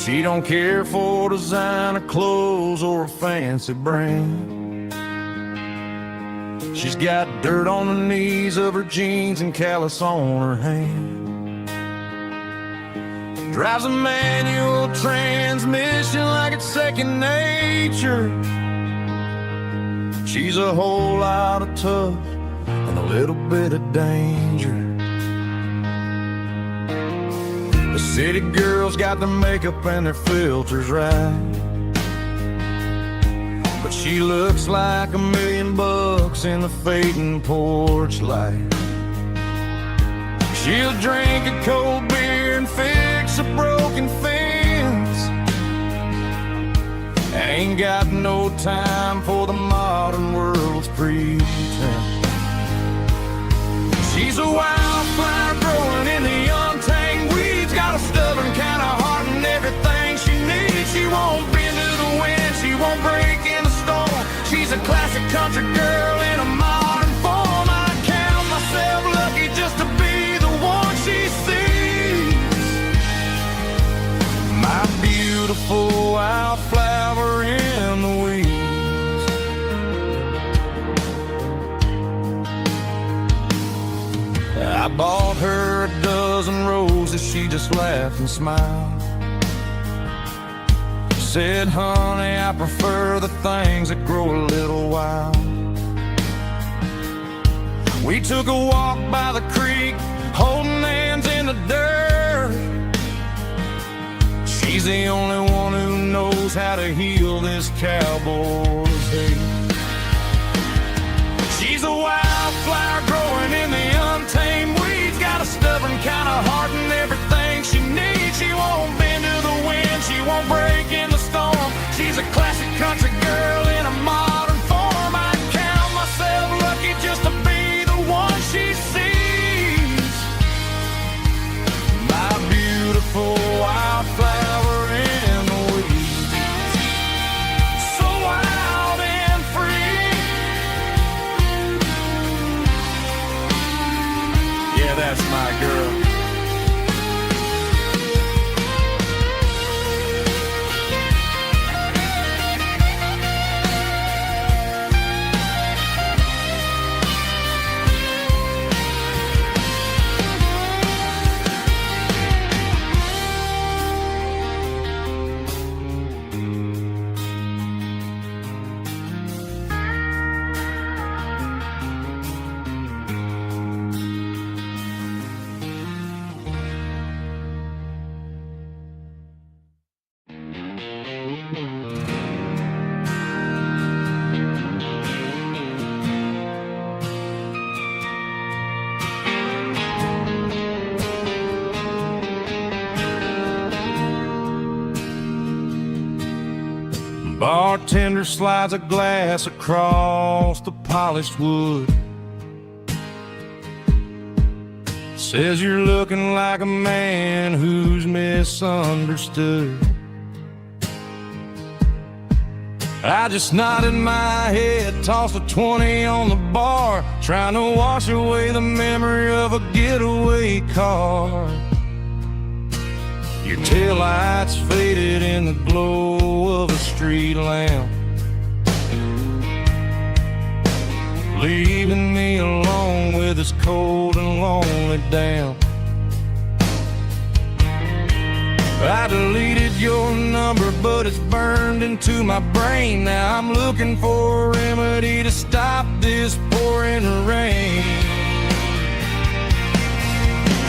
She don't care for designer clothes or a fancy brand. She's got dirt on the knees of her jeans and callus on her hand. Drives a manual transmission like it's second nature. She's a whole lot of tough and a little bit of danger. The city girls got their makeup and their filters right, but she looks like $1,000,000 in the fading porch light. She'll drink a cold beer and fix a broken fence. Ain't got no time for the modern world's pretense. She's a wildflower growing in the untamed weeds. Got a stubborn kind of heart and everything she needs. She won't bend to the wind, she won't break in the storm. She's a classic country girl in a modern form. I count myself lucky just to be the one she sees. My beautiful wildflower in the weeds. I bought her a dozen roses, she just laughed and smiled. Said, honey, I prefer the things that grow a little wild. We took a walk by the creek, holding hands in the dirt. She's the only one who knows how to heal this cowboy's hate. She's a wildflower growing in the untamed weeds. Got a stubborn kind of heart and everything she needs. She won't bend to the wind, she won't break in the storm. She's a classic country girl in a modern form. I count myself lucky just to be the one she sees. My beautiful wildflower in the weeds. So wild and free. Yeah, that's my girl. Bartender slides a glass across the polished wood. Says you're looking like a man who's misunderstood. I just nodded my head, tossed a 20 on the bar, trying to wash away the memory of a getaway car. Your taillights faded in the glow of a street lamp, leaving me alone with this cold and lonely damp. I deleted your number, but it's burned into my brain. Now I'm looking for a remedy to stop this pouring rain.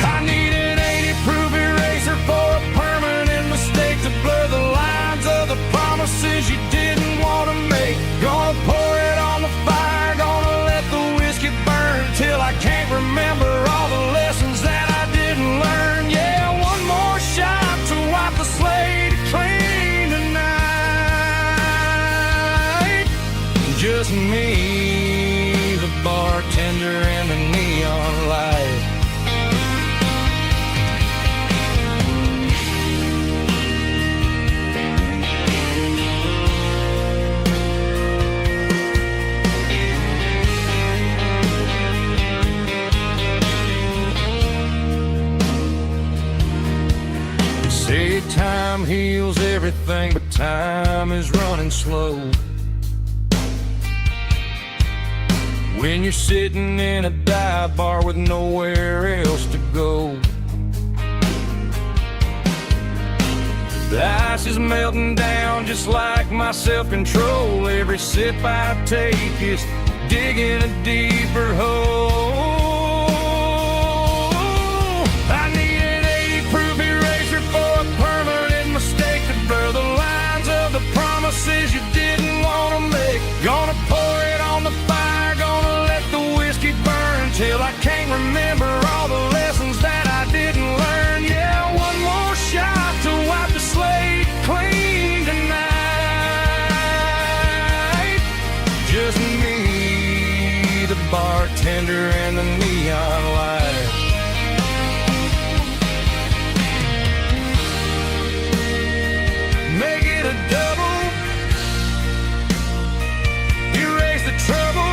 I need an 80-proof eraser for a permanent mistake to blur the lines of the promises you didn't want to make. Gonna pour it on the fire, gonna let the whiskey burn till I can't remember all the lessons that I didn't learn. Yeah, one more shot to wipe the slate clean tonight. Just me, the bartender, and the neon light. Say time time heals everything, but time is running slow. When you're sitting in a dive bar with nowhere else to go, the ice is melting down just like my self-control. Every sip I take is digging a deeper hole. I need an 80-proof eraser for a permanent mistake to blur the lines of the promises you didn't want to make. Gonna pour it on the fire, gonna let the whiskey burn till I can't remember all the lessons that I didn't learn. Yeah, one more shot to wipe the slate clean tonight. Just me, the bartender, and the neon light. Make it a double, erase the trouble.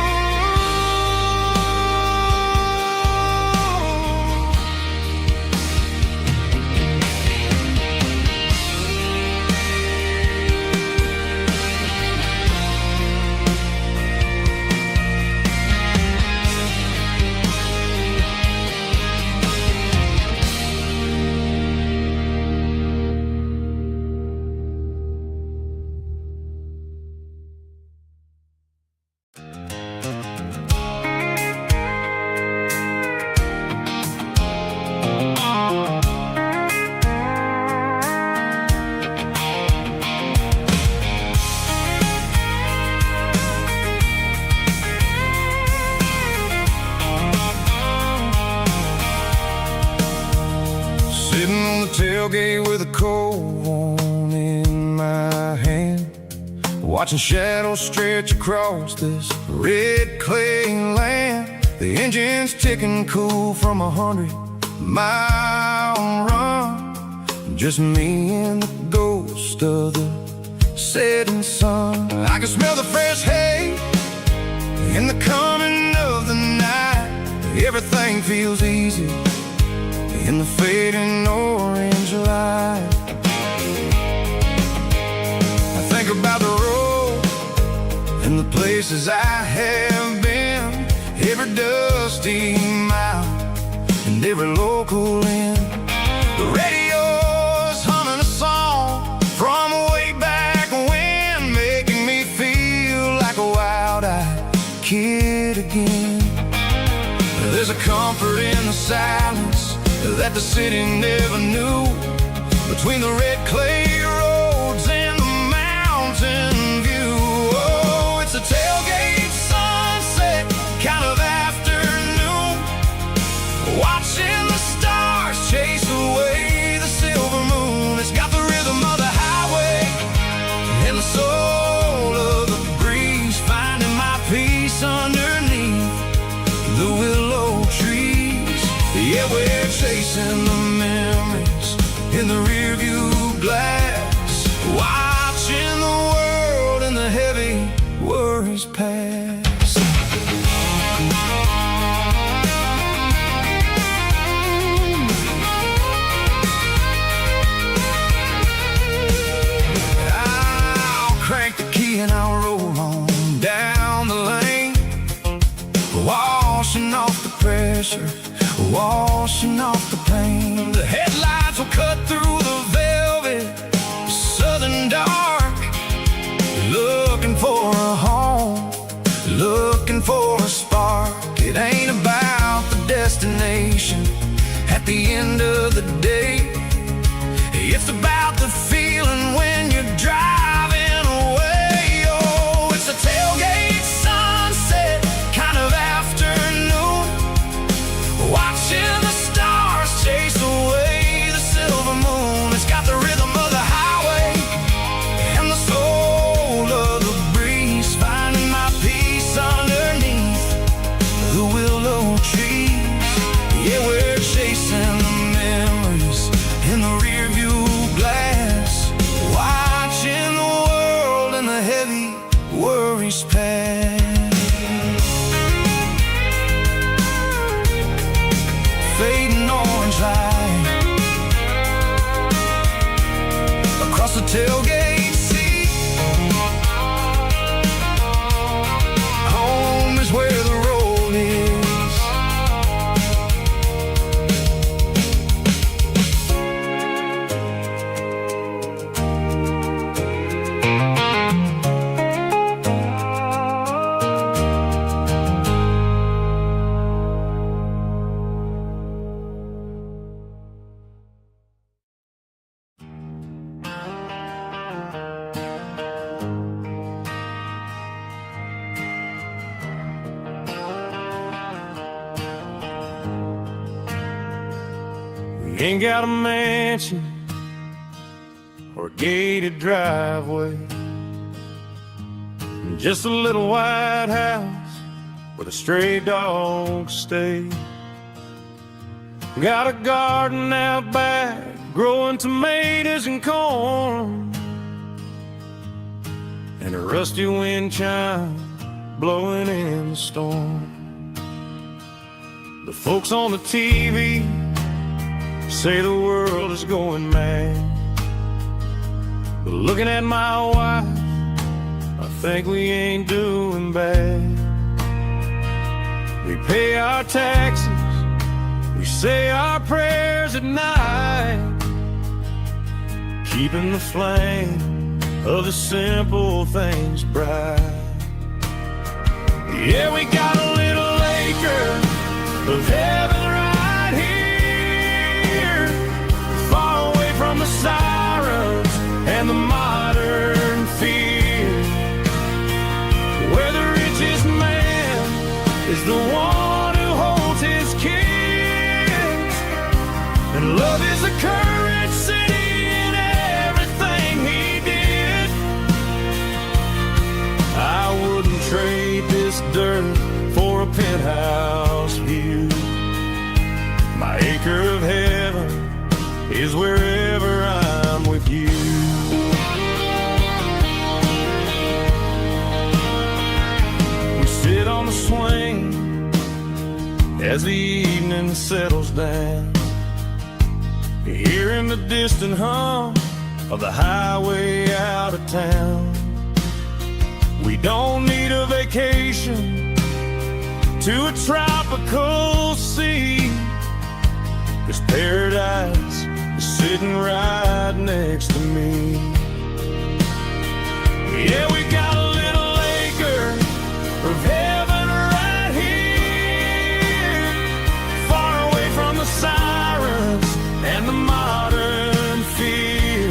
Sitting on the tailgate with a cold one in my hand, watching shadows stretch across this red clay land. The engine's ticking cool from 100-mile run. Just me and the ghost of the setting sun. I can smell the fresh hay in the coming of the night. Everything feels easy in the fading orange light. I think about the road and the places I have been, every dusty mile and every local inn. The radio's humming a song from way back when, making me feel like a wild-eyed kid again. There's a comfort in the silence that the city never knew, between the red clay roads and the mountain view. Oh, it's a tailgate sunset kind of afternoon, watching the stars chase away the silver moon. It's got the rhythm of the highway and the soul of the breeze, finding my peace underneath the willow trees. Yeah, we're chasing the memories in the rearview glass, watching the world and the heavy worries pass. I'll crank the key and I'll roll on down the lane, washing off the pressure, washing off the pain. The headlights will cut through the velvet southern dark, looking for a home, looking for a spark. It ain't about the destination at the end of the day, it's about the feeling when you're driving away. Oh, it's a tailgate sunset kind of afternoon, watching the stars chase away the silver moon. It's got the rhythm of the highway and the soul of the breeze, finding my peace underneath the willow trees. Yeah, we're chasing the memories tailgate seat. Home is where the road is. Ain't got a mansion or a gated driveway, just a little white house where the stray dogs stay. Got a garden out back growing tomatoes and corn, and a rusty wind chime blowing in the storm. The folks on the TV say the world is going mad, but looking at my wife, I think we ain't doing bad. We pay our taxes, we say our prayers at night, keeping the flame of the simple things bright. Yeah, we got a little acre of heaven right here, far away from the sirens and the modern fear, where the richest man is the one who holds his kids, and love is the currency in everything he did. I wouldn't trade this dirt for a penthouse view. My acre of heaven is wherever I'm with you. We sit on the swing as the evening settles down, hearing the distant hum of the highway out of town. We don't need a vacation to a tropical sea, 'cause paradise is sitting right next to me. Yeah, we got a little acre of heaven right here, far away from the sirens and the modern fear,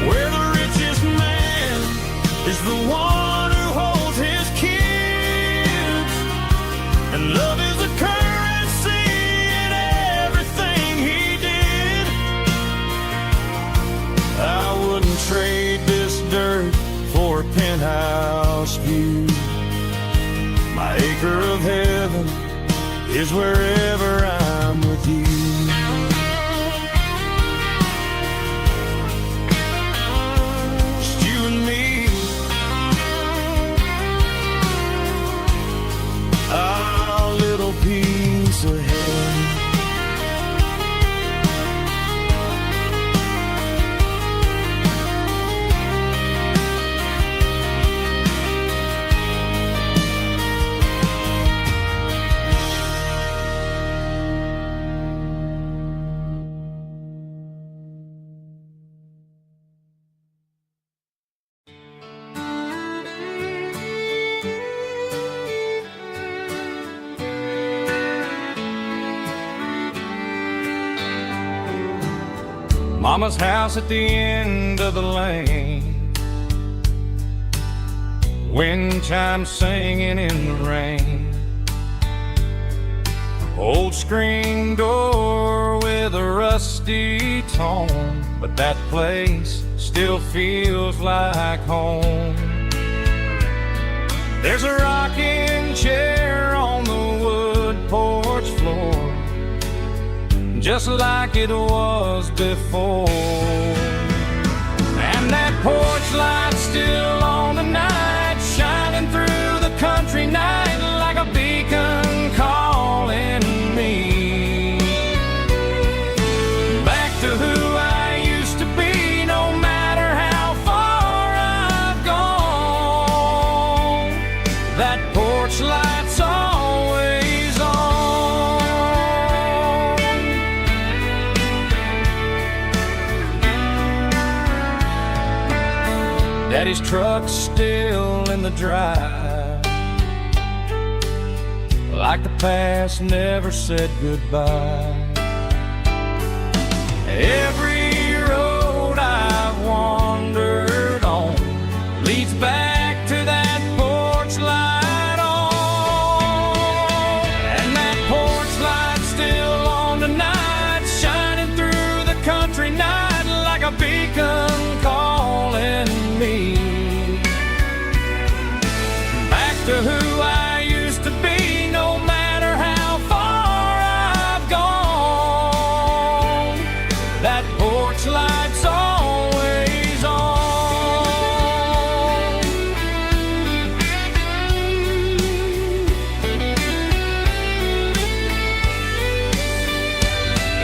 where the richest man is the one who holds his kids, and love is the currency in everything he did. I wouldn't trade this dirt for a penthouse view. My acre of heaven is wherever I'm with you. Just you and me, our little piece of heaven. Mama's house at the end of the lane, wind chimes singing in the rain, old screen door with a rusty tone, but that place still feels like home. There's a rocking chair on the wood porch floor, just like it was before, and that porch light still on the night, shining through the country night like a beacon calling me back to who I used to be. No porch light's always on. Daddy's truck's still in the drive, like the past never said goodbye. Every road I've wandered on leads back to that porch light on. And that porch light's still on tonight, shining through the country night like a beacon calling me back to who I used to be, no matter how far I've gone. That porch light's always on.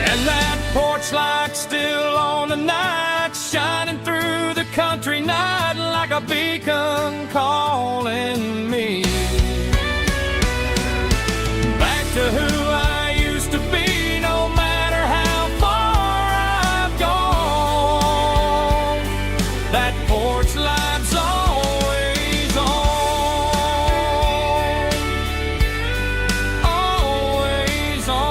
And that porch light's still on tonight, shining through the country night like a beacon calling me back to who I used to be, no matter how far I've gone. That porch light's always on, always on.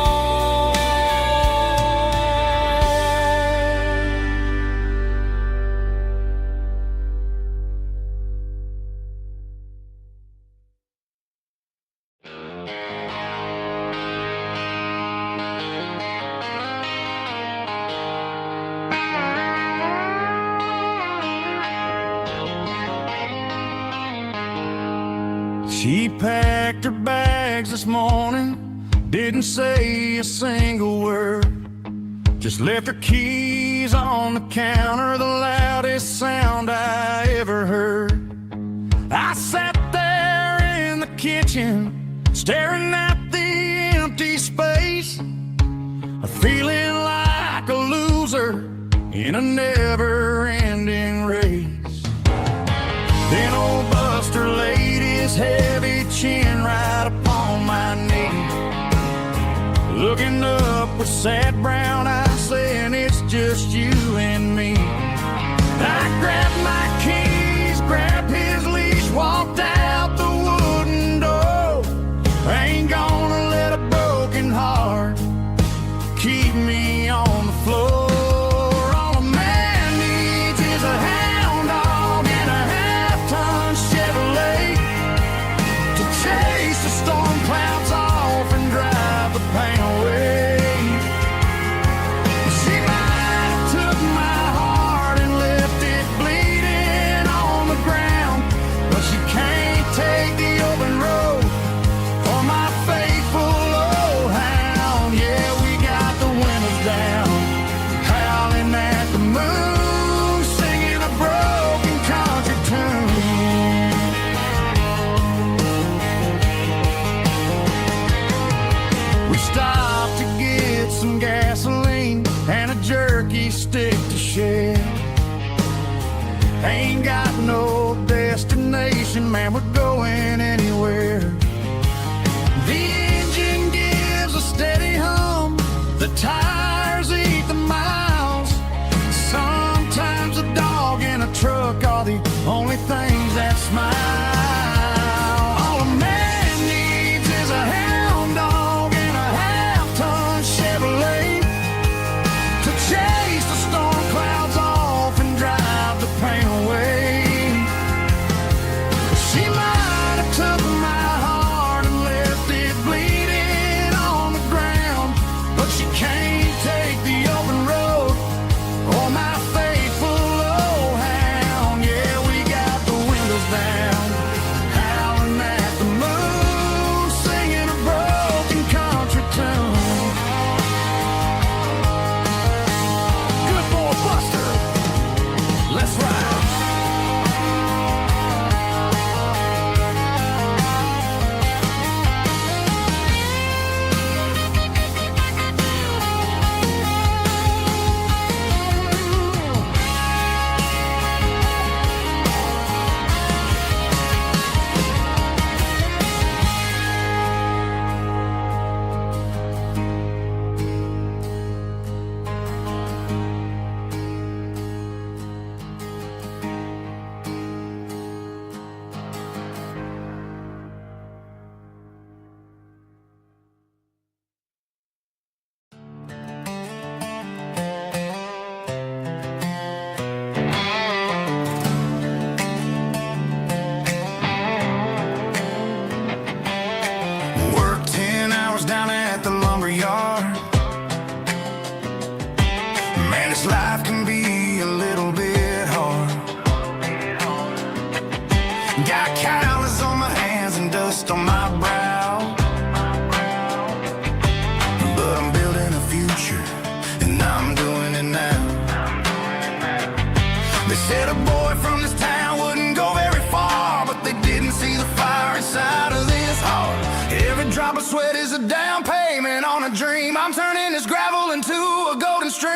She packed her bags this morning, didn't say a single word, just left her keys on the counter, the loudest sound I ever heard. I sat there in the kitchen, staring at the empty space, feeling like a loser in a never-ending race. Then old Buster laid his heavy chin right upon my knee, looking up with sad brown eyes, saying it's just you and me. I grabbed my keys, grabbed his leash, walked out the wooden door. I ain't gonna let a broken heart keep me on the floor. All a man needs is a hound dog and a half-ton Chevrolet to chase the storm clouds off and drive the pain away. She might have took my heart and left it bleeding on the ground, but she can't take the open road for my faithful old hound. Yeah, we got the windows down, howling at the moon, singing a broken country tune. We stopped to get some gasoline and a jerky stick to share. Ain't got no destination, man, we're going anywhere. The engine gives a steady hum, the tires eat the miles. Sometimes a dog and a truck are the only things that smile. All a man needs is a hound dog and a half-ton Chevrolet to chase the storm clouds off and drive the pain away. She might have took my heart and left it bleeding sweat is a down payment on a dream. I'm turning this gravel into a golden stream.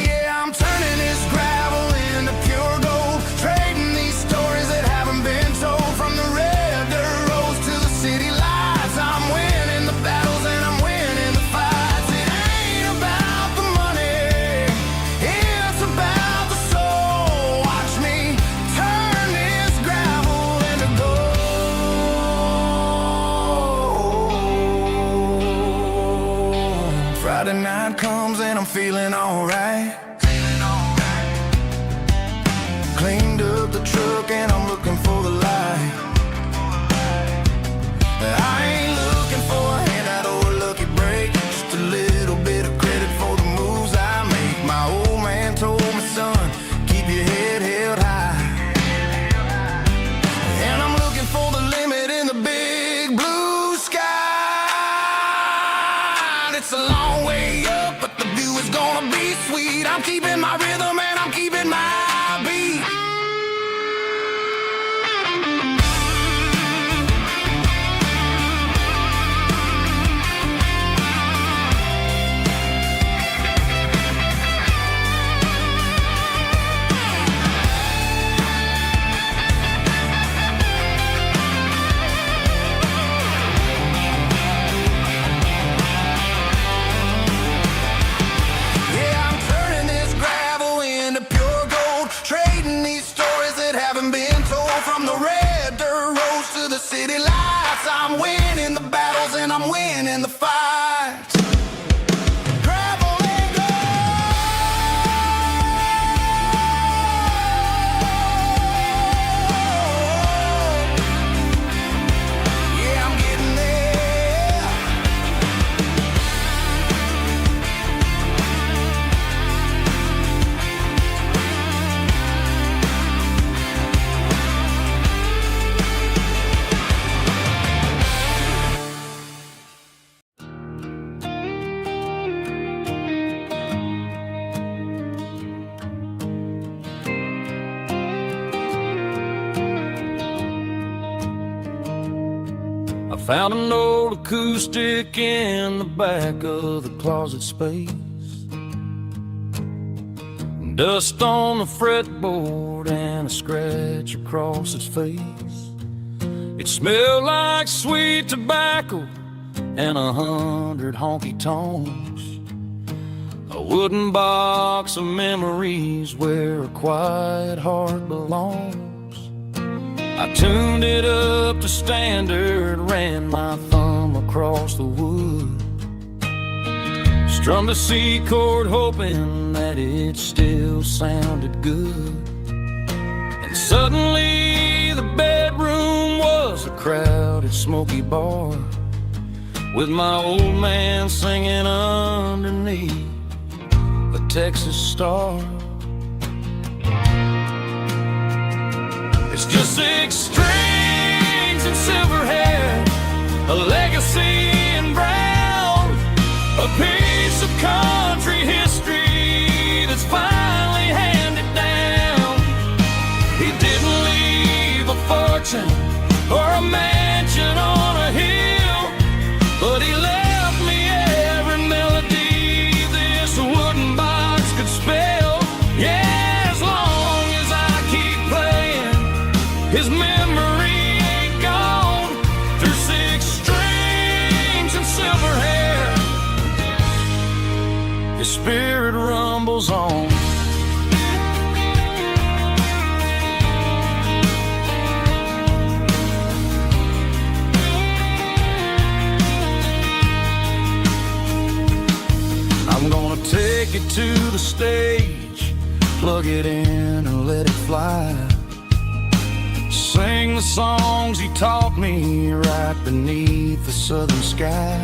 Yeah, I'm turning this gravel into pure gold, trading these stories that haven't been told. From the red dirt roads to the city lights, I'm winning the battles and I'm winning the fights. It ain't about the money, it's about the soul. Watch me turn this gravel into gold. Friday night comes and I'm feeling alright. Cleaned up the truck and I'm looking for the light. I ain't looking for a handout or a lucky break, just a little bit of credit for the moves I make. My old man told me, son, keep your head held high. And I'm looking for the limit in the big blue sky. It's a long way up, but the view is gonna be sweet. I'm keeping my rhythm and I'm keeping my beat. Yeah, I'm turning this gravel into pure gold, trading these stories that haven't been told. From the red dirt roads to the city lights, I'm winning the battles and I'm winning the fights. Gravel and gold. Yeah, I'm getting there. I found an old acoustic in the back of the closet space. Dust on the fretboard and a scratch across its face. It smelled like sweet tobacco and 100 honky-tonks. A wooden box of memories where a quiet heart belongs. I tuned it up to standard, ran my thumb across the wood, strummed a C chord hoping that it still sounded good. And suddenly the bedroom was a crowded smoky bar, with my old man singing underneath the Texas star. It's just 6 strings and silver hair, a legacy in brown, a piece of country history that's finally handed down. He didn't leave a fortune or a mansion on a hill, but he left me every melody this wooden box could spell. Yeah, as long as I keep playing, his memory ain't gone. Through 6 strings and silver hair, his spirit rumbles on. I'm gonna take it to the stage, plug it in and let it fly. Sing the songs he taught me right beneath the southern sky.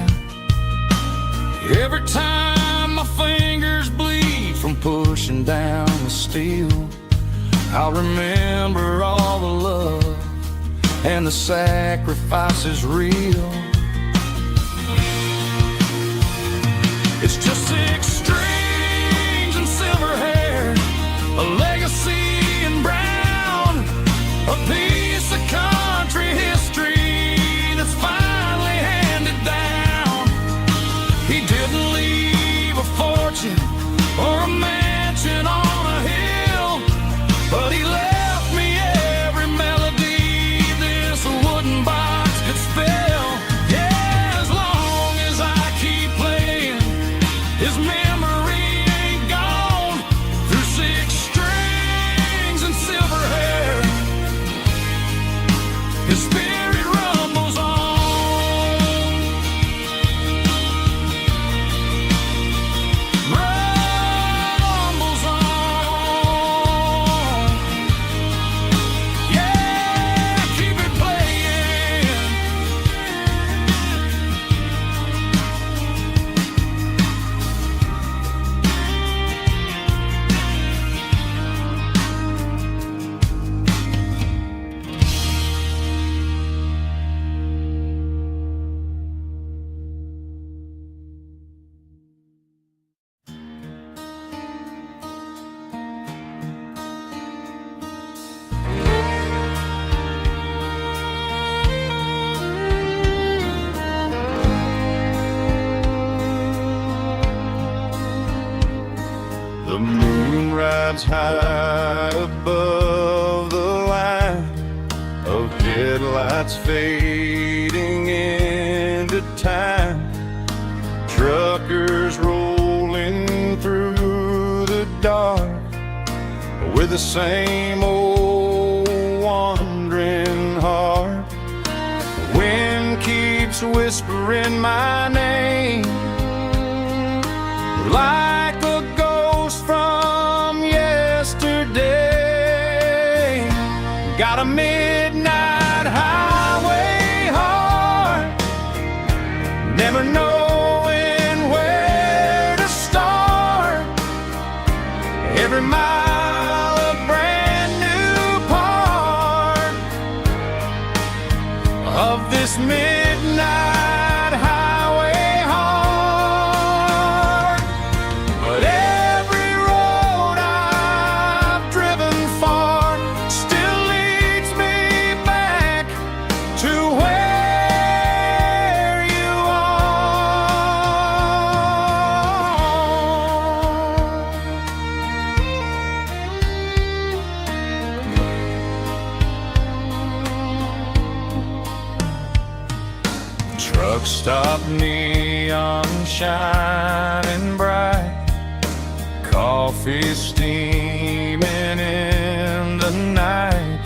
Every time my fingers bleed from pushing down the steel, I'll remember all the love and the sacrifices real. It's just 6 strings and silver hair, a legacy in brown, a piece of country history rides high above the line of headlights fading into time. Truckers rolling through the dark with the same old wandering heart. The wind keeps whispering my name like a ghost from yesterday. Got a midnight highway heart, never knowing where to start. Every mile a brand new part of this midnight highway heart. But every road I've driven far still leads me back to where you are. Truck stop, neon shining bright, coffee steaming in the night.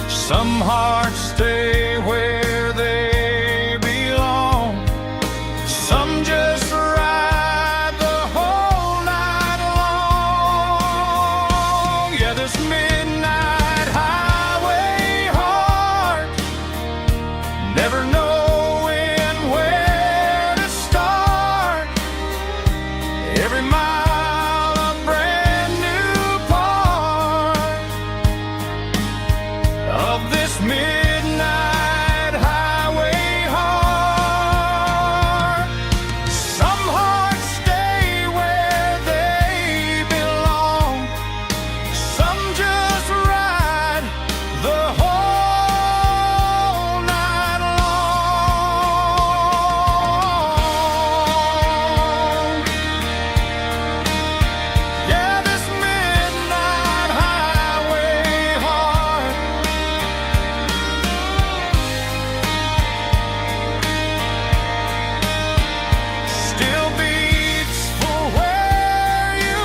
Some hearts stay where they belong, some just ride the whole night long. Yeah, this midnight highway heart, never knowing where to start. Every mile a brand new part of this midnight highway heart. Some hearts stay where they belong, some just ride the whole night long. Yeah, this midnight highway heart still beats for where you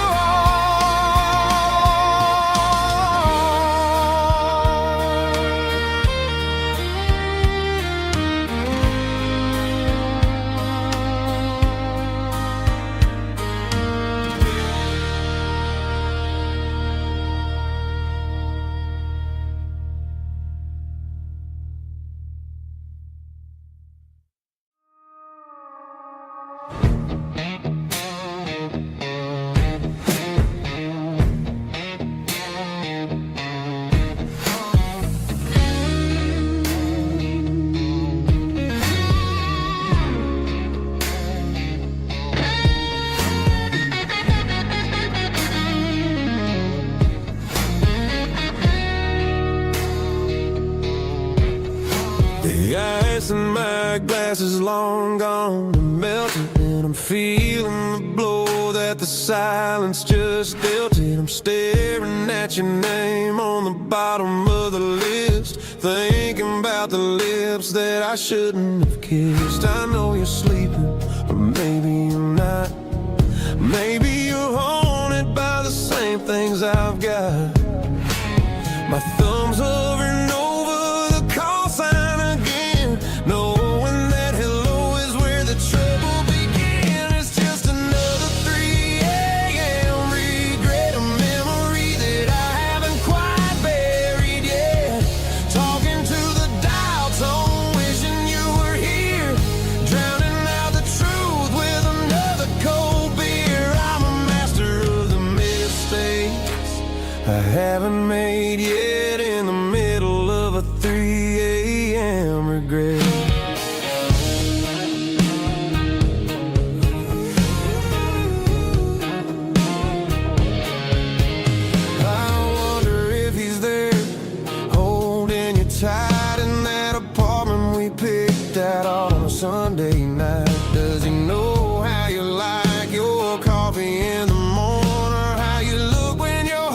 The ice in my glass is long gone and melted, and I'm feeling the blow that the silence just dealt it. I'm staring at your name on the bottom of the list, thinking about the lips that I shouldn't have kissed. I know you're sleeping, but maybe you're not. Maybe you're haunted by the same things I've got. My thumb's hovering over the call sign again, knowing that hello is where the trouble began. It's just another 3 a.m. regret, a memory that I haven't quite buried yet. Talking to the dial tone, wishing you were here, drowning out the truth with another cold beer. I'm a master of the mistakes I haven't made yet, in the middle of a 3 a.m. regret. I wonder if he's there, holding you tight in that apartment we picked out on a Sunday night. Does he know how you like your coffee in the morning, or how you look when your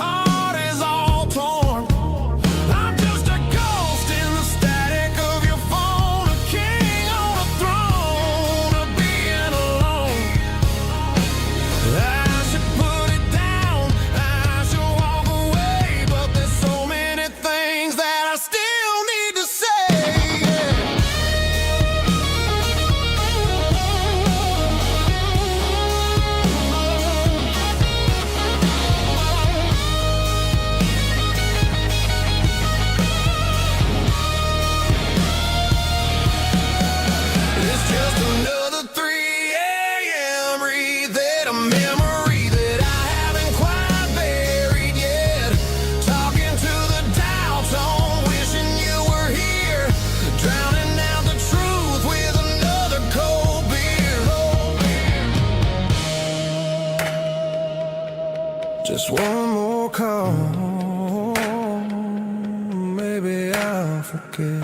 I'll forget.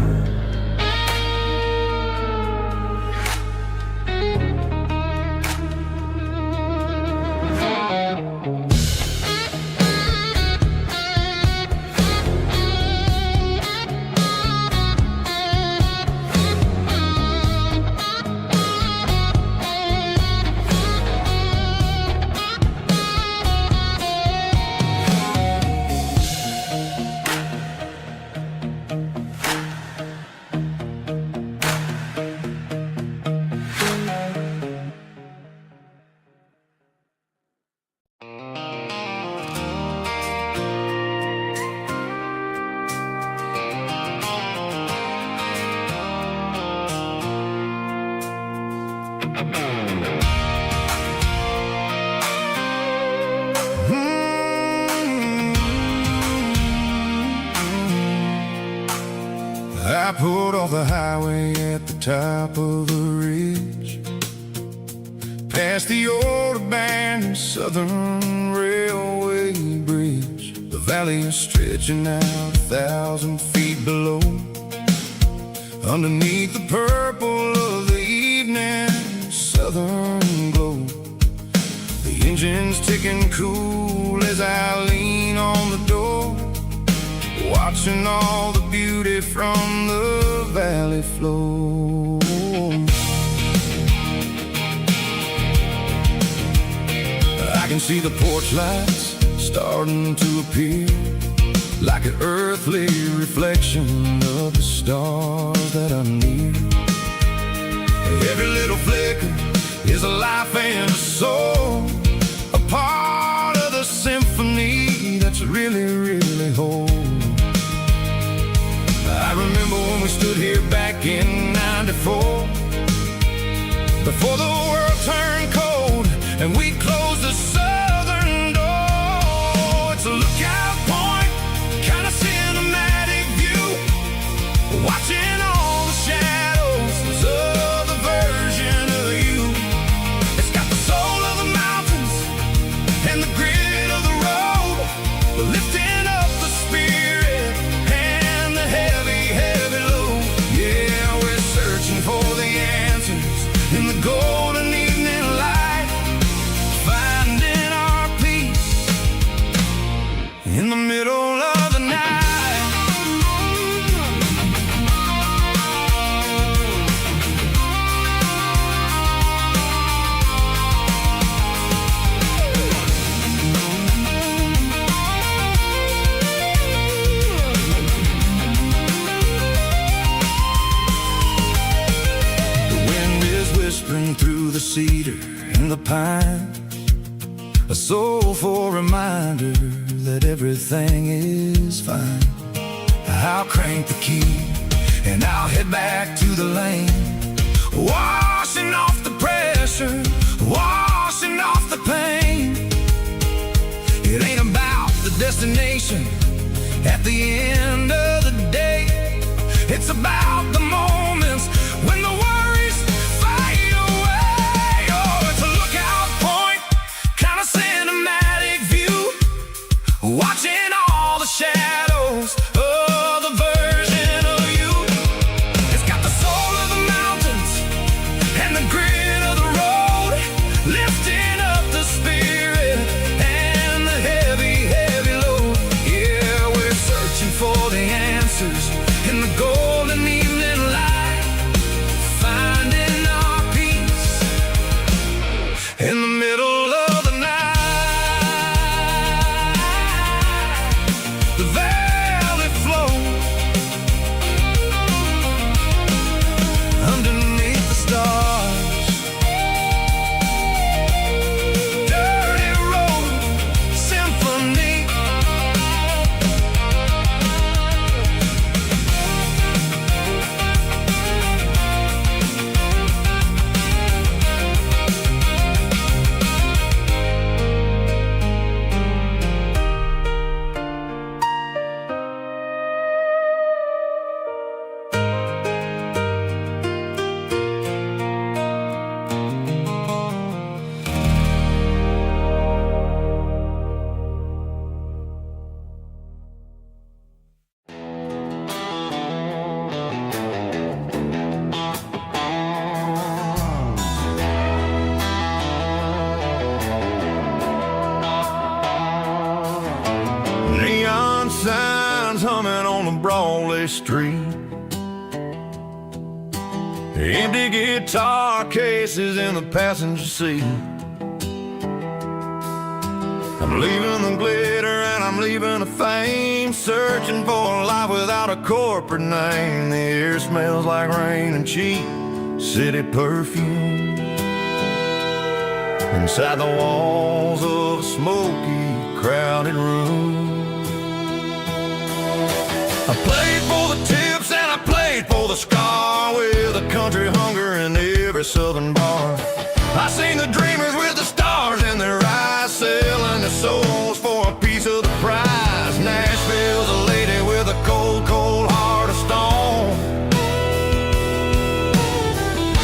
I pulled off the highway at the top of a ridge, past the old abandoned Southern Railway bridge. The valley is stretching out 1,000 feet below. Underneath the purple of the evening southern glow, the engine's ticking cool as I lean on the door, watching all the beauty from the valley flow. I can see the porch lights starting to appear, like an earthly reflection of the stars that are near. Every little flicker is a life and a soul, a part of the symphony that's really, really whole. I remember when we stood here back in '94, before the world turned cold and we closed the southern door. It's a lookout point, kind of cinematic view, watching all the shadows of the version of you. It's got the soul of the mountains and the grit of the road, lifting up the spirit and the heavy, heavy load. Yeah, we're searching for the answers in the golden evening light, finding our peace in the middle of the night. Whispering through the cedar and the pine, a soulful reminder that everything is fine. I'll crank the key and I'll head back to the lane, washing off the pressure, washing off the pain. It ain't about the destination at the end of the day, it's about the moments when the worries fade away. Oh, it's a lookout point, kind of cinematic view, watching all the shadows of the version of you. It's got the soul of the mountains and the grit of the road, lifting up the spirit and the heavy, heavy load. Yeah, we're searching for the answer Broadway Street. Empty guitar cases in the passenger seat. I'm leaving the glitter and I'm leaving the fame, searching for a life without a corporate name. The air smells like rain and cheap city perfume. Inside the walls of a smoky, crowded room. I played for the tips and I played for the scar, with a country hunger in every southern bar. I seen the dreamers with the stars in their eyes, selling their souls for a piece of the prize. Nashville's a lady with a cold, cold heart of stone.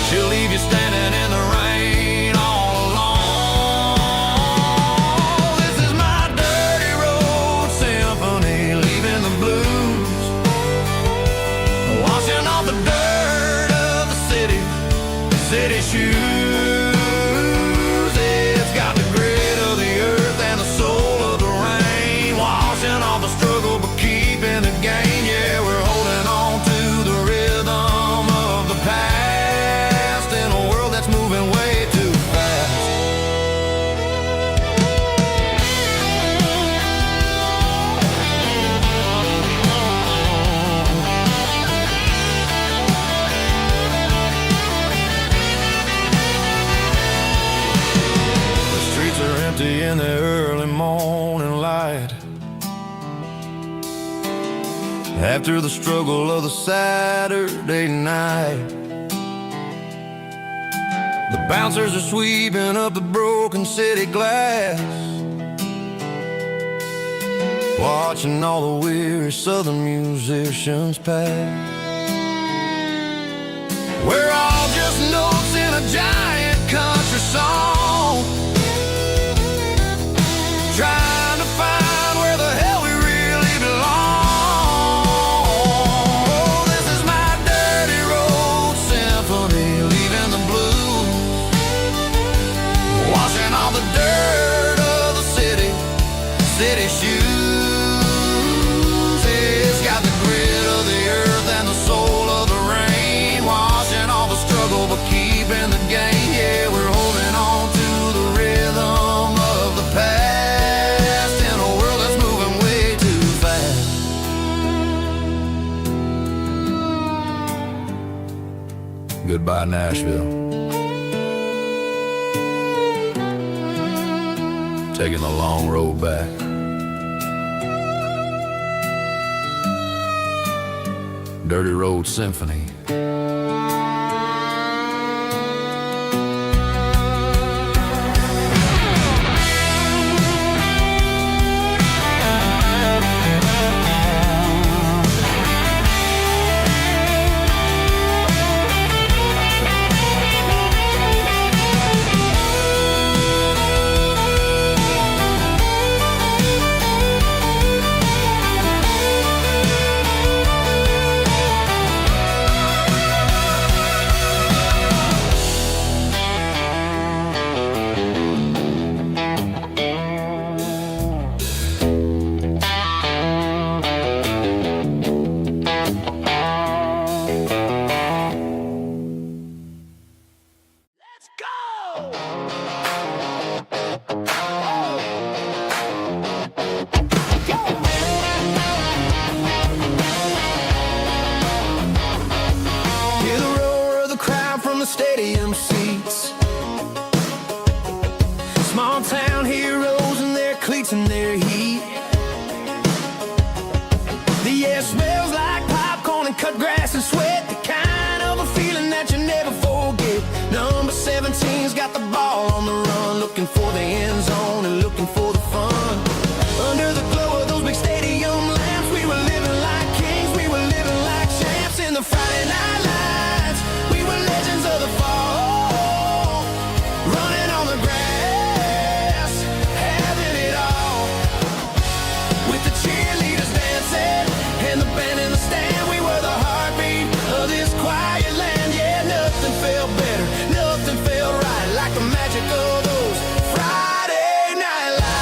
She'll leave you standing in the rain all alone. This is my dirty road symphony, leaving the blues, washing off the dirt of the city shoes. It's got the grit of the earth and the soul of the rain, washing off the struggle but keeping the gain. Yeah, we're holding on to the rhythm of the past in a world that's moving way too fast. The streets are empty in the early morning light, after the struggle of the Saturday night. The bouncers are sweeping up the broken city glass, watching all the weary southern musicians pass. We're all just notes in a giant country song, trying to find where the hell we really belong. Oh, this is my dirty road symphony, leaving the blues, washing all the dirt of the city shoes. It's got the grit of the earth and the soul of the rain, washing all the struggle but keeping the gain. Yeah, we're holding on to the rhythm of the past in a world that's moving way too fast. Goodbye, Nashville. Taking the long road back. Dirty Road Symphony. Stadium seats, small town heroes in their cleats and their heat. The air smells like popcorn and cut grass and sweat, the kind of a feeling that you never forget. Number 17's got the ball on the run, looking for the end zone and looking for the fun. Under the glow of those big stadium lamps, we were living like kings, we were living like champs in the Friday night lights. We were legends of the fall, running on the grass, having it all. With the cheerleaders dancing and the band in the stand, we were the heartbeat of this quiet land. Yeah, nothing felt better, nothing felt right like the magic of those Friday night lights.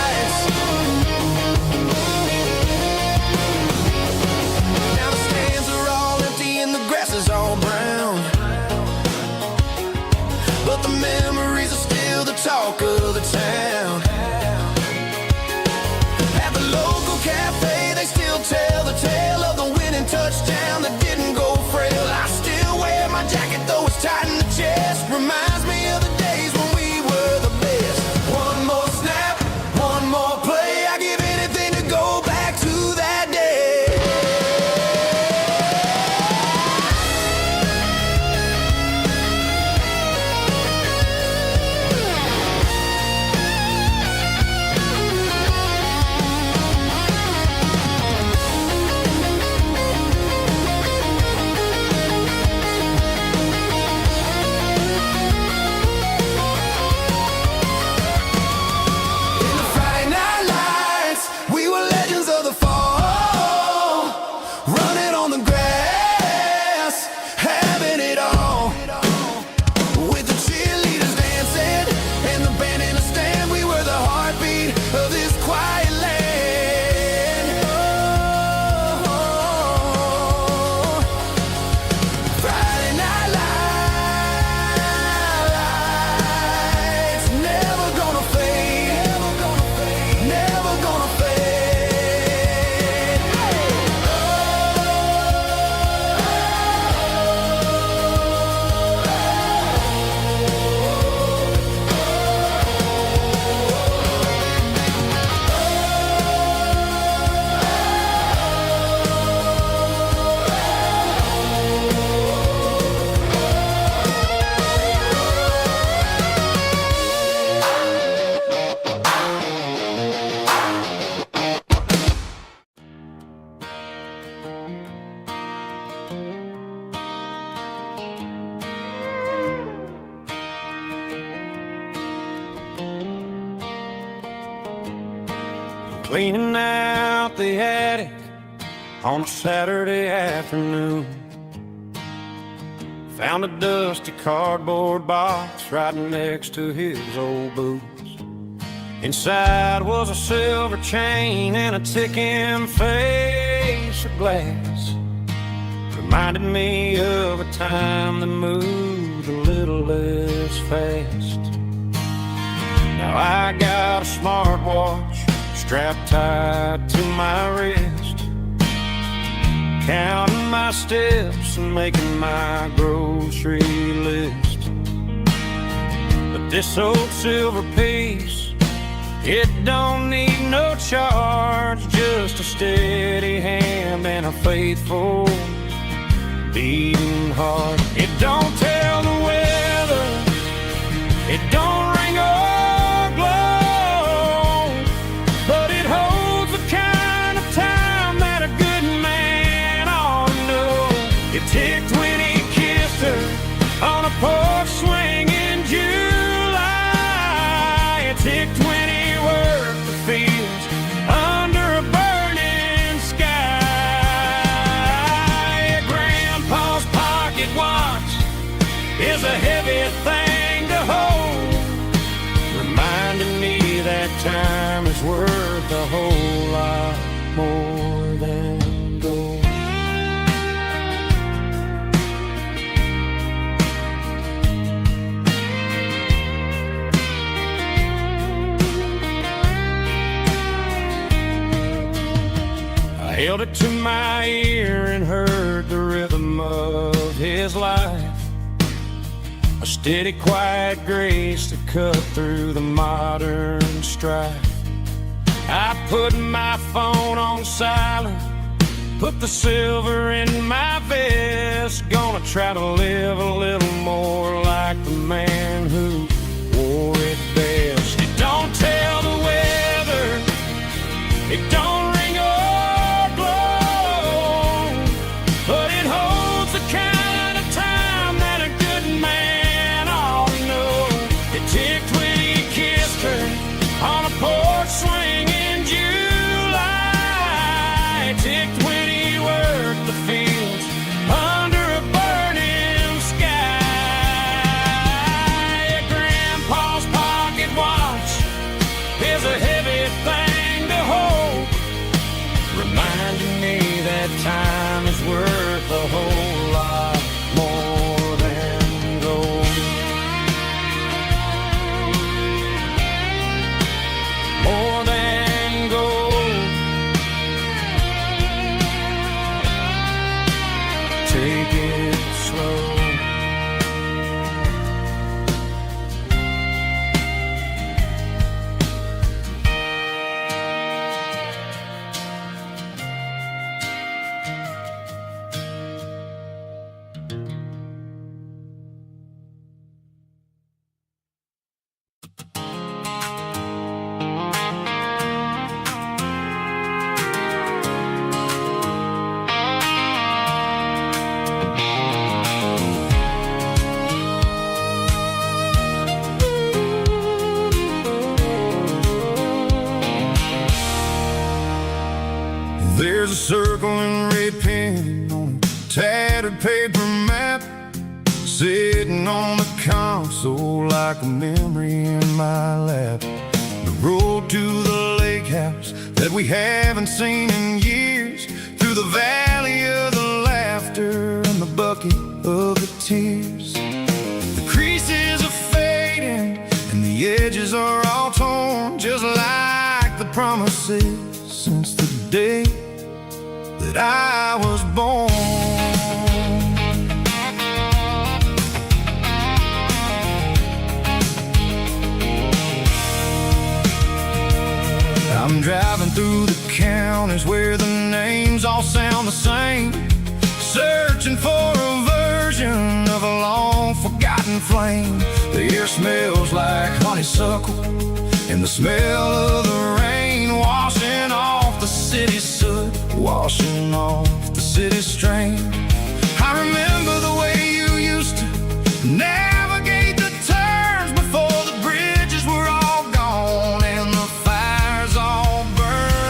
cleaning out the attic on a Saturday afternoon. Found a dusty cardboard box right next to his old boots. Inside was a silver chain and a ticking face of glass. Reminded me of a time that moved a little less fast. Now I got a smartwatch strapped tight to my wrist, counting my steps and making my grocery list. But this old silver piece, it don't need no charge, just a steady hand and a faithful beating heart. It don't tell the weather, it don't ring or glow, but it holds the kind of time that a good man ought to know. It ticked when he kissed her on a porch swing in July. It ticked when he worked the fields under a burning sky. Grandpa's pocket watch is a heavy thing to hold, reminding me that time is worth a whole lot more than gold. I held it to my ear and heard the rhythm of his life, a steady, quiet grace that cut through the modern strife. I put my phone on silent, put the silver in my vest. Gonna try to live a little more like the man who wore it best. It don't tell the weather, it don't ring or glow, but it holds the kind of time that a good man ought to know. It ticked when he kissed her on a porch swing in July. It ticked when he worked the fields under a burning sky. Grandpa's pocket watch is a heavy thing to hold, reminding me that time is worth a whole lot more than gold. More than gold. Take it slow. There's a circling red pen on a tattered paper map, sitting on the console like a memory in my lap. The road to the lake house that we haven't seen in years, through the valley of the laughter and the bucket of the tears. The creases are fading and the edges are all torn, just like the promises since the day that I was born. I'm driving through the counties where the names all sound the same, searching for a version of a long forgotten flame. The air smells like honeysuckle and the smell of the rain washing off the city soot, washing off the city strain. I remember the way you used to navigate the turns before the bridges were all gone and the fires all burned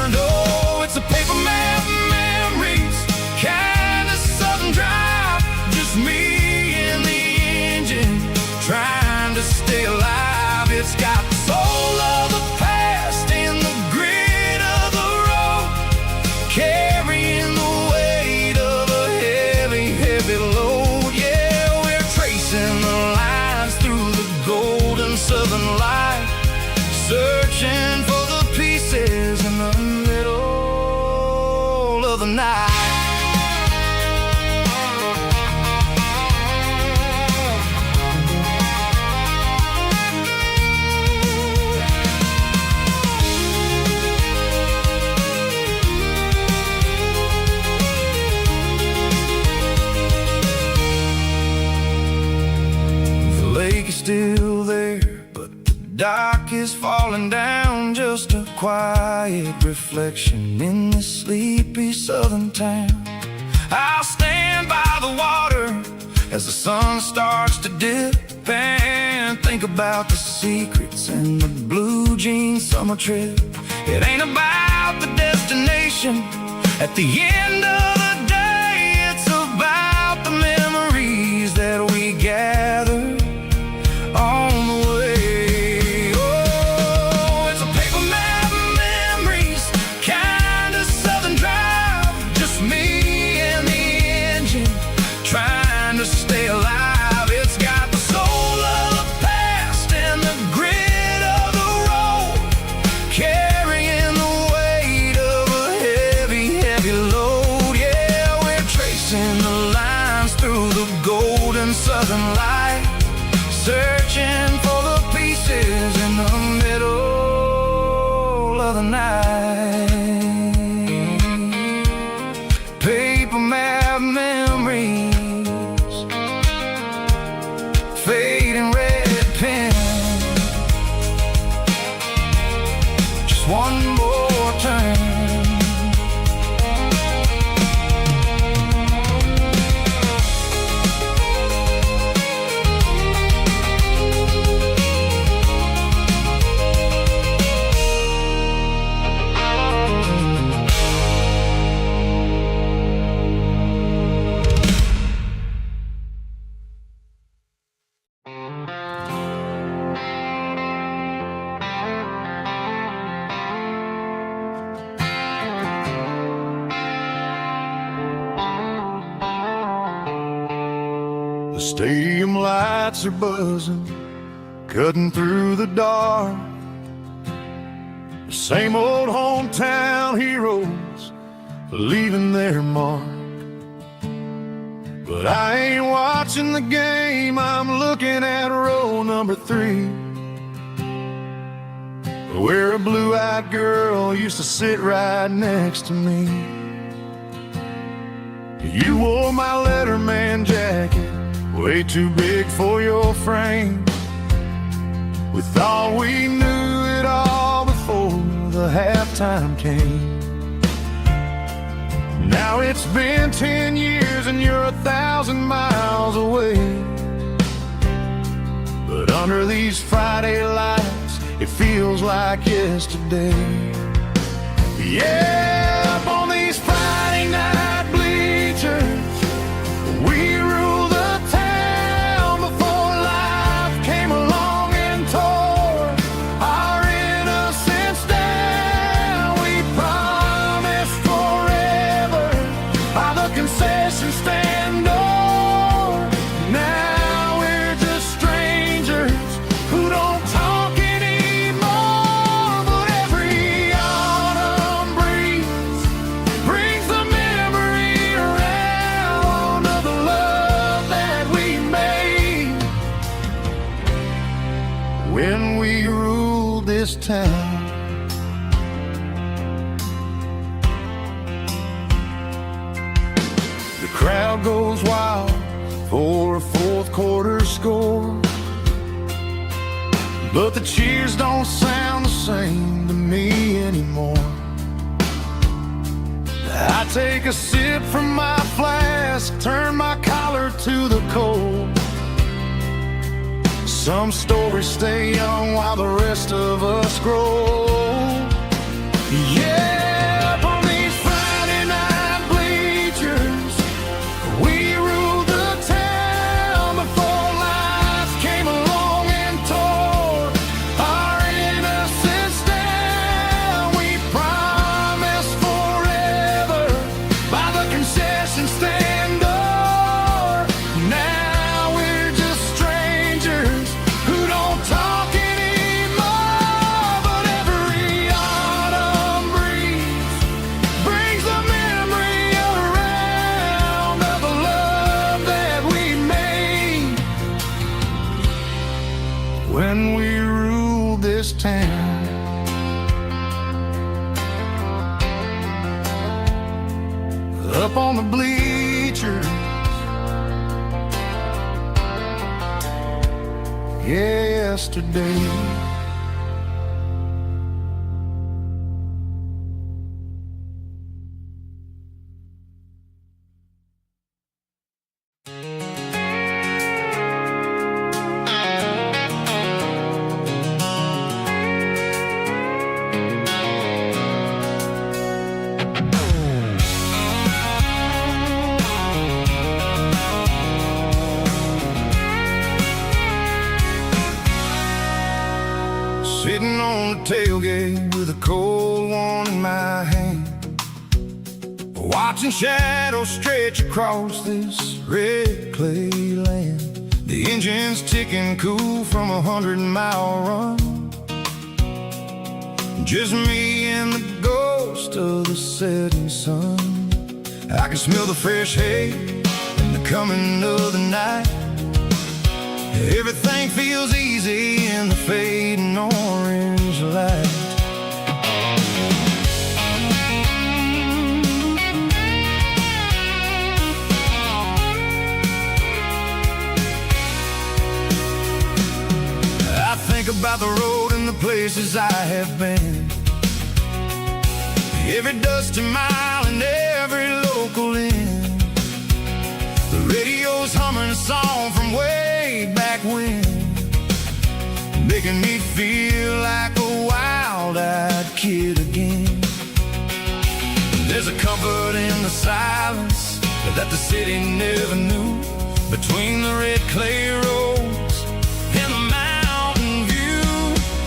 still there, but the dock is falling down, just a quiet reflection in this sleepy southern town. I'll stand by the water as the sun starts to dip and think about the secrets and the blue jean summer trip. It ain't about the destination at the end of the day, it's about the memories that we gather on the way. Oh, it's a paper map of memories, kind of southern drive, just me and the engine trying to stay alive. It's got the soul of the past and the grit of the road, carrying the weight of a heavy, heavy load. Yeah, we're tracing the lines through the golden southern light, searching for the pieces in the middle of the night. Paper map memories, fading red pen, just one more turn. The stadium lights are buzzing, cutting through the dark. The same old hometown heroes leaving their mark. But I ain't watching the game, I'm looking at row number 3, where a blue-eyed girl used to sit right next to me. You wore my Letterman jacket, way too big for your frame. We thought we knew it all before the halftime came. Now it's been 10 years and you're 1,000 miles away. But under these Friday lights, it feels like yesterday. Yeah, up on these Friday night bleachers, we rule the town before life came along and tore our innocence down. We promised forever by the concession stand door. Now we're just strangers who don't talk anymore. But every autumn breeze brings the memory around of the love that we made when we ruled this town. The crowd goes wild for a fourth quarter score, but the cheers don't sound the same to me anymore. I take a sip from my flask, turn my collar to the cold. Some stories stay young while the rest of us grow. Yeah, up on these Friday night bleachers, we ruled the town before life came along and tore our innocence down. We promised forever by the concession stand door. Now we're just strangers who don't talk anymore. But every autumn breeze brings the memory around of the love that we made when we ruled this town. Up on the bleachers, yesterday. Sitting on the tailgate with a cold one in my hand, watching shadows stretch across this red clay land. The engine's ticking cool from a 100-mile run. Just me and the ghost of the setting sun. I can smell the fresh hay and the coming of the night. Everything feels easy in the fading orange light. I think about the road and the places I have been, every dusty mile and every local inn. The radio's humming a song from way back when, making me feel like a wild-eyed kid again. There's a comfort in the silence that the city never knew, between the red clay roads and the mountain view.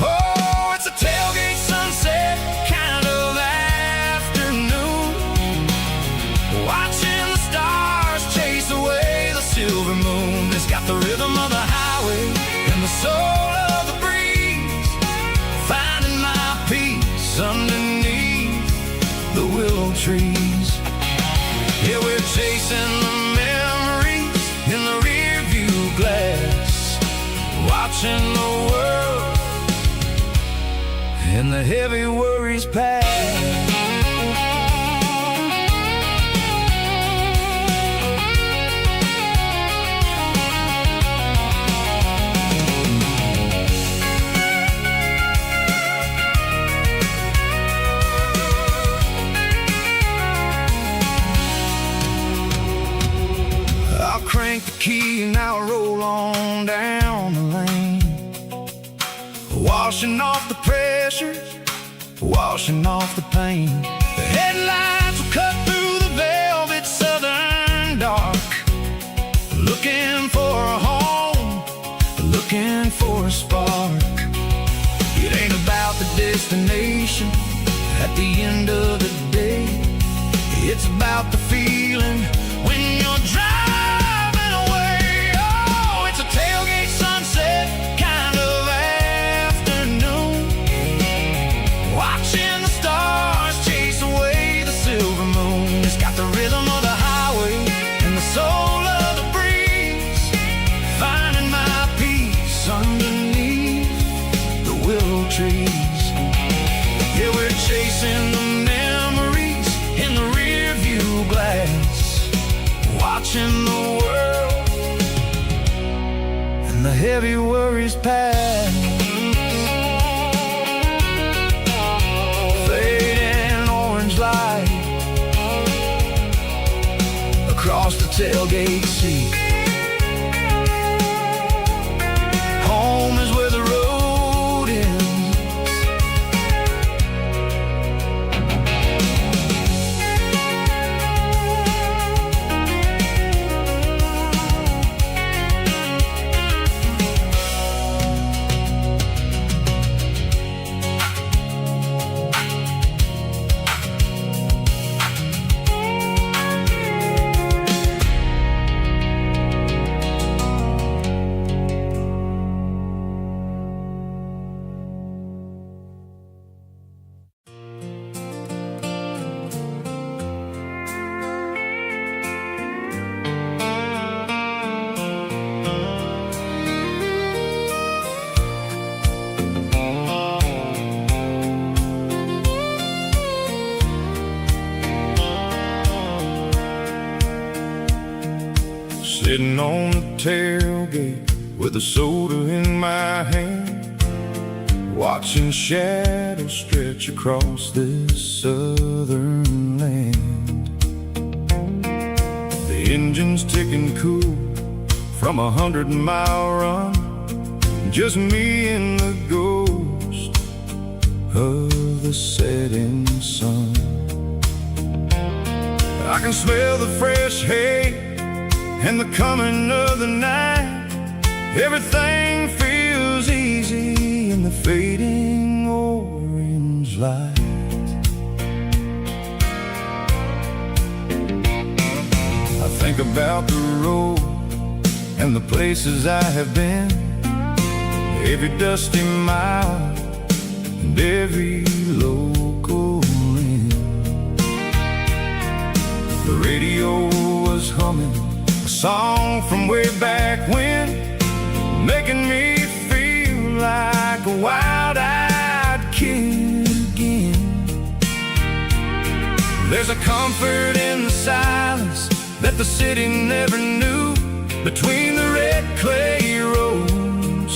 Oh, it's a tailgate sunset kind of afternoon, watching the stars chase away the silver moon. It's got the rhythm of the highway and the soul of the breeze, finding my peace underneath the willow trees. Yeah, we're chasing the memories in the rear view glass, watching the world and the heavy worries pass. Crank the key and I'll roll on down the lane, washing off the pressure, washing off the pain. The headlights will cut through the velvet southern dark, looking for a home, looking for a spark. It ain't about the destination at the end of the day, it's about the feeling when you're driving. Tailgate sunset kind of afternoon, watching the stars chase away the silver moon. It's got the rhythm of the highway and the soul of the breeze, finding my peace underneath the willow trees. Yeah, we're chasing the memories in the rear view glass, watching the world and the heavy worries pass. Fading orange light across the tailgate seat. Home is where the road ends. Sitting on the tailgate with a soda in my hand, watching shadows stretch across this southern land. The engine's ticking cool from 100-mile run, just me and the ghost of the setting sun. I can smell the fresh hay and the coming of the night. Everything feels easy in the fading orange light. I think about the road and the places I have been, every dusty mile and every local inn. The radio was humming a song from way back when, making me feel like a wild-eyed kid again. There's a comfort in the silence that the city never knew, between the red clay roads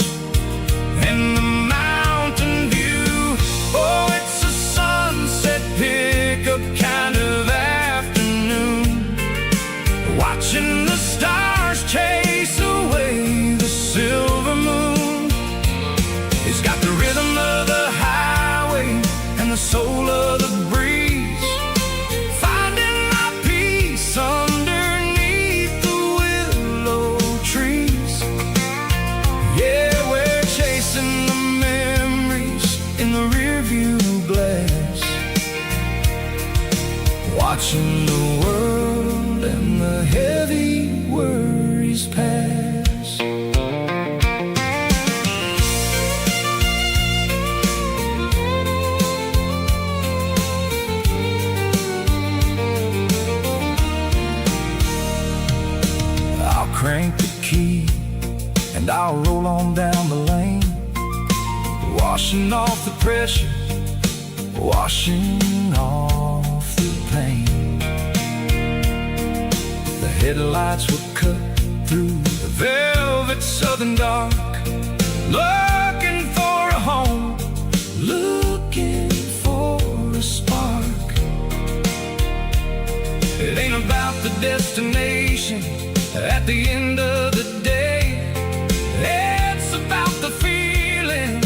and the mountain view. Oh, it's a sunset pickup kind of afternoon, watching the stars chase away the silver moon. It's got the rhythm of the highway and the soul of the breeze, finding my peace underneath the willow trees. Yeah, we're chasing the memories in the rearview glass, watching the world and the heavy worries pass. I'll crank the key and I'll roll on down the lane, washing off the pressure, washing off the pain. The headlights will cut through the velvet southern dark, looking for a home, looking for a spark. It ain't about the destination at the end of the day, it's about the feeling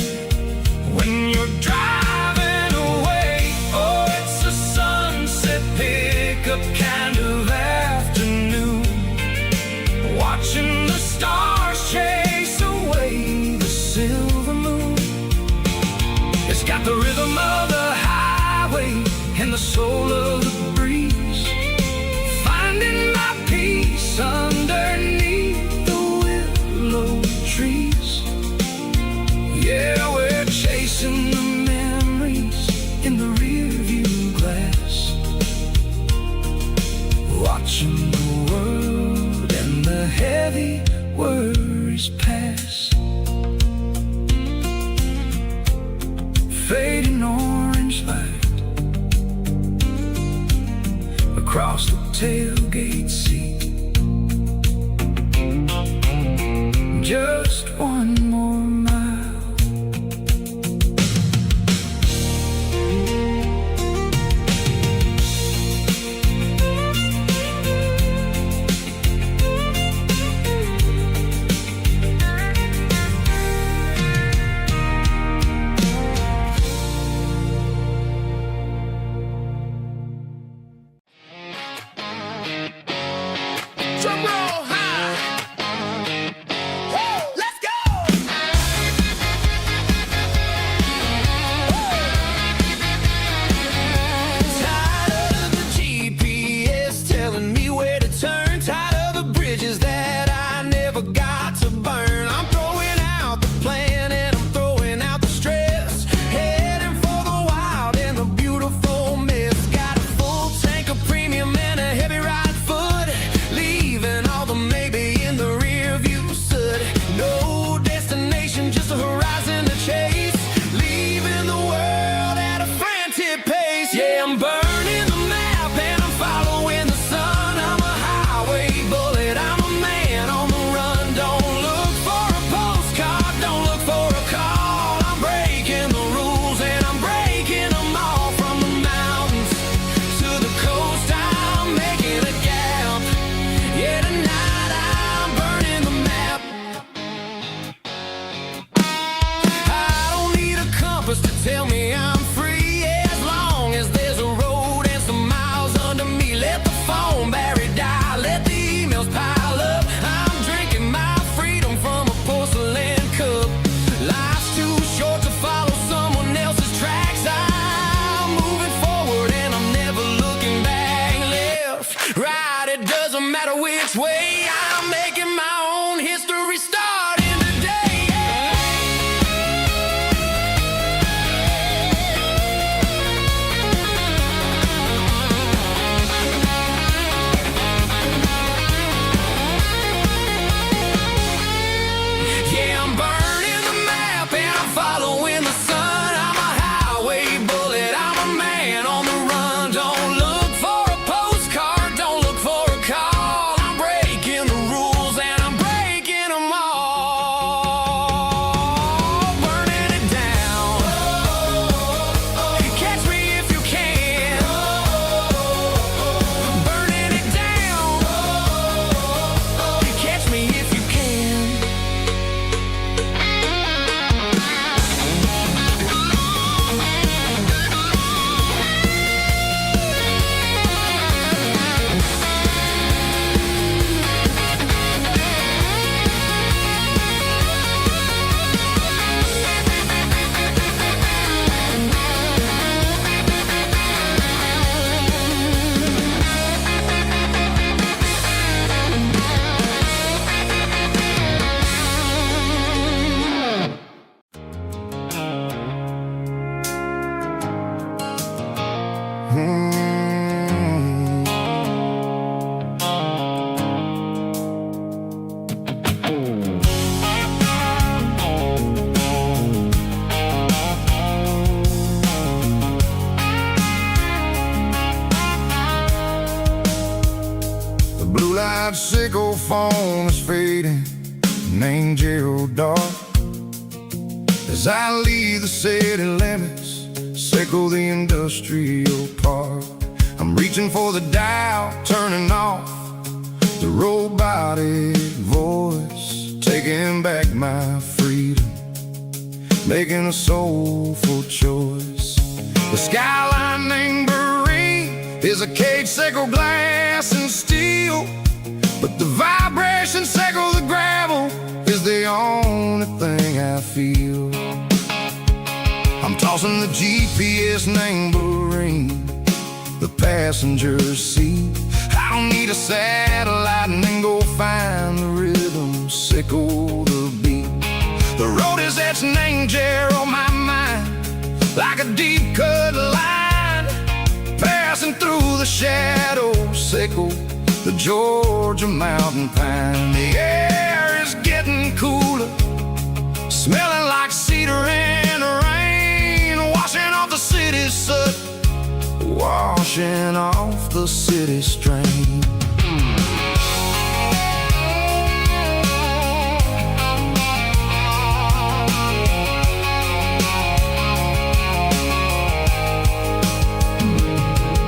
when you're driving away. Oh, it's a sunset pickup kind of afternoon, watching the stars chase away the silver moon. It's got the rhythm of the highway and the soul of the breeze, finding my peace underneath the willow trees. Yeah, we're chasing the memories in the rearview glass, watching the world and the heavy worries pass. Fading orange light across the tailgate seat. Just one more mile. phone is fading, named Geralkyo. As I leave the city limits, circle the industrial park. I'm reaching for the dial, turning off the robotic voice, taking back my freedom, making a soulful choice. The skyline named Bryan is a cage, circle glass and steel, but the vibration circle the gravel is the only thing I feel. I'm tossing the GPS named Bryan, the passenger seat. I don't need a satellite and then go find the rhythm, sickle the beat. The road is etched named Gerald on my mind, like a deep cut line, passing through the shadows, sickle the Georgia mountain pine. The air is getting cooler, smelling like cedar in the rain, washing off the city's soot, washing off the city strain.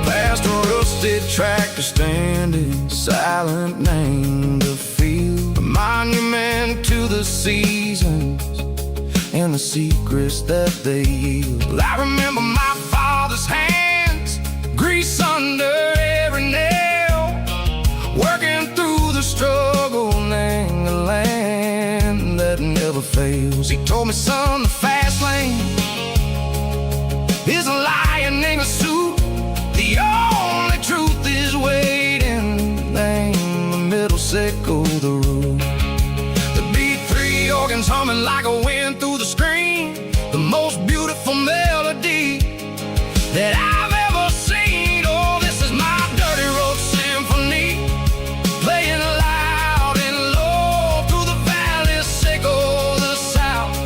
Past a rusted tractor standing silent, named the field, a monument to the seasons and the secrets that they yield. I remember my father's hands, grease under every nail, working through the struggle, named the land that never fails. He told me, son, the fast lane is a lion in a suit, the only truth is waiting, named the middle, sickle the root. The B3 organs humming like a wind through the screen, the most beautiful melody that I've ever seen. Oh, this is my dirty road symphony, playing loud and low through the valleys, sickle the south,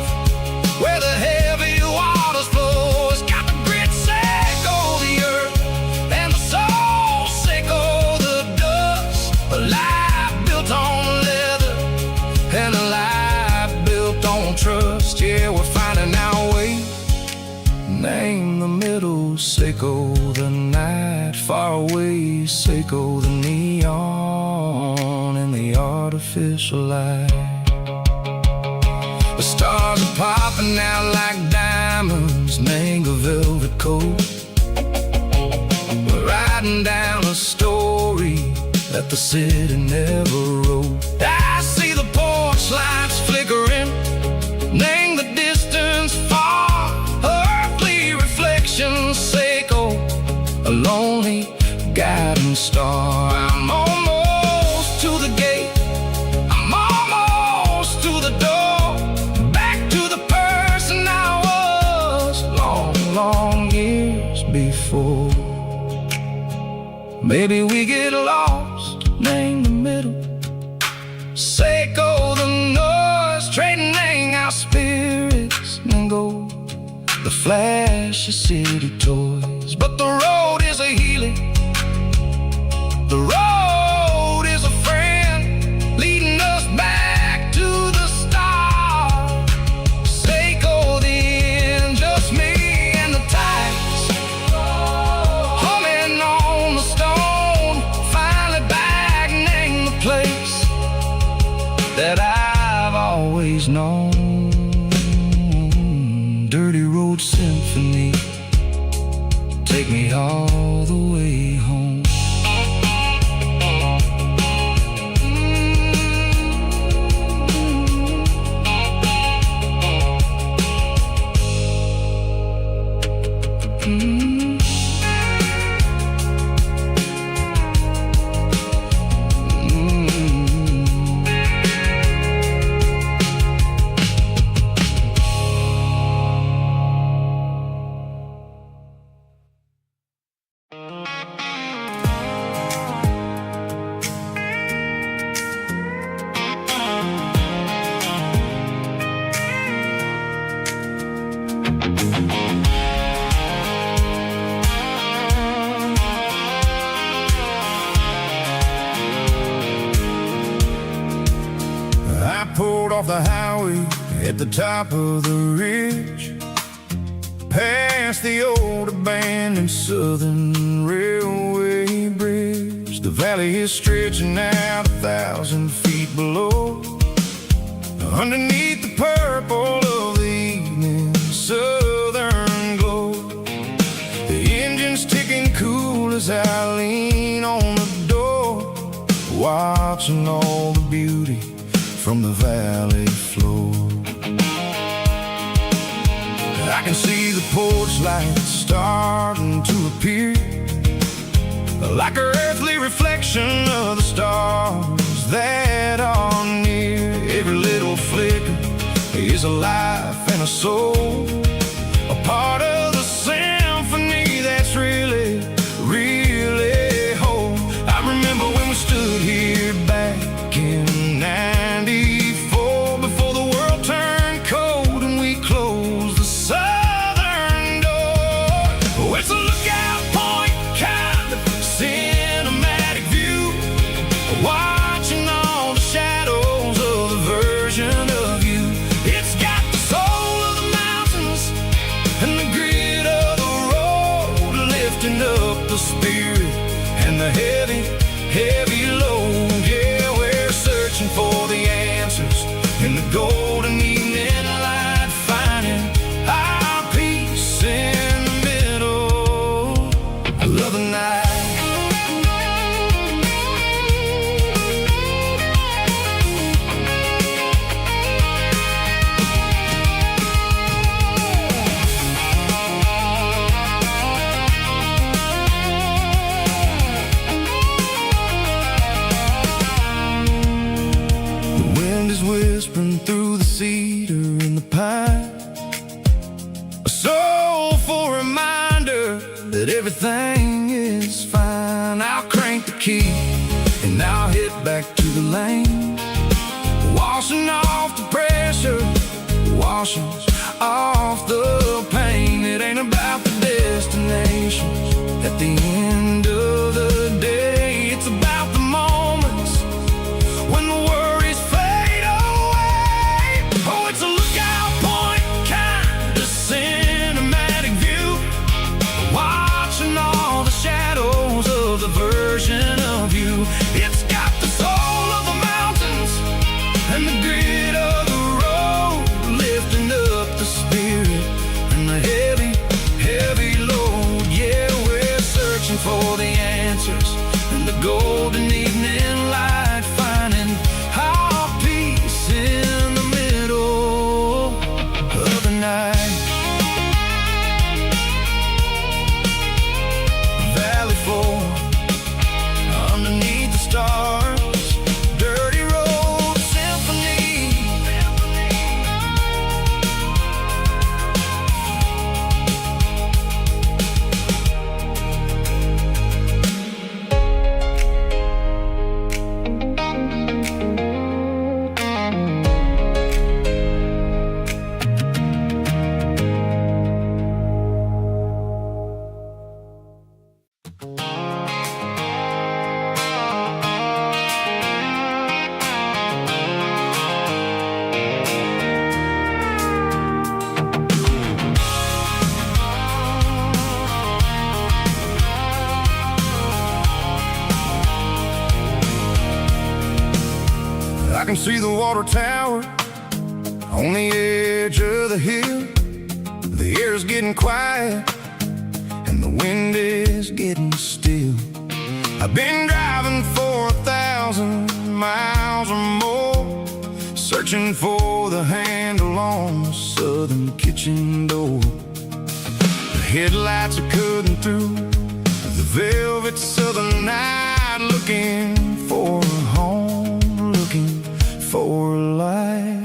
where the heavy waters flow. It's got the grit, sickle the earth, and the soul, sickle the dust. A life built on leather, and a life built on trust. Yeah, we're finding our way, name the middle, sickle the night, far away, sickle the neon and the artificial light. The stars are popping out like diamonds, mango velvet coat. We're riding down a story that the city never wrote. I see the porch lights flickering, name the distance far, earthly reflections, sickle a lonely guiding star. I'm almost to the gate, I'm almost to the door, back to the person I was long, long years before. Maybe we get lost, name the middle, sickle the noise, trading our spirits and go the flash of city toys. But the road is a healing, the road is a friend, leading us back to the start. Sickle the end, just me and the tides, humming on the stone, finally back, name the place that I've always known. Dirty road symphony, take me all the way home. rode off the highway at the top of the ridge, past the old abandoned Southern Railway bridge. The valley is stretching out 1,000 feet below, underneath the purple of the evening southern glow. The engine's ticking cool as I lean on the door, watching all the beauty from the valley floor. I can see the porch lights starting to appear, like an earthly reflection of the stars that are near. Every little flicker is a life and a soul, a part of the symphony that's really, really whole. I remember when we stood here back in '94, before the world turned cold and we closed the southern door. Oh, it's a lookout point, kind of cinematic view, watching all the shadows of the version of you. It's got the soul of the mountains and the grit of the road, lifting up the spirit and the heavy, heavy load. Yeah, we're searching for the answers in the golden evening light, finding our peace in the middle of the night. The wind is whispering through the cedar and the pine, a soulful reminder that everything is fine. I'll crank the key and I'll head back to the lane, washing off the pressure, washing off the pain. It ain't about the destinations at the end of the day, it's about the moments when the worries fade away. Oh, it's a lookout point, kind of cinematic view, watching all the shadows of the version of you. It's got the soul of the mountains and the grit of the road, lifting up the spirit and the heavy, heavy load. Yeah, we're searching for the answers in the golden evening light, finding our peace in the middle of the night. Valley floor, underneath the stars, dirty road symphony. I can see the water tower on the edge of the hill. The air is getting quiet and the wind is getting still. I've been driving for 1,000 miles or more, searching for the handle on the southern kitchen door. The headlights are cutting through the velvet southern night, looking for a home, looking for life.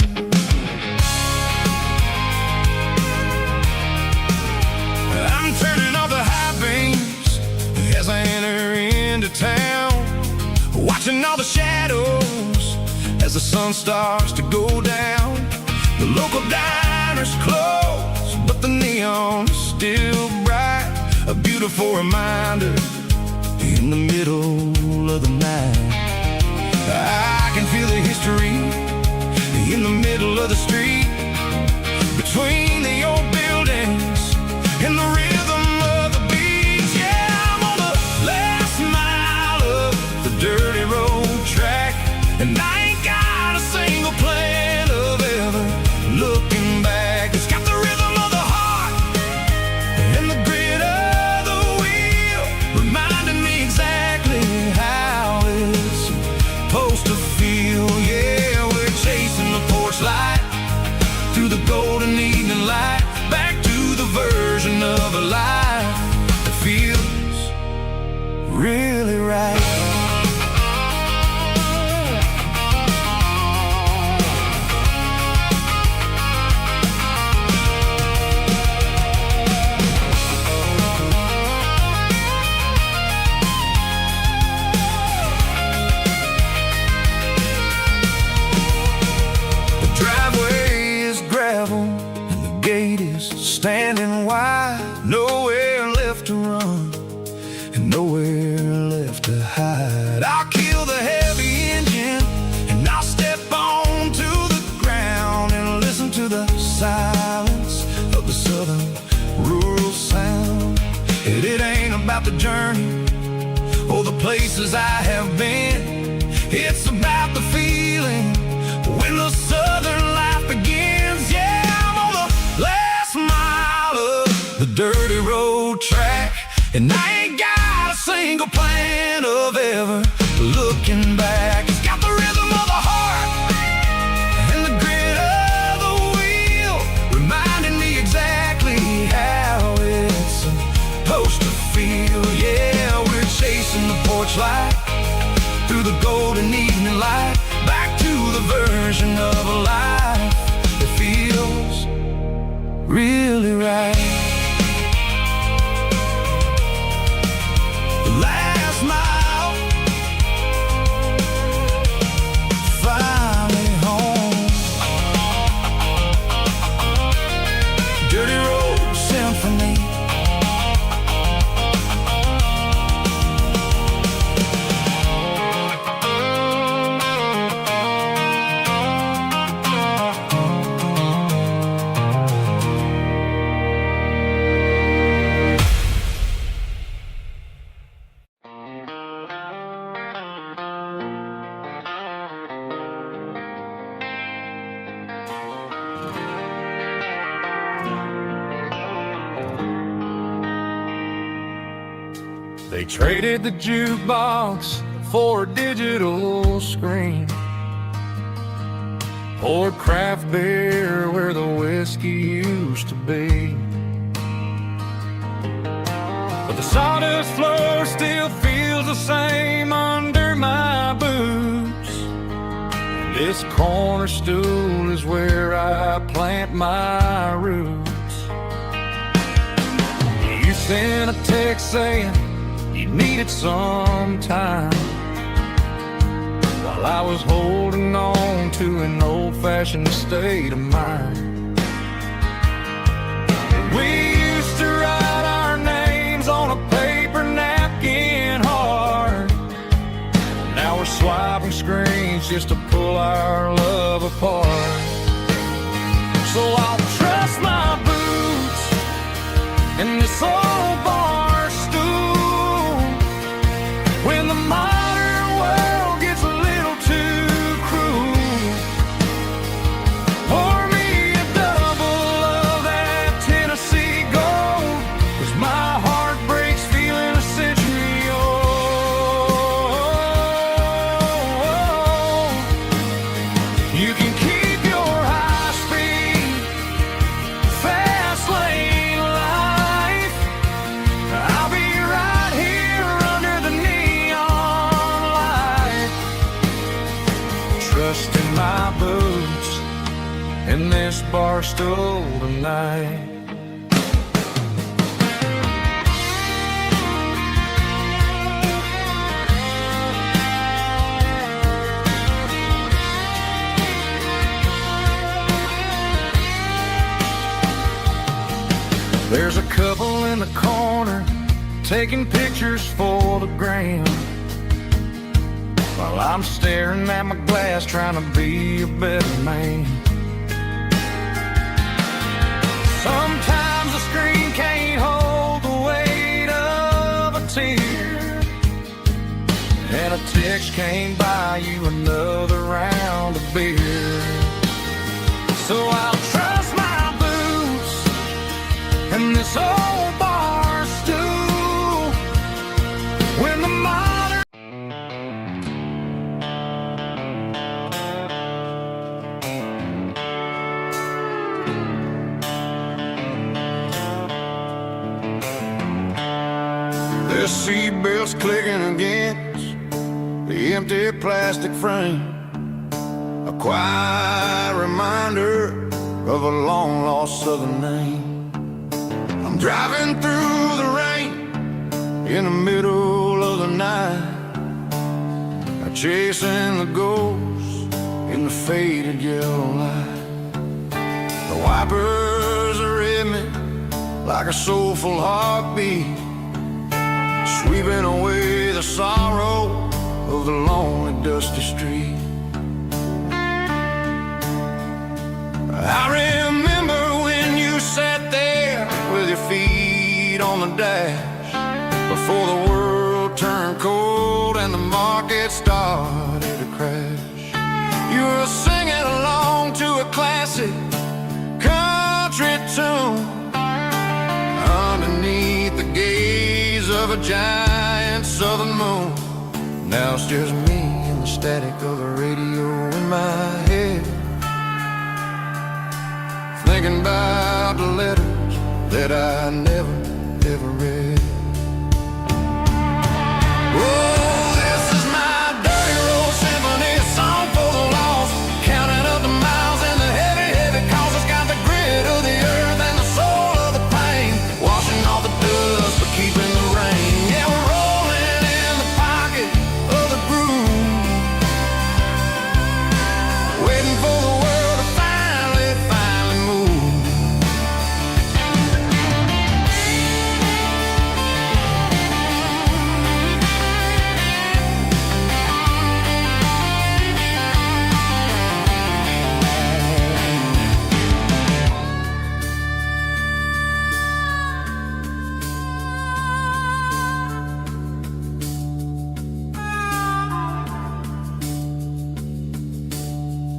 I'm turning off the high beams as I enter into town, watching all the shadows as the sun starts to go down. The local diner's closed, but the neon is still bright, a beautiful reminder in the middle of the night. I can feel the history in the of the street, between the old buildings and the rhythm of the beats. Yeah, I'm on the last mile of the dirty road track, and I ain't got a single plan of ever looking back. It's got the rhythm of the heart and the grit of the wheel, reminding me exactly how it's supposed to feel. Yeah, we're chasing the porch light through the golden evening light, back to the version of a life that feels really right. Standing wide, nowhere left to run and nowhere left to hide. I'll kill the heavy engine and I'll step onto the ground and listen to the silence of the southern rural sound. It ain't about the journey or the places I have been. It's about the feeling when the southern life begins. Yeah, I'm on the last mile of the dirty road track, and I ain't got a single plan of ever looking back. It's got the rhythm of the heart and the grit of the wheel, reminding me exactly how it's supposed to feel. Yeah, we're chasing the porch light through the golden evening light, back to the version of a life that feels really right. The last mile, finally home. Dirty Road Symphony. They traded the jukebox for a digital screen, poured craft beer where the whiskey used to be. But the sawdust floor still feels the same under my boots. This corner stool is where I plant my roots. You sent a text saying you needed some time, while I was holding on to an old-fashioned state of mind. We used to write our names on a paper napkin hard. Now we're swiping screens just to pull our love apart. So I'll trust my boots and this old bar stool when the modern world gets a little too cruel. Pour me a double of that Tennessee Gold, 'cause my heart breaks feeling a century old. You can keep your high-speed fast lane life. I'll be right here under the neon light, trusting my boots in this bar stool tonight. There's a couple in the corner taking pictures for the gram, while I'm staring at my glass trying to be a better man. Sometimes a screen can't hold the weight of a tear, and a text can't buy you another round of beer. So I'll trust my boots and this old bar stool when the modern The seatbelt's clicking against the empty plastic frame, a quiet reminder of a long-lost southern name. I'm driving through the rain in the middle of the night, chasing the ghosts in the faded yellow light. The wipers are in me like a soulful heartbeat, sweeping away the sorrow of the lonely, dusty street. I remember when you sat there with your feet on the dash, before the world turned cold and the market started to crash. You were singing along to a classic country tune underneath the gaze of a giant southern moon. Now it's just me and the static of the radio in my head, thinking about the letters that I never, ever read. Oh, this is my dirty road symphony, a song for the lost, counting up the miles and the heavy, heavy calls. It's got the grit of the earth and the soul of the pain, washing off the dust but keeping the rain. Yeah, we're rolling in the pocket of the groove, waiting for the world to finally move.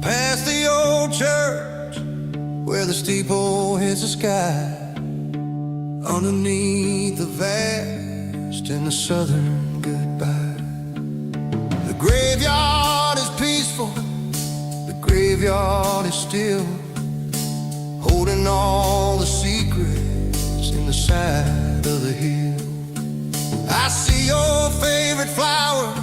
Past the old church where the steeple hits the sky, underneath the vast and the southern goodbye. The graveyard is peaceful, the graveyard is still, holding all the secrets in the side of the hill. I see your favorite flower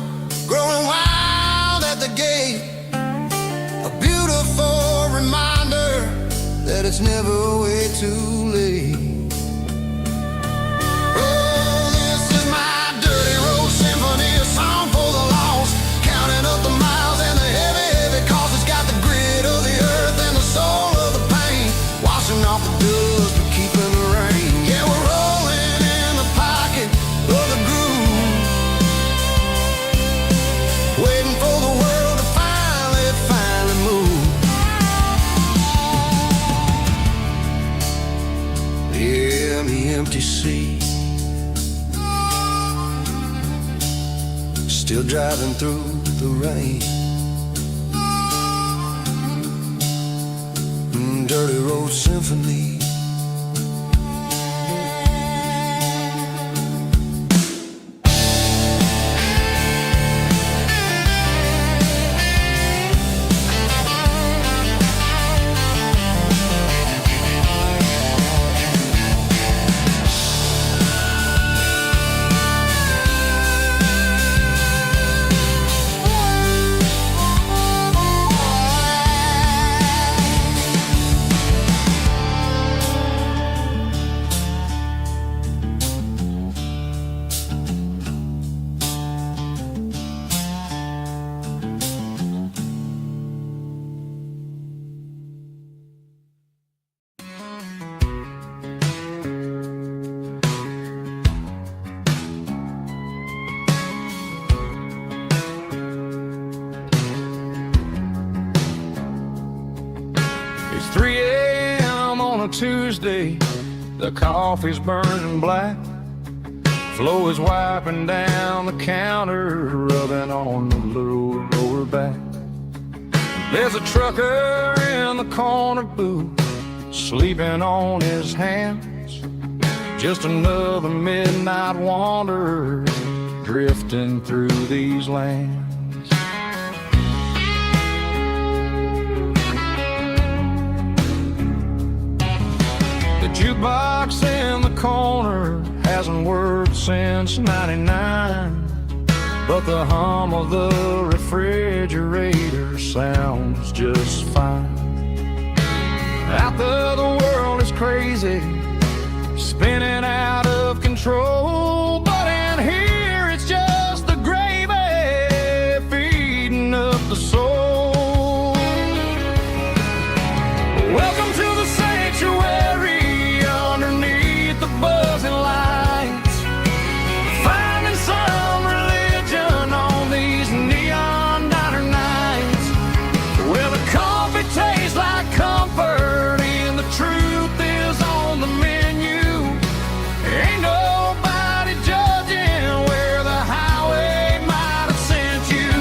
growing wild at the gate, a beautiful reminder that it's never way too late. Oh, this is my dirty road symphony, a song for the lost, counting up the miles and the heavy, heavy calls. It's got the grit of the earth and the soul of the pain, washing off the dust but keeping the rain. Yeah, we're rolling in the pocket of the groove, waiting for the world to finally move. Yeah, the empty sea, still driving through the rain. Dirty road symphony. It's 3 a.m. on on a Tuesday, the coffee's burning black. Flo is wiping down the counter, rubbing on the little lower back. There's a trucker in the corner booth, sleeping on his hands. Just another midnight wanderer, drifting through these lands. The jukebox in the corner hasn't worked since '99, but the hum of the refrigerator sounds just fine. Out there the world is crazy, spinning out of control, but in here it's just the gravy feeding up the soul. Welcome to the sanctuary underneath the buzzing lights, finding some religion on these neon diner nights, where the coffee tastes like comfort and the truth is on the menu. Ain't nobody judging where the highway might have sent you.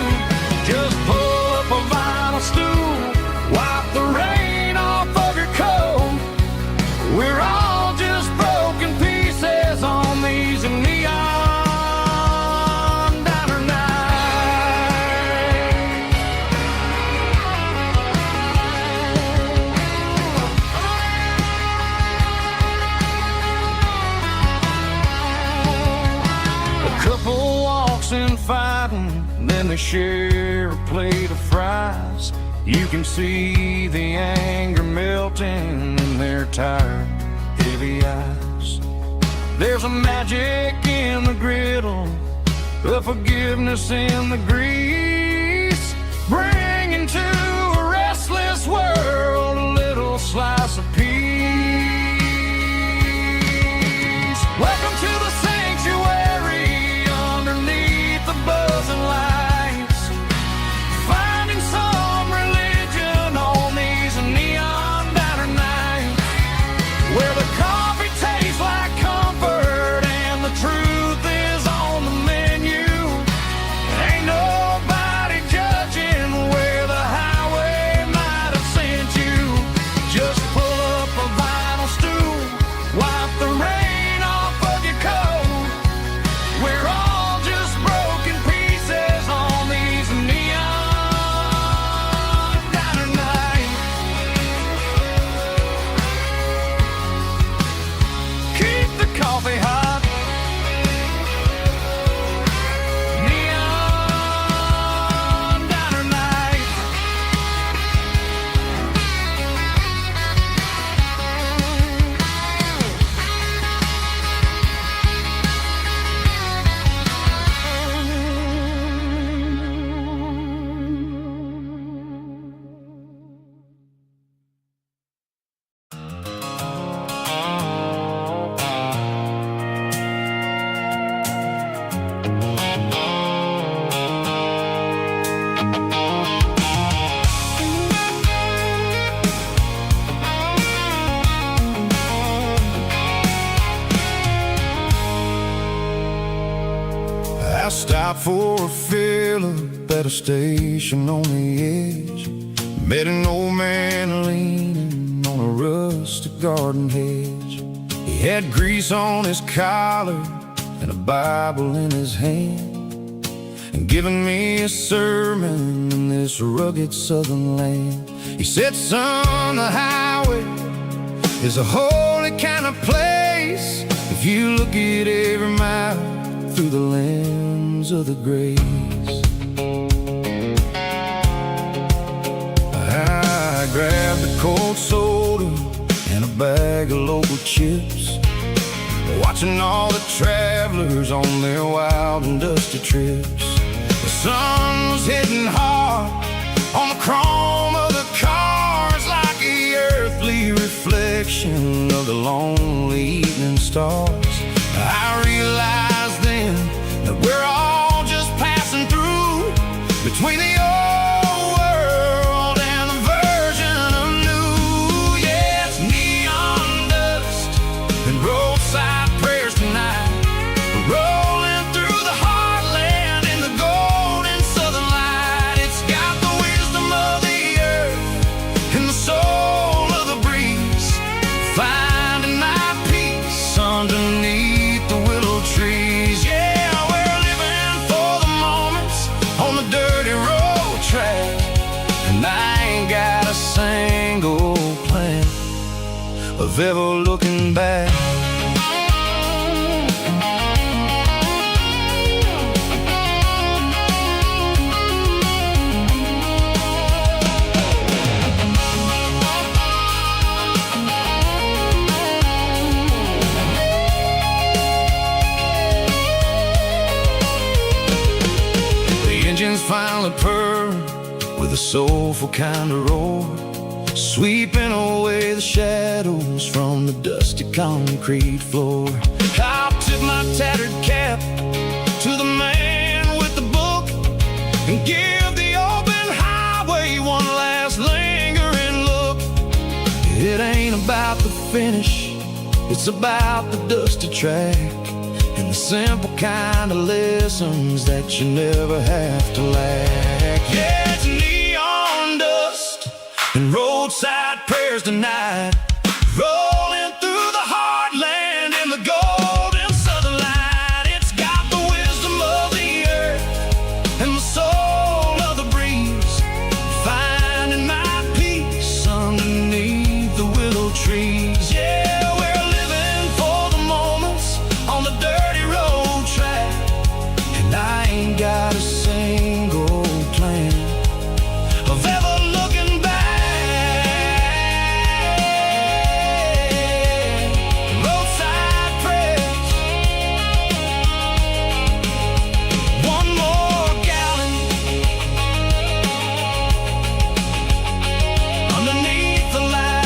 Just pull up a vinyl stool, wipe the rain off of your coat. We're all just broken pieces on these neon diner nights. A couple walks in fighting, then they share a plate of fries. You can see the anger melting in their tired, heavy eyes. There's a magic in the griddle, a forgiveness in the grease, bringing to a restless world a little slice of peace. Welcome to the sanctuary underneath the buzzing lights, finding some religion on these neon diner nights, where the coffee tastes like comfort and the truth is on the menu. Ain't nobody judging where the highway might have sent you. Just pull up a vinyl stool, wipe the rain off of your coat. We're all just broken pieces on these neon diner nights. Keep the coffee hot. Neon diner nights. I stopped for a fill-up at a station on the edge. Met an old man leaning on a rustic garden hedge. He had grease on his collar and a Bible in his hand, and giving me a sermon in this rugged southern land. He said, son, the highway is a holy kind of place if you look at every mile through the lens of the grace. I grabbed a cold soda and a bag of local chips, watching all the travelers on their wild and dusty trips. The sun was hitting hard on the chrome of the cars, like the earthly reflection of the lonely evening stars. I realized then that we're all just passing through between the old world and the version of new. Yeah, it's neon single plan of ever looking back. Finally purr with a soulful kind of roar, sweeping away the shadows from the dusty concrete floor. I'll tip my tattered cap to the man with the book and give the open highway one last lingering look. It ain't about the finish, it's about the dusty track and the simple kind of lessons that you never have to lack. Yeah, it's neon dust and roadside prayers tonight, rolling through the heartland in the golden southern light. It's got the wisdom of the earth and the soul of the breeze, finding my peace underneath the willow trees. Yeah, we're living for the moments on the dirty road track, and I ain't got a single plan of ever looking back. Roadside prayers, one more gallon underneath the light.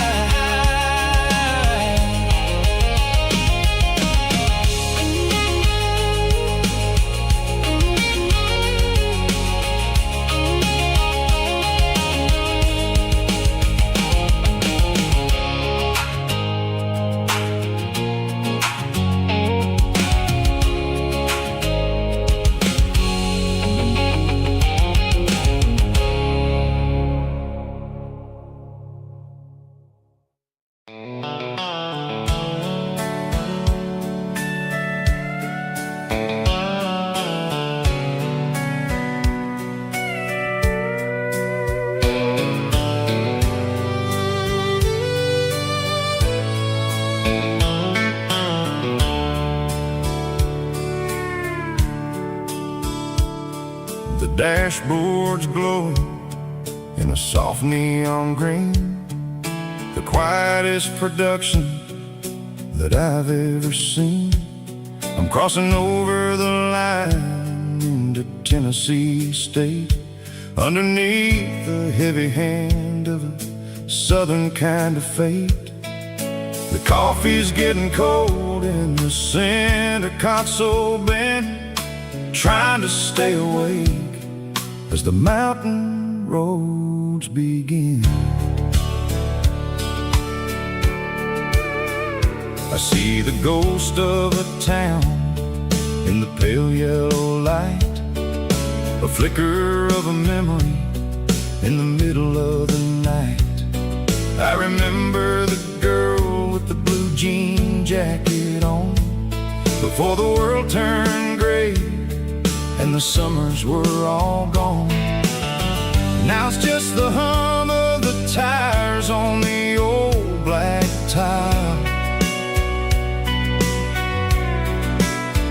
The dashboard's glowing in a soft neon green, the quietest production that I've ever seen. I'm crossing over the line into Tennessee State, underneath the heavy hand of a southern kind of fate. The coffee's getting cold in the center console bin, trying to stay awake as the mountain roads begin. I see the ghost of a town in the pale yellow light, a flicker of a memory in the middle of the night. I remember the girl with the blue jean jacket on, before the world turned gray and the summers were all gone. Now it's just the hum of the tires on the old black tile,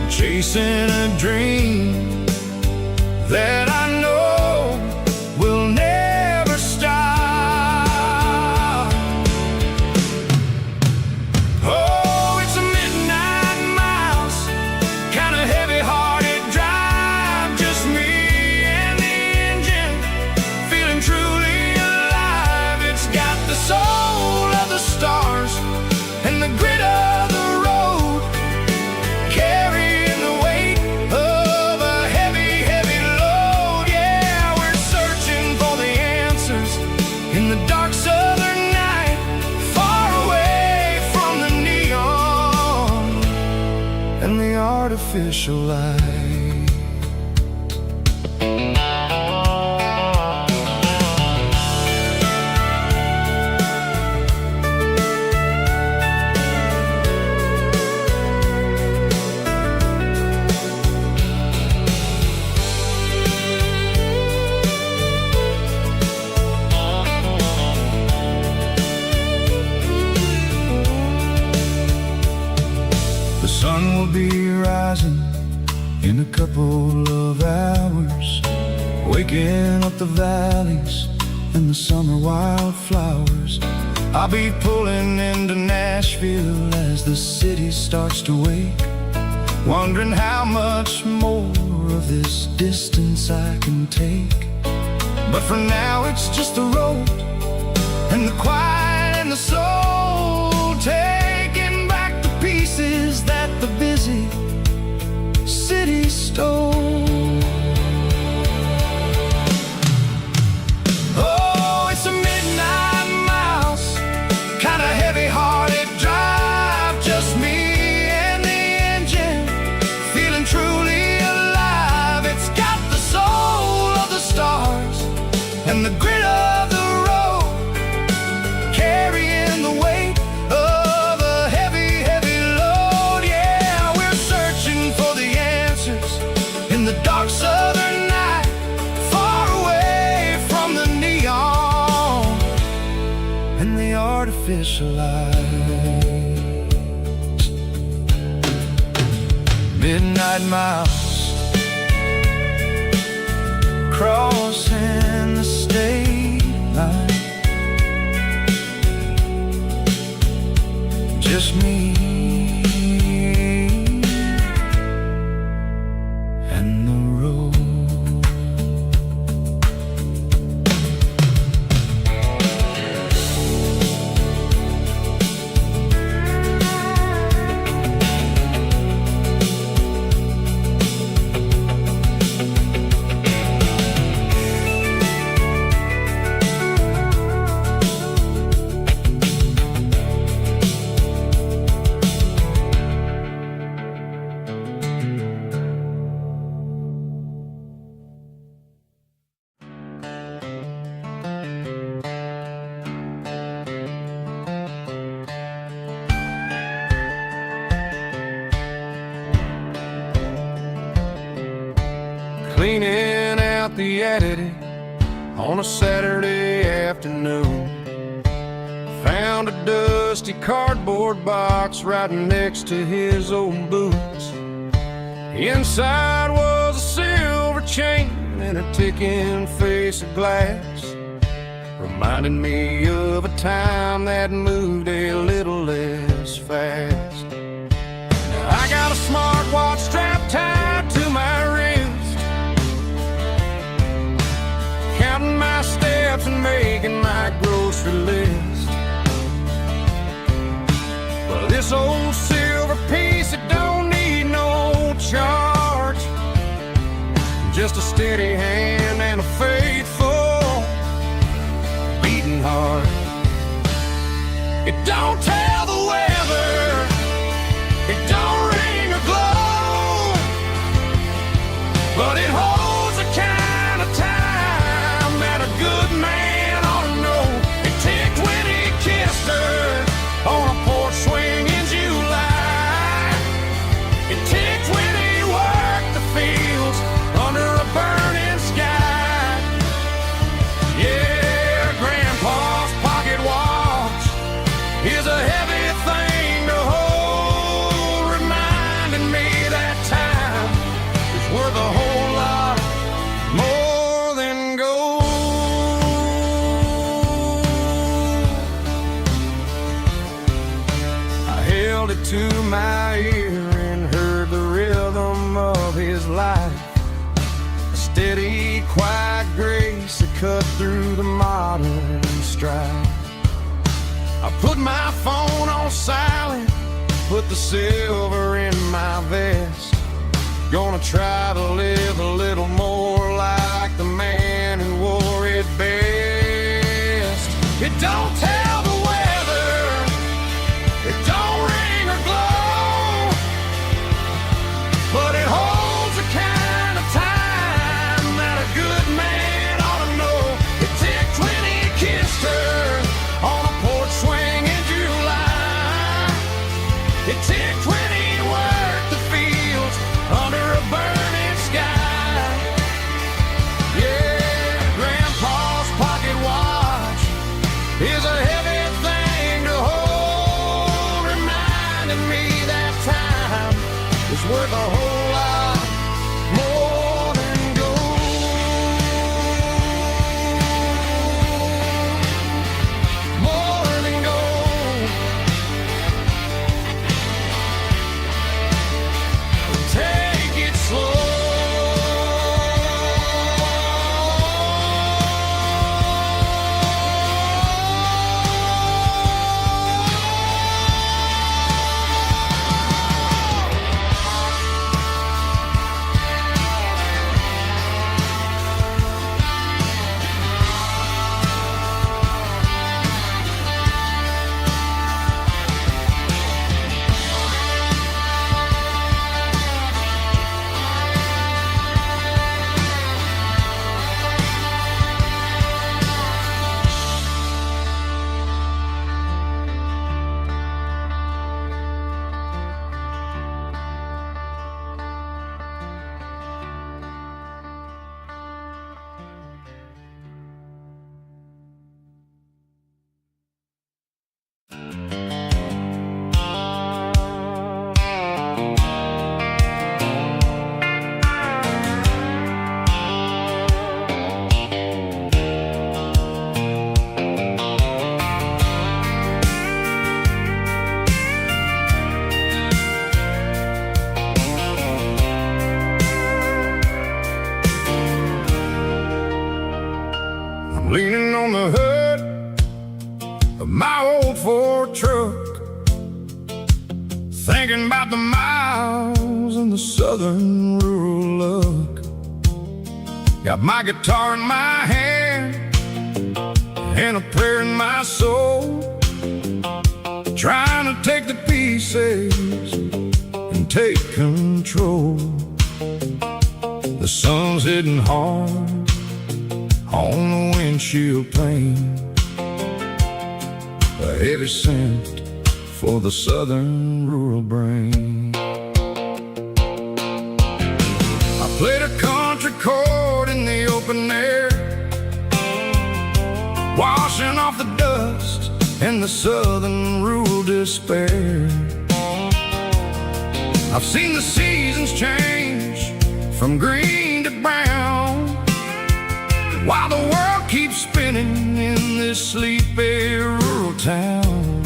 chasing a dream that I know will never stop. Oh, it's a midnight miles, kind of heavy-hearted drive, just me and the engine, feeling truly alive. It's got the soul of the stars and the grit of the road, carrying the weight of a heavy, heavy load. Yeah, we're searching for the answers in the dark southern night, far away from the neon and the artificial light. will be rising in a couple of hours, waking up the valleys and the summer wildflowers. I'll be pulling into Nashville as the city starts to wake, wondering how much more of this distance I can take. But for now it's just the road and the quiet and the soul, taking back the pieces that the busy city stole. Oh, it's a midnight mouse, kinda heavy-hearted drive, just me and the engine, feeling truly alive. It's got the soul of the stars and the grit of the road, carrying the weight of a heavy, heavy load. Yeah, we're searching for the answers in the dark southern night, far away from the neon and the artificial lights. Midnight mouse, crossing the state line, just me and the road. Cleaning out the attic on a Saturday afternoon, found a dusty cardboard box right next to his old boots. Inside was a silver chain and a ticking face of glass, reminding me of a time that moved a little less fast. Now I got a smartwatch strapped tied to my wrist, counting my steps and making my grocery list. But this old silver piece, it don't need no charge, just a steady hand and a faithful beating heart. It don't tell the weather, it don't ring or glow, but it holds a kind of time that a good man ought to know. It ticked when he kissed her on a porch swing in July. It ticked when he worked the fields under a burning sky. Yeah, Grandpa's pocket watch is a heavy thing to hold, reminding me that time is worth a whole lot more than gold. I held it to my ear and heard the rhythm of his life, a steady, quiet grace that cut through the modern strife. I put my phone on silent, put the silver in my vest, gonna try to live a little more like the man who wore it best. It don't tell the weather, it don't ring or glow, but it holds a kind of time that a good man ought to know. It ticked when he kissed her on a porch swing in July. It ticked when he worked the fields under a burning sky. Yeah, Grandpa's pocket watch is a heavy worth a whole lot more than gold. More than gold. Take it slow. Leaning on the hood of my old Ford truck, thinking about the miles and the southern rural look. Got my guitar in my hand and a prayer in my soul, trying to take the pieces and take control. The sun's hitting hard on the windshield pane, a heavy scent for the southern rural brain. I played a country chord in the open air, washing off the dust and the southern rural despair. I've seen the seasons change from green to brown, while the world keeps spinning in this sleepy rural town.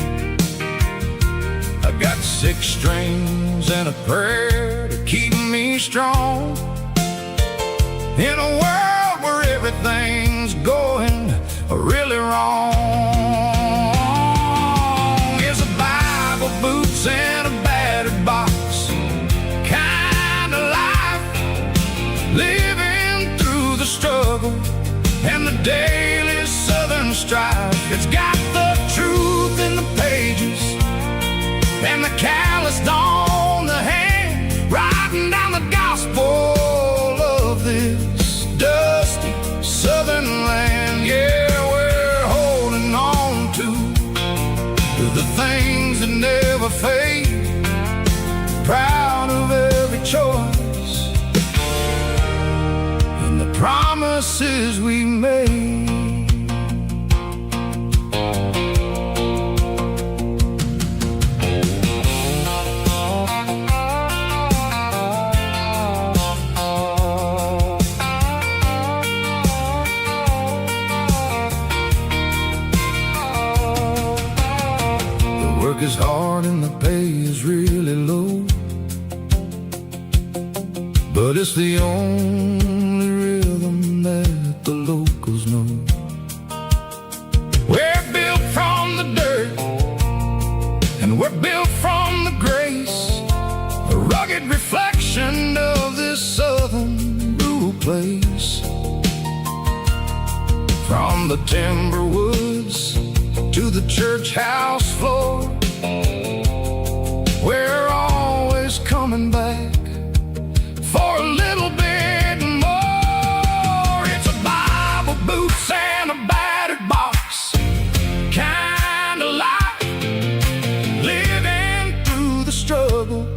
I got 6 strings and a prayer to keep me strong, in a world where everything's going really wrong. Is a Bible, boots, and a battered box kind of life, living through the struggle and the daily southern strife. It's got the truth in the pages and the calloused on the hand, writing down the gospel of this dusty southern land. Yeah, we're holding on to the things that never fade, proud of every choice and the promises we made. The work is hard and the pay is really low, but it's the only rhythm that the locals know. We're built from the dirt and we're built from the grace, a rugged reflection of this southern rural place. From the timber woods to the church house floor, we're always coming back for a little bit more. It's a Bible, boots, and a battered box kind of life, living through the struggle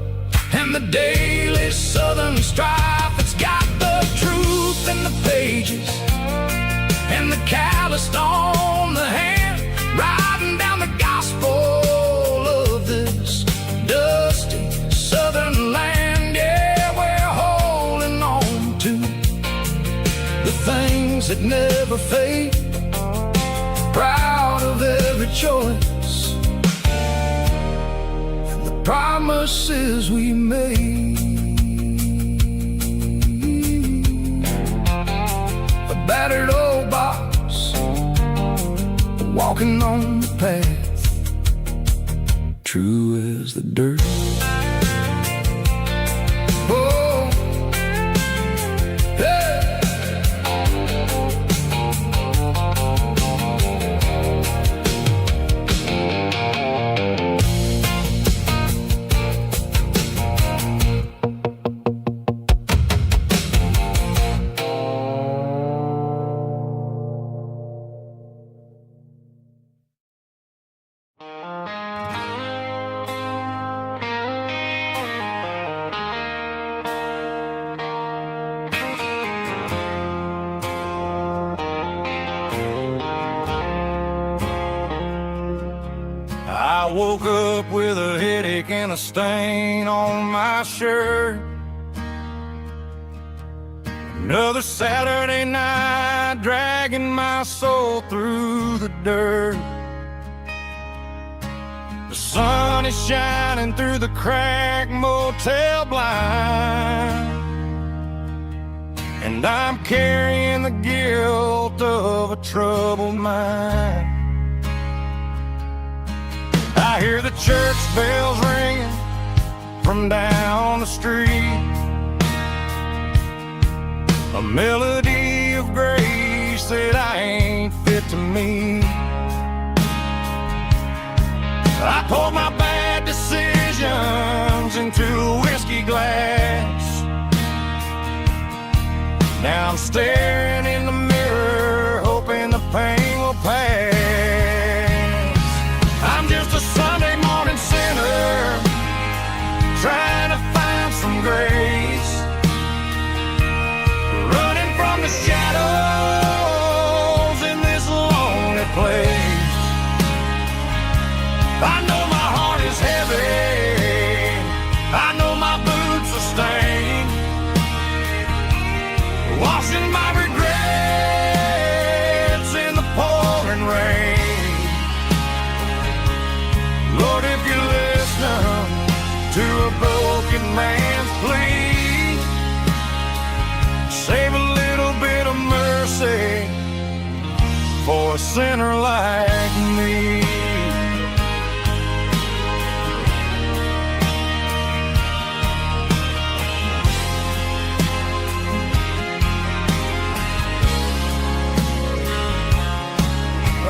and the daily southern strife. It's got the truth in the pages and the calloused on the hand, writing down the gospel of this dusty southern land. Yeah. that never fade, proud of every choice and the promises we made. A battered old box, walking on the path, true as the dirt. Oh, hey. I woke up with a headache and a stain on my shirt. Another Saturday night, dragging my soul through the dirt. The sun is shining through the cracked motel blind, and I'm carrying the guilt of a troubled mind. I hear the church bells ringing from down the street, a melody of grace that I ain't fit to meet. I poured my bad decisions into a whiskey glass. Now I'm staring in the mirror, hoping the pain will pass. I'm just a Sunday morning sinner, trying to find some grace, running from the shadows in this lonely place. I know my heart is heavy, I know my boots are stained, washing my regrets in the pouring rain. Lord, if you listen to a broken man's plea, save a little bit of mercy for a sinner like me.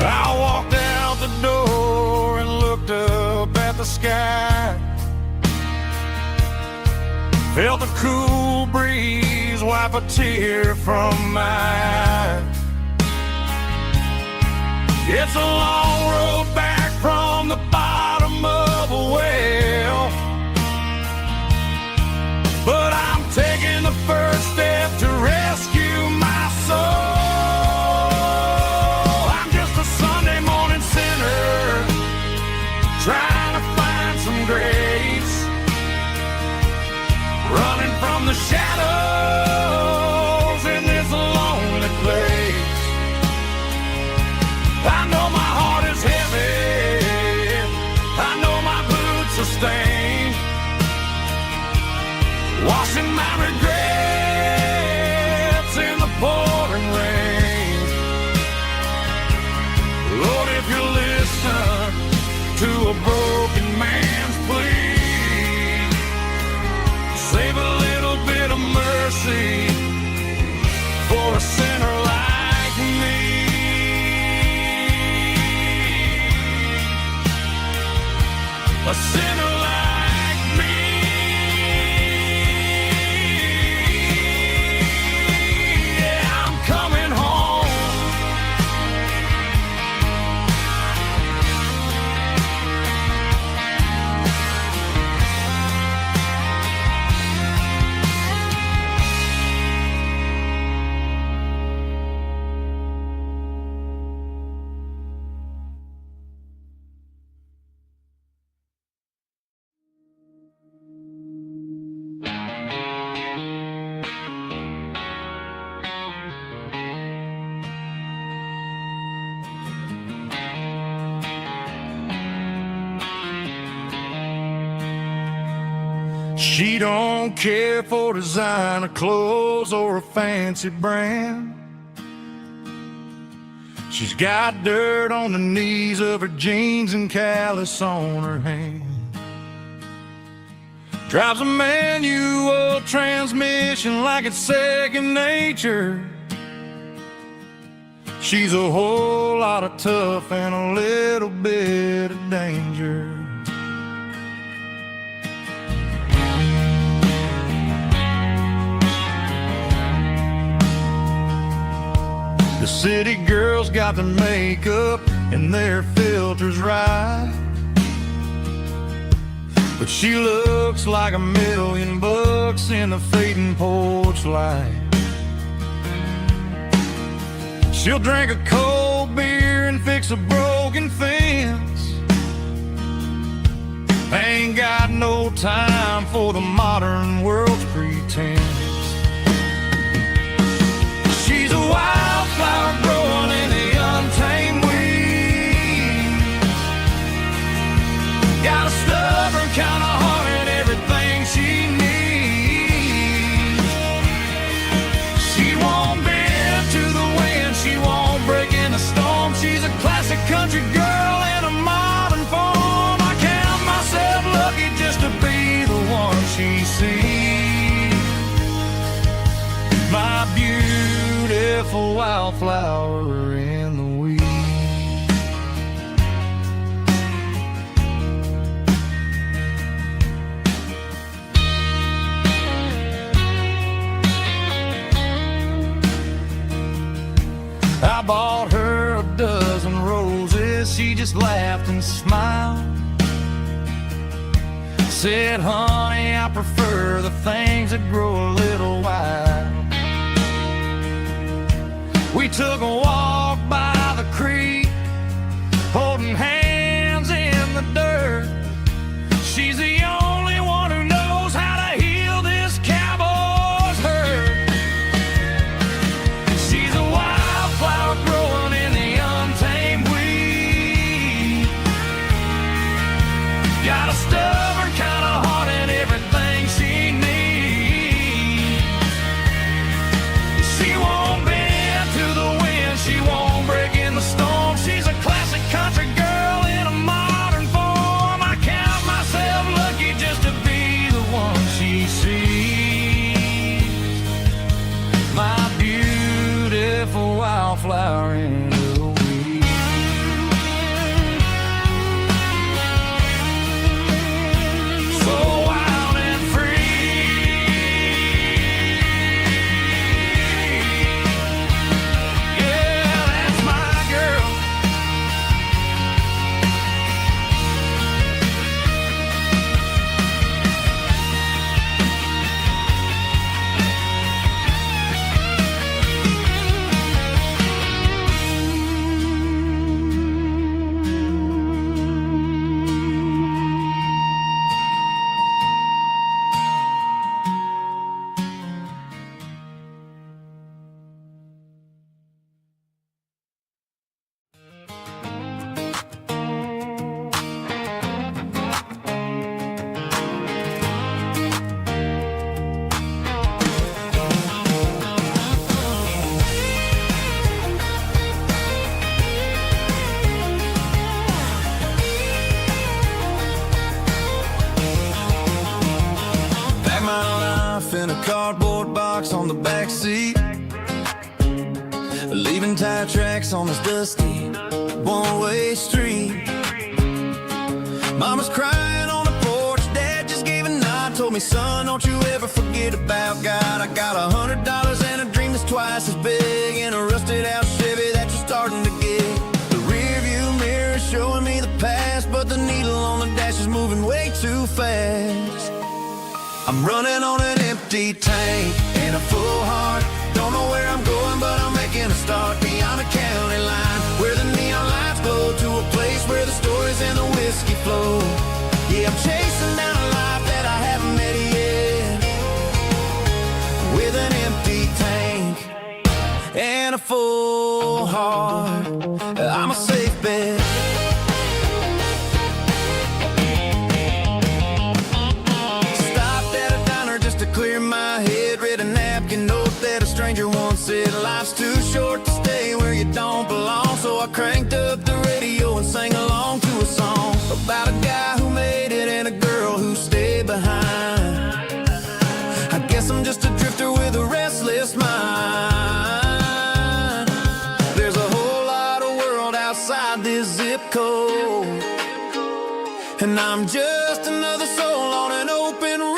I walked out the door and looked up at the sky, felt the cool breeze wipe a tear from my eye. It's a long road back from the bottom of a well, but I'm taking the first step to rescue my soul. I'm just a Sunday morning sinner, trying to find some grace, running from the shadows in this lonely place. I know my heart is heavy, I know my boots are stained, washing my regrets in the pouring rain. Lord, if you listen to a broken man's plea, save a little bit of mercy for a sinner like me. A sinner She don't care for designer clothes or a fancy brand. She's got dirt on the knees of her jeans and callus on her hand. Drives a manual transmission like it's second nature. She's a whole lot of tough and a little bit of danger. The city girls got their makeup and their filters right, but she looks like $1,000,000 in the fading porch light. She'll drink a cold beer and fix a broken fence. Ain't got no time for the modern world's pretense. She's a wildflower growing in the untamed weeds. Got a stubborn kind of heart and everything she needs. She won't bend to the wind, she won't break in the storm. She's a classic country girl in a modern form. I count myself lucky just to be the one she sees. My beautiful wildflower in the weeds. I bought her a dozen roses, she just laughed and smiled. Said, honey, I prefer the things that grow a little wild. We took a walk by the creek, holding hands in the dirt. She's the only one who knows how to heal this cowboy's hurt. She's a wildflower growing in the untamed weed. Got a stubborn kind of heart and everything she needs. She won't bend to the wind, she won't break in the storm. She's a classic country girl in a modern form. I count myself lucky just to be the one she sees. My beautiful wildflower in the weeds. So wild and free. Yeah, that's my girl. Pack my life in a cardboard box on the back seat, leaving tire tracks on this dusty one-way street. Mama's crying on the porch, Dad just gave a nod, told me, son, don't you ever forget about God. I got $100 and a dream that's twice as big, in a rusted out Chevy that you're starting to get. The rear view mirror is showing me the past, but the needle on the dash is moving way too fast. I'm running on an empty tank and a full heart. Don't know where I'm going, but I'm making a start beyond a county line, where the neon lights glow, to a place where the stories and the whiskey flow. Yeah, I'm chasing down a life that I haven't met yet, with an empty tank and a full heart. I'm a safe bet. Stopped at a and I'm just another soul on an open road.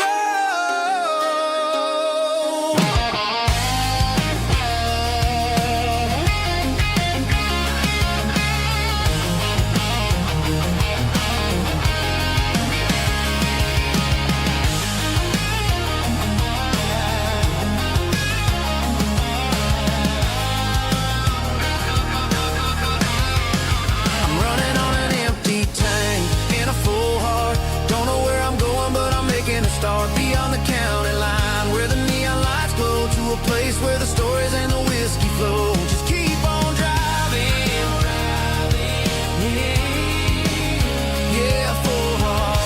I'm running on an empty tank in a full heart. Don't know where I'm going, but I'm making a start beyond the county line, where the neon lights glow, to a place where the stories and the whiskey flow. Just keep on driving, yeah, full heart.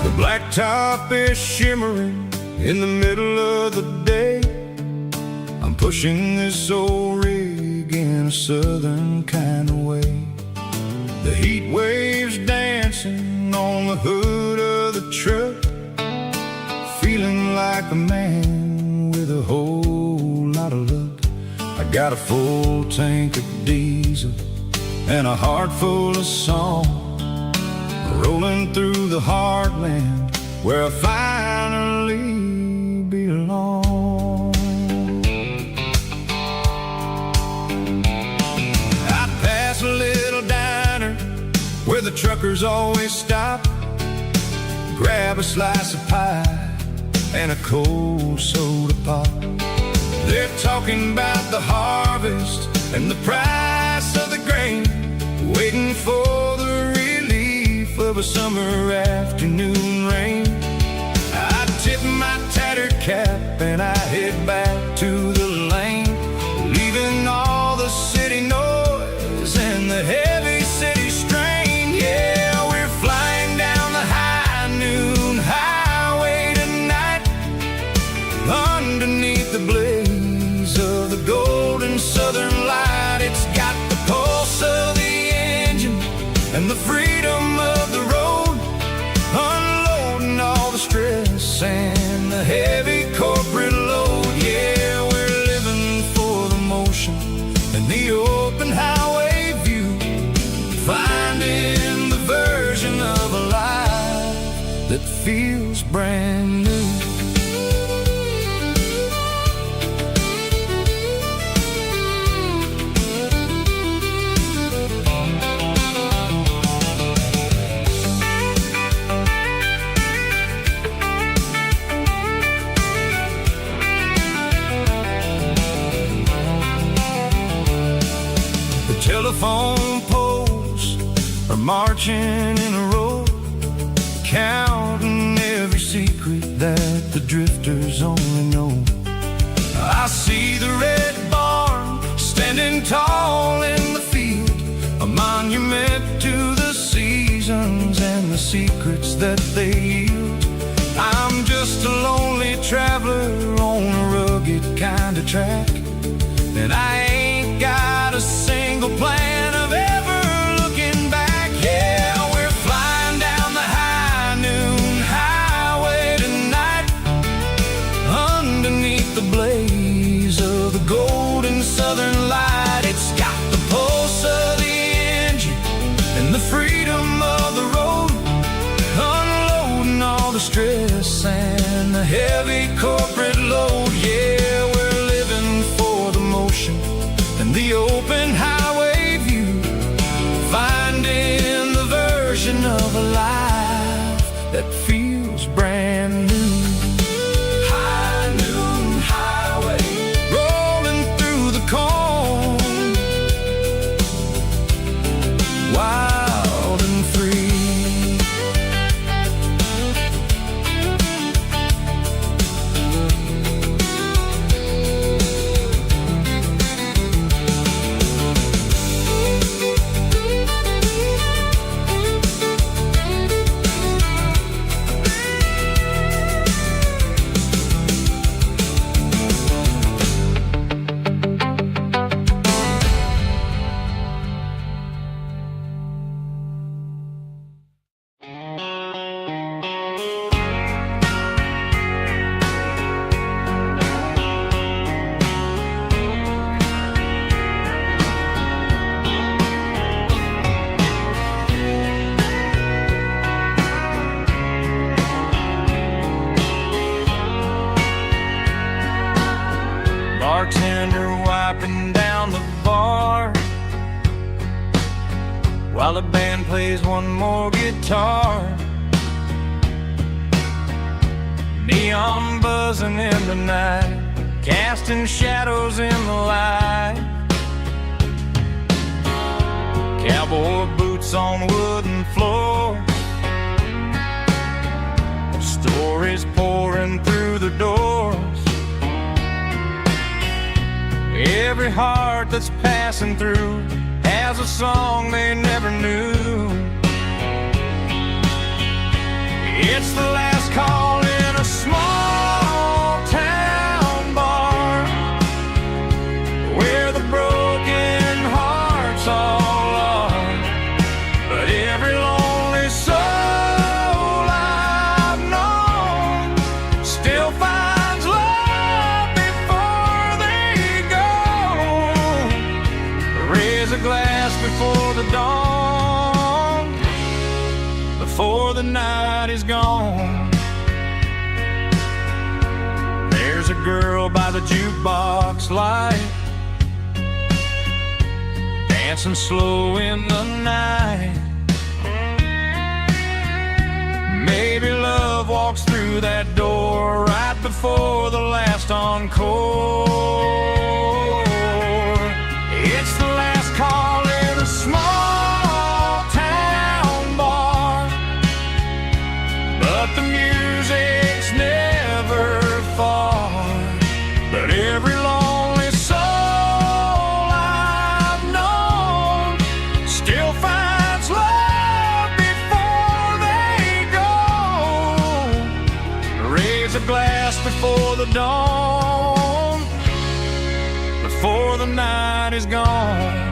The blacktop is shimmering in the middle of the day. I'm pushing this old rig in a southern kind of way. The heat waves dancing on the hood of the truck, feeling like a man with a whole lot of luck. I got a full tank of diesel and a heart full of song, rolling through the heartland where I finally belong. I pass a little diner where the truckers always stop, grab a slice of pie and a cold soda pop. They're talking about the harvest and the price of the grain, waiting for the relief of a summer afternoon rain. I tip my tattered cap and I head back to the lane, leaving all the city noise and the heavy city strain. Yeah, we're flying down the high noon highway tonight, underneath the blaze of the golden southern light. It's got the pulse of the engine and the freedom of the road, unloading all the stress and the heavy corporate load. Yeah, we're living for the motion and the open highway view, finding the version of a life that feels brand new. Telephone poles are marching in a row, counting every secret that the drifters only know. I see the red barn standing tall in the field, a monument to the seasons and the secrets that they yield. I'm just a lonely traveler on a rugged kind of track, and I ain't got a single plan of ever looking back. Yeah, we're flying down the high noon highway tonight, underneath the blaze of the golden southern light. It's got the pulse of the engine and the freedom of the road, unloading all the stress and the heavy corporate load. Yeah, we're living for the motion and the open highway view, finding the version of a life that feels brand new. High noon highway, rolling through the corn, wild and free. more guitar. Neon buzzing in the night, casting shadows in the light. Cowboy boots on wooden floors, stories pouring through the doors. Every heart that's passing through has a song they never knew. It's the last call in a small town bar, where the broken hearts all are. But every lonely soul I've known still finds love before they go. Raise a glass before the dawn, before the night is gone. There's a girl by the jukebox light, dancing slow in the night. Maybe love walks through that door right before the last encore. It's the last call in a small town bar, but the music's never far. But every lonely soul I've known still finds love before they go. Raise a glass before the dawn, before the night is gone.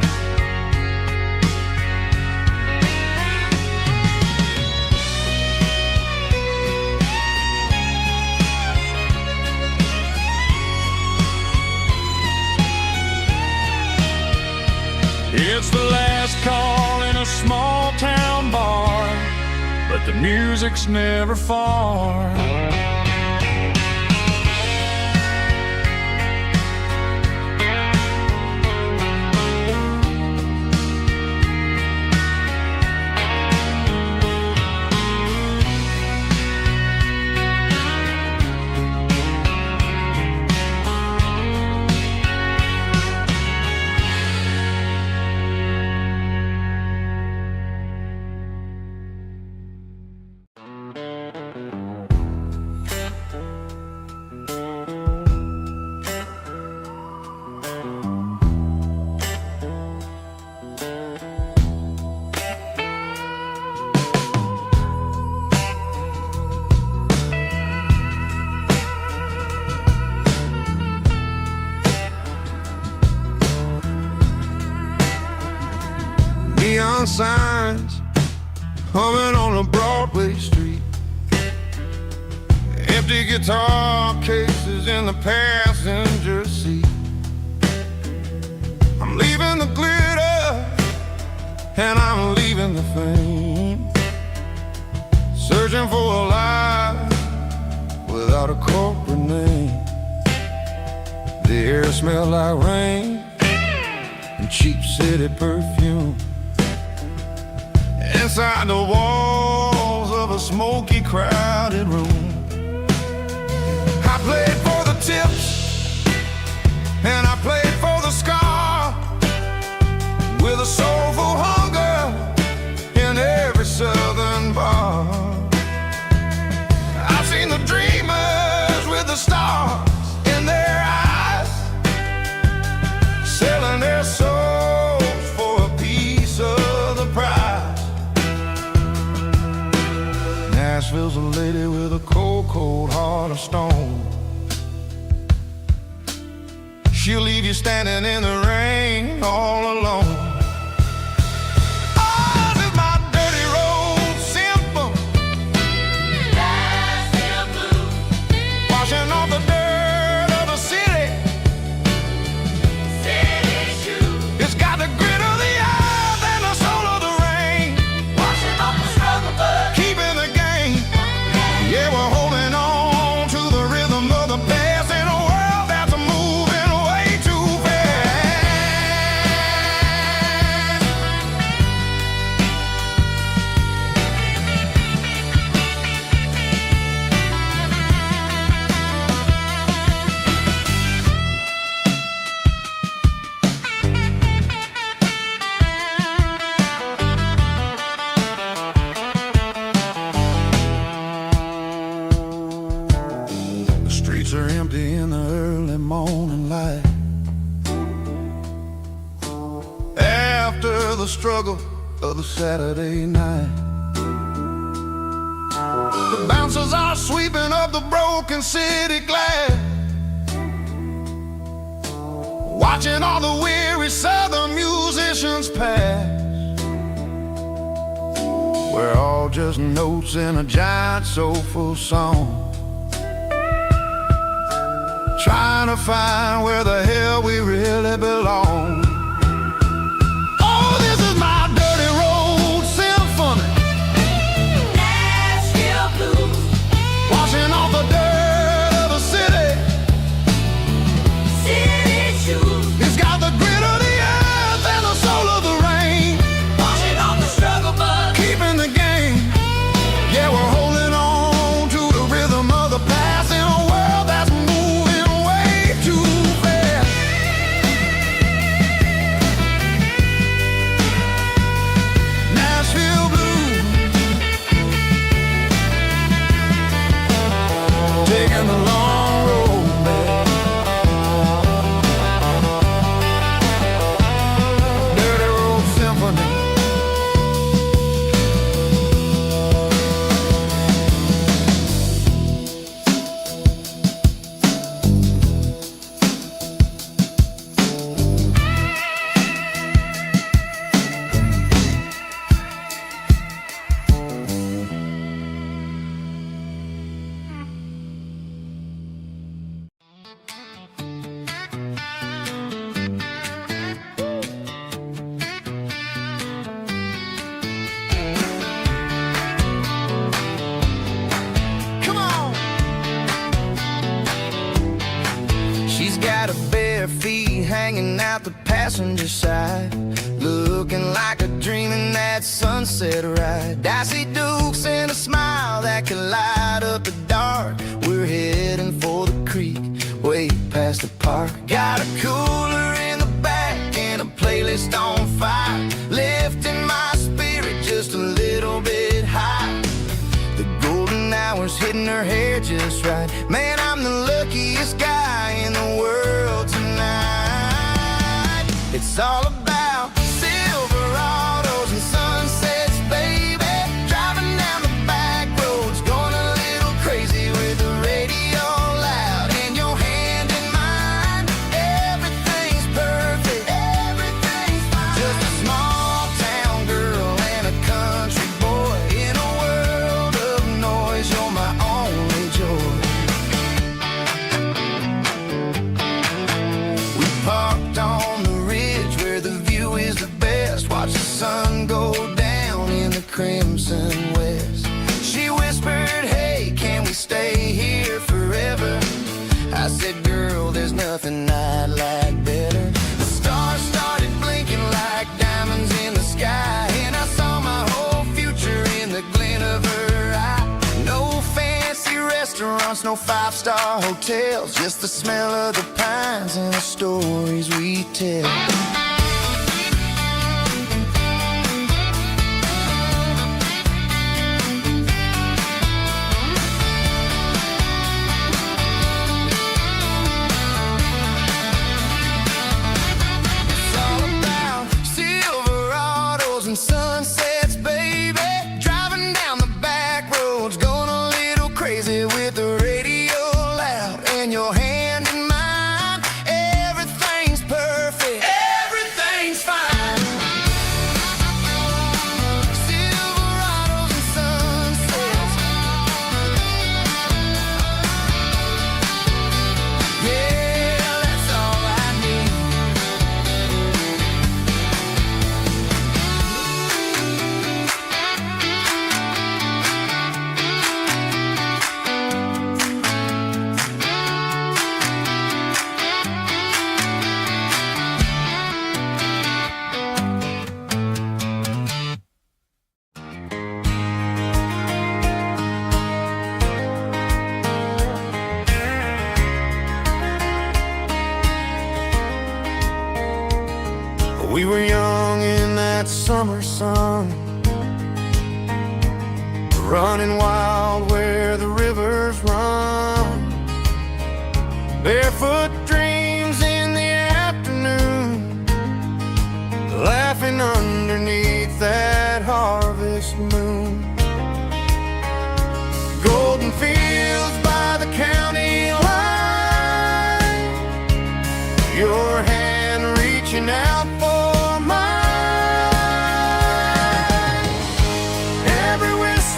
It's the last call in a small town bar, but the music's never far. Neon signs humming on a Broadway street, empty guitar cases in the passenger seat. I'm leaving the glitter and I'm leaving the fame, searching for a life without a corporate name. The air smells like rain and cheap city perfume. Inside the walls of a smoky, crowded room, I played for the tips and I played for the scar, with a soulful hunger in every southern bar. I've seen the dreamers with the stars in their eyes, selling their souls for a piece of the prize. Nashville's a lady with a cold, cold heart of stone. She'll leave you standing in the rain all alone. Ours is my dirty road symphony, washing off the dirt of the city. It's got the grit of the earth and the soul of the rain, washing off the struggle, but keeping the game. Yeah, we're holding on to the rhythm of the past in a world that's moving way too fast. the struggle of the Saturday night. The bouncers are sweeping up the broken city glass, watching all the weary southern musicians pass. We're all just notes in a giant soulful song, trying to find where the hell we really belong. Oh, this is my dirty road symphony, Nashville blues, washing off the dirt of the city. city shoes, It's got the grit of the earth and the soul of the rain, washing off the struggle bug. keeping the game. Yeah, we're holding on to the rhythm of the past in a world that's moving way too fast. Nashville blues, taking the long road back. Dirty road symphony. Come on. She's got her bare feet hanging out the passenger side, looking like a dream in that sunset ride. Dicey dukes and a smile that can light up the dark. We're heading for the creek, way past the park. Got a cooler in the back and a playlist on fire, lifting my spirit just a little bit high. The golden hours hitting her hair just right. Man, I'm the luckiest guy in the world tonight. It's all about Silverados and sunsets, baby. Driving down the back roads, going a little crazy with the radio loud and your hand in mine. Everything's perfect, everything's fine. Just a small town girl and a country boy in a world of noise. You're my only joy. We parked on the ridge where the view is the best. Watch the sun go down in the crimson west. She whispered, hey, can we stay here forever? I said, girl, there's nothing I'd like better. The stars started blinking like diamonds in the sky, and I saw my whole future in the glint of her eye. No fancy restaurants, no five-star hotels, just the smell of the pines and the stories we tell. It's all about Silverados and sunsets, baby. Driving down the back roads, going a little crazy with the radio loud and your hand in mine. Everything's perfect, everything's fine. Silverados and sunsets, yeah, that's all I need. We were young in that summer sun, running wild where the rivers run. Barefoot dreams in the afternoon, laughing underneath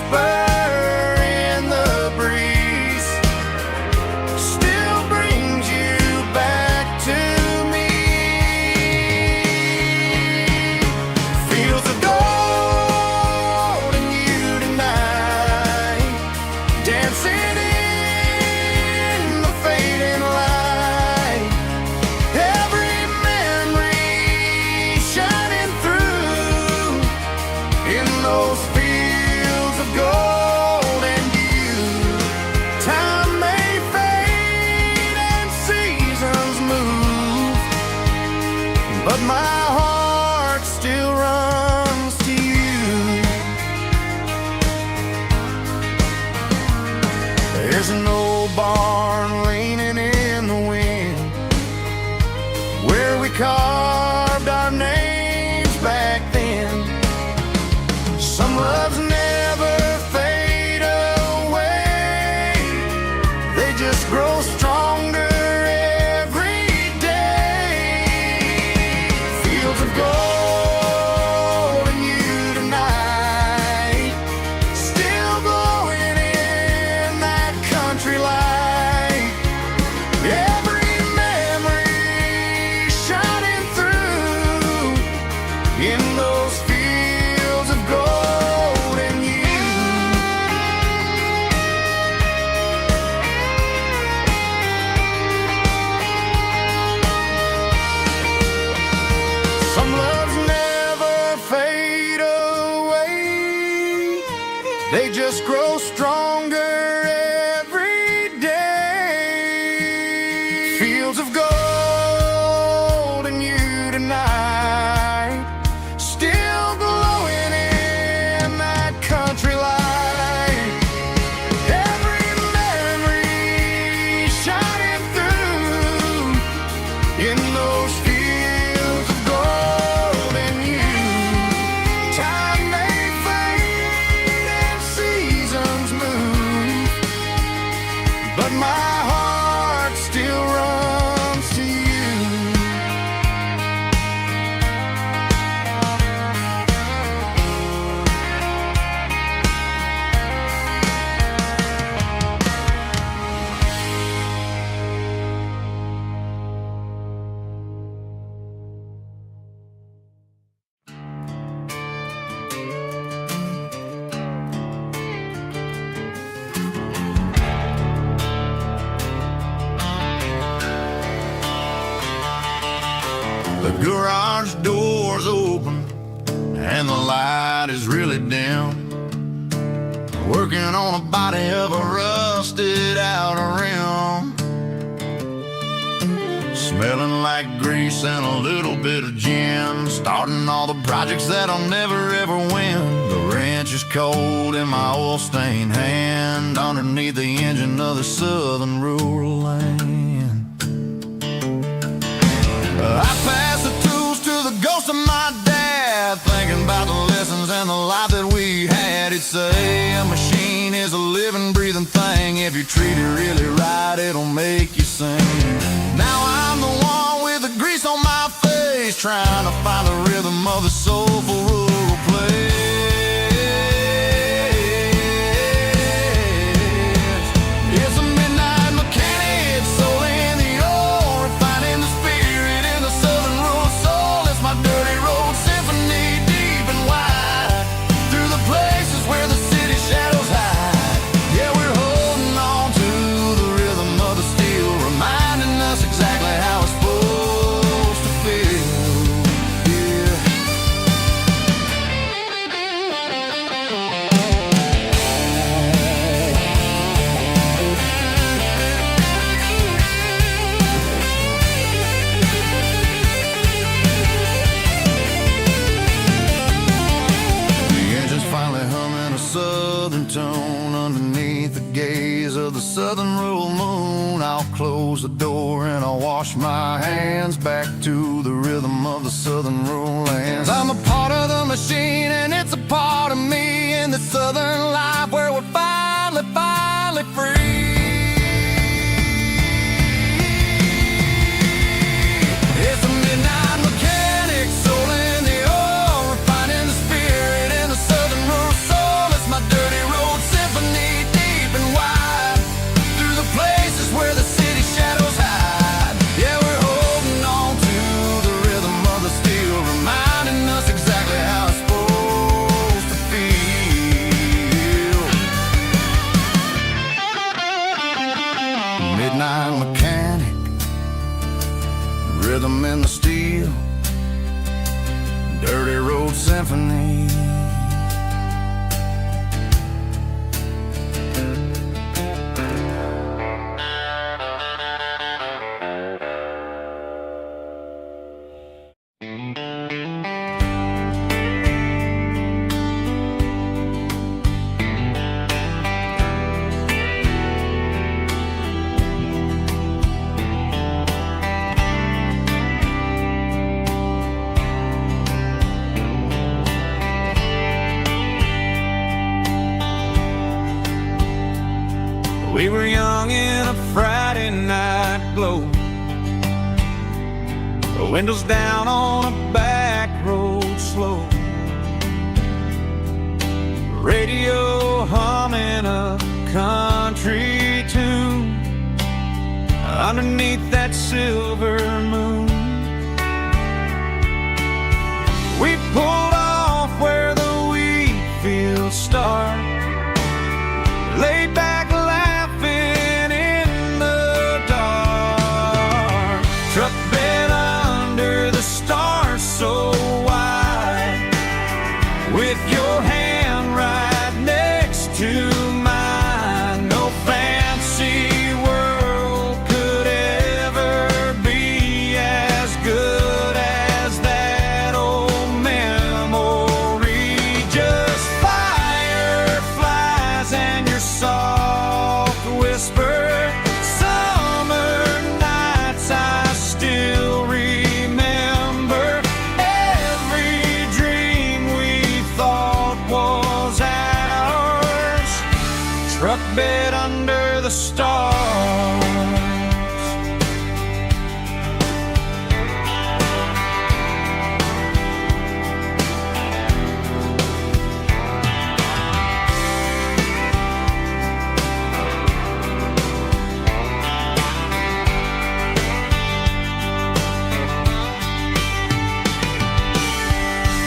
whisper in the breeze still brings you back to me. Fields of gold and you tonight, dancing in the fading light. Every memory shining through in those fields of gold and you. Time may fade and seasons move, but my heart still runs to you. There's an old barn leaning in the wind where we carved our names back then. Some loves never fade away, they just grow stronger every day. Fields of gold and you tonight, still glowing in that country light. Every memory shining through in those fields of gold and you. Some loves never fade away, they just grow stronger every day. Fields of gold and you tonight, still glowing in that country light. Every memory shining through in those fields of gold and you. Time may fade and seasons move, but my heart still runs to you. The garage door's open and the light is really dim. Working on a body of a rusted out rim. Smelling like grease and a little bit of gin. Starting all the projects that I'll never ever win. The wrench is cold in my oil-stained hand underneath the engine of the southern rural land. I pass the tools to the ghost of my dad, thinking about the lessons and the life that we had. He'd say a machine is a living, breathing thing. If you treat it really right, it'll make you sing. Now I'm the one with the grease on my face, trying to find the rhythm of the soulful rural place. It's a midnight mechanic, soul in the ore, refining the spirit in the southern rural soul. It's my dirty road symphony, deep and wide, through the places where the city shadows hide. Yeah, we're holding on to the rhythm of the steel, reminding us exactly how it's supposed to feel. Yeah. The engine's finally humming a southern tone underneath the gaze of the southern rural moon. I'll close the door and I'll wash my hands back to the rhythm of the southern rural lands. I'm a part of the machine and it's a part of me in the southern life where we're finally free. It's a midnight mechanic, soul in the ore, refining the spirit in the southern rural soul. It's my dirty road We were young in a Friday night glow, the windows down on a back road slow, radio humming a country tune underneath that silver moon. We pulled off where the wheat fields start, laid back laughing in the dark. Truck bed under the stars so wide, with your hand right next to mine. No fancy world could ever be as good as that old memory. Just fireflies and your soft whisper. Summer nights I still remember. Every dream we thought was ours. Truck bed under the stars.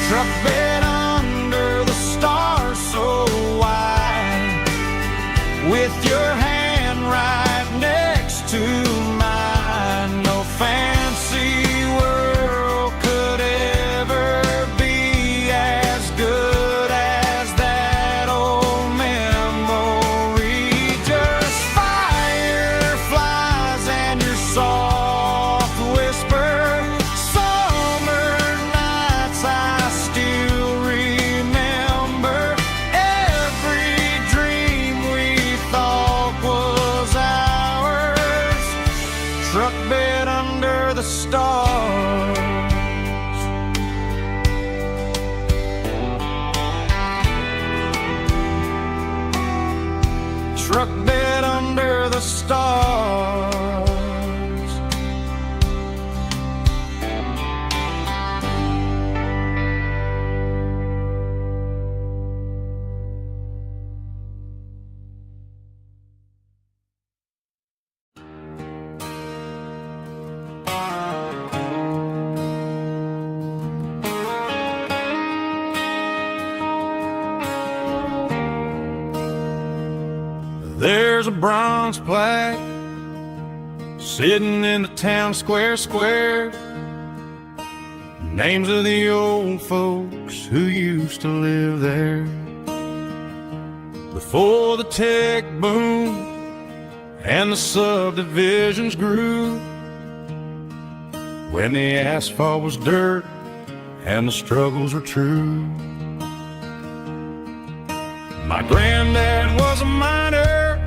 Truck bed under the stars so wide, with your hand right next to mine. No fancy world could ever be as good as that old memory. Just fireflies and your soft whisper. Summer nights I still remember. Every dream we thought was ours. Truck bed under the stars. Truck bed under the stars. There's a bronze plaque sitting in the town square. Names of the old folks who used to live there before the tech boom and the subdivisions grew, when the asphalt was dirt and the struggles were true. My granddad was a miner,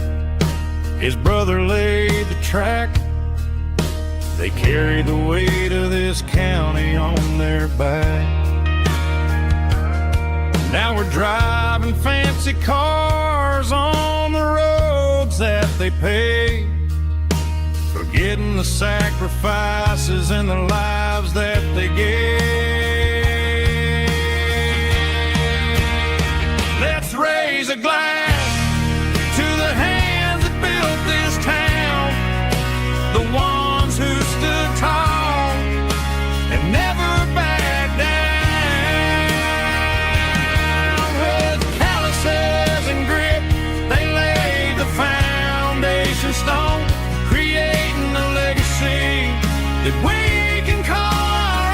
his brother laid the track. They carried the weight of this county on their back. Now we're driving fancy cars on the roads that they paved, forgetting the sacrifices and the lives that they gave. Let's raise a glass to the hands that built this town, the ones who stood tall and never backed down. With calluses and grit, they laid the foundation stone, creating a legacy that we can call our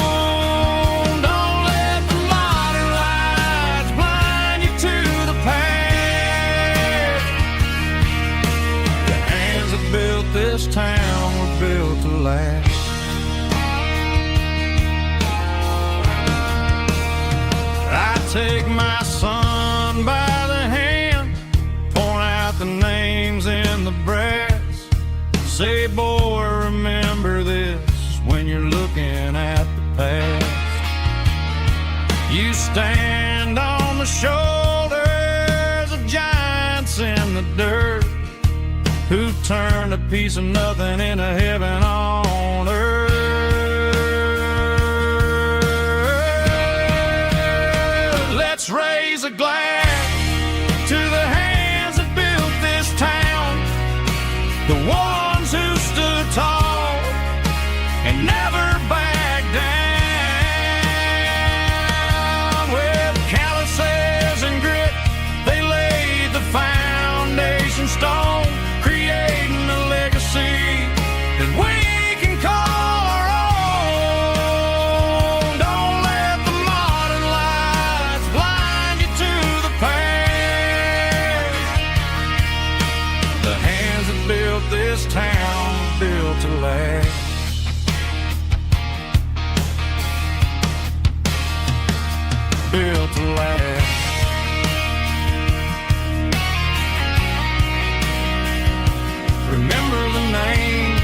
own. Don't let the modern lights blind you to the past. The hands that built this town were built to last. I take my son by the hand, point out the names in the brass, say, boy, remember this when you're looking at the past. You stand on the shoulders of giants in the dirt, turned a piece of nothing into heaven on earth. Let's raise a glass to the hands that built this town, the ones who stood tall and never backed down. With calluses and grit, they laid the foundation stone, creating a legacy that we can call our own. Don't let the modern lights blind you to the past. The hands that built this town built to last. Built to last. Remember the names.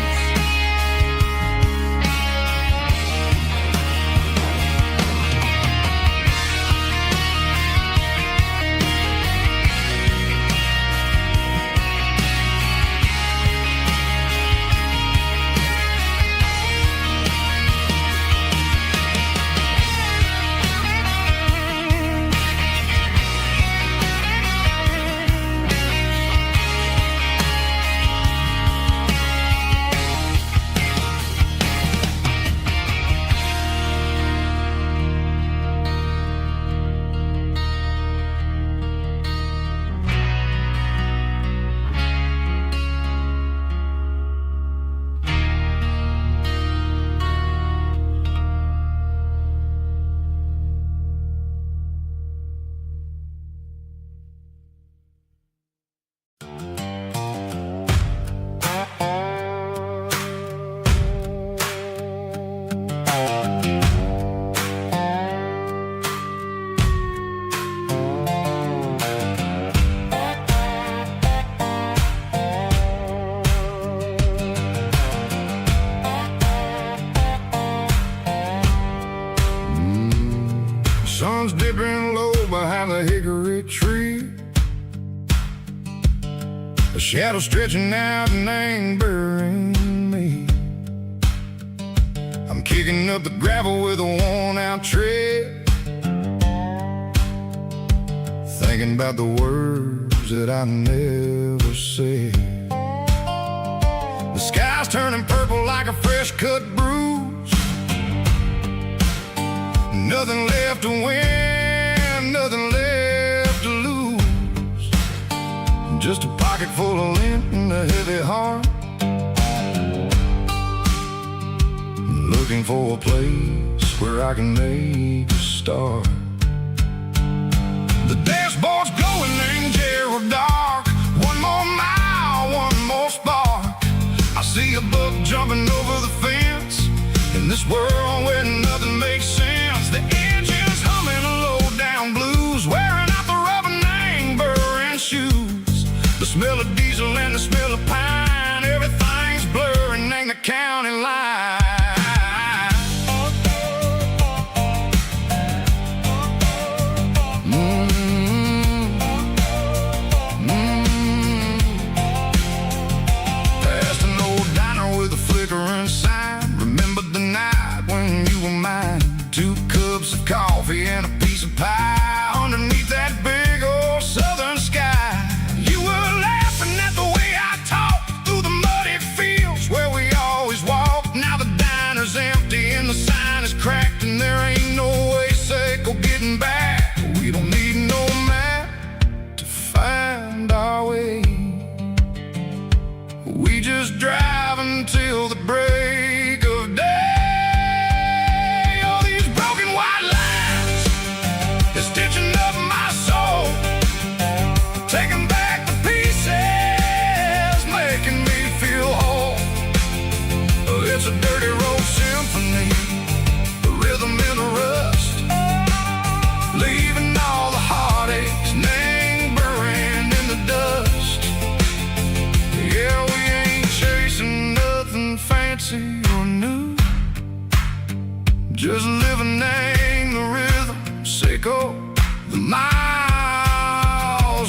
Sun's dipping low behind the hickory tree, a shadow stretching out and angering me. I'm kicking up the gravel with a worn-out tread, thinking about the words that I never said. The sky's turning purple like a fresh-cut bruise. Nothing left to win, nothing left to lose. Just a pocket full of lint and a heavy heart, looking for a place where I can make a start. The dashboard's glowing in Gerald dark. One more mile, one more spark. I see a buck jumping over the fence in this world where nothing makes sense. The engine's humming a low-down blues, wearing out the rubber name burring shoes. The smell of diesel and the smell of pine, everything's blurring, ain't the county line. Past an old diner with a flickering sign. Remember the night when you were mine. 2 cups of coffee and a piece of pie underneath that big old southern sky. You were laughing at the way I talked through the muddy fields where we always walked. Now the diner's empty and the sign is cracked, and there ain't no way safe or getting back. We don't need no map to find our way. We just drive until the break of day. Stitching up my soul, taking back the pieces, making me feel whole. It's a dirty road symphony, the rhythm in the rust, leaving all the heartaches lingering in the dust. Yeah, we ain't chasing nothing fancy or new, just living in the rhythm, sicko. The miles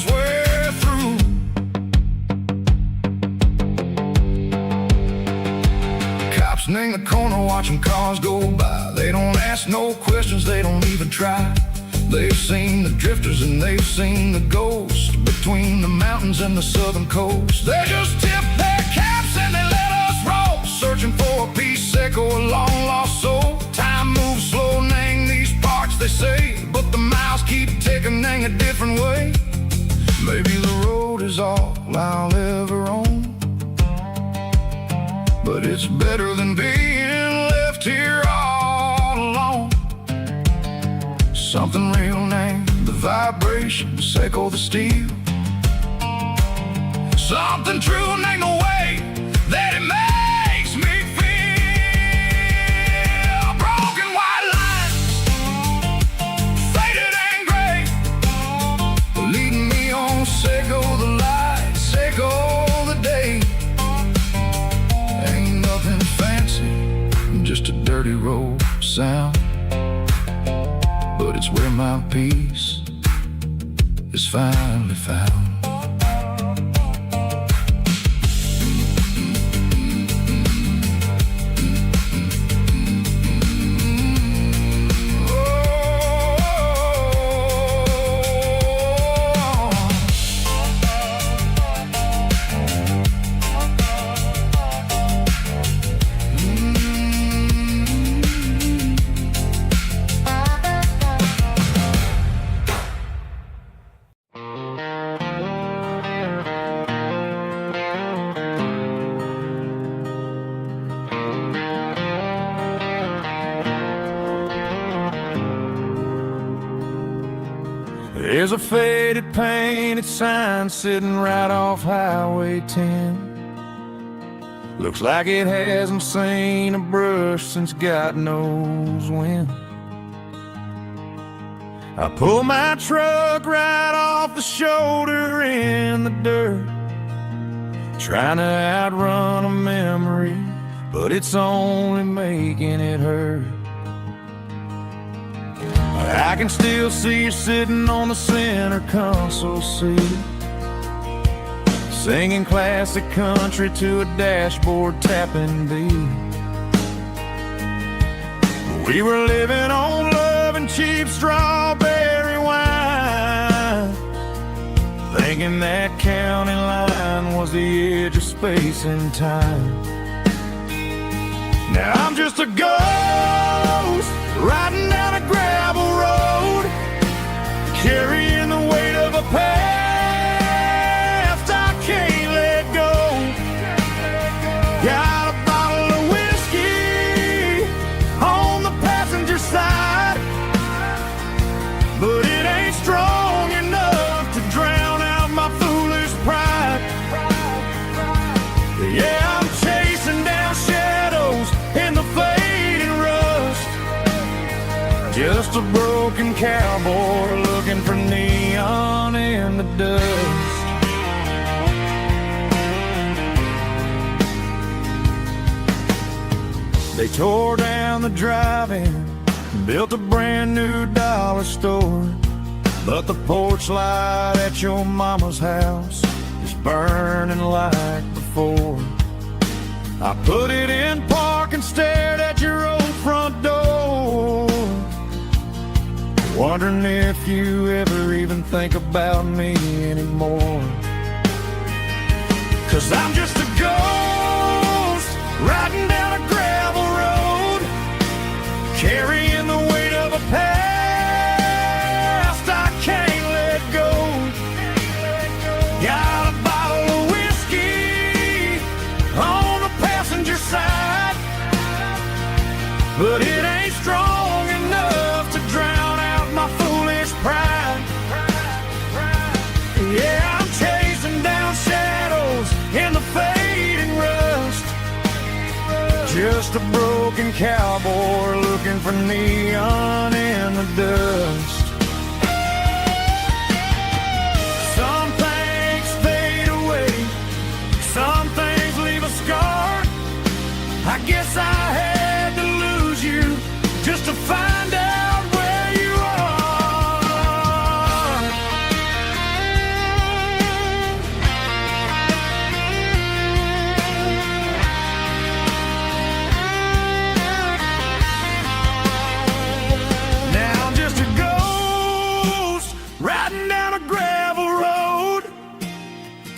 wear in the corner watching cars go by. They don't ask no questions, they don't even try. They've seen the drifters and they've seen the ghosts between the mountains and the southern coast. They just tip their caps and they let us roll, searching for a piece echo, a long lost soul. Time moves slow, Nang, these parts they say, but the miles keep ticking, Nang, a different way. Maybe the road is all I'll ever own, but it's better than being left here all alone. Something real, Nang, the vibrations echo the steel. Something true, Nang, the way that it makes me feel. Broken white lines, faded and gray, leading me on, Seiko the light, Seiko the day. Ain't nothing fancy, just a dirty road sound, but it's where my peace is finally found. There's a faded painted sign sitting right off Highway 10. Looks like it hasn't seen a brush since God knows when. I pull my truck right off the shoulder in the dirt, trying to outrun a memory, but it's only making it hurt. I can still see you sitting on the center console seat, singing classic country to a dashboard tapping beat. We were living on love and cheap strawberry wine, thinking that county line was the edge of space and time. Now I'm just a ghost riding down a gravel road, carrying the weight of a past I can't let go. Got a bottle of whiskey on the passenger side, but it ain't strong enough to drown out my foolish pride. Yeah, I'm chasing down shadows in the fading rust, just a broken cowboy looking for neon in the dust. They tore down the drive-in, built a brand new dollar store, but the porch light at your mama's house is burning like before. I put it in park and stared at your old front door, wondering if you ever even think about me anymore. 'Cause I'm just a ghost riding down a gravel road, carrying the weight of a past I can't let go. Got a bottle of whiskey on the passenger side, but it ain't strong enough to drown out my foolish pride. Yeah, I'm chasing down shadows in the fading rust, just a broken cowboy looking for neon in the dust. Some things fade away, some things leave a scar. I guess I had to lose you just to find out where you are.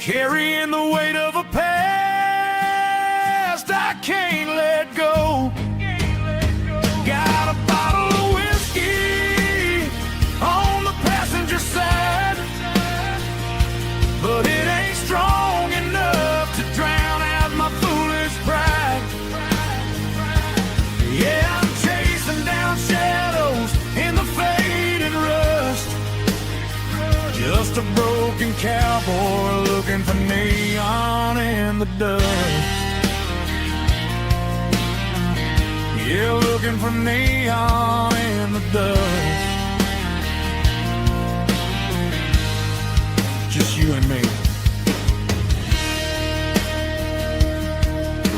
carrying the weight of a past I can't let go. Got a bottle of whiskey on the passenger side, but it ain't strong enough to drown out my foolish pride. Yeah, I'm chasing down shadows in the faded rust, just a broken cowboy looking for neon in the dust. Yeah, looking for neon in the dust. Just you and me.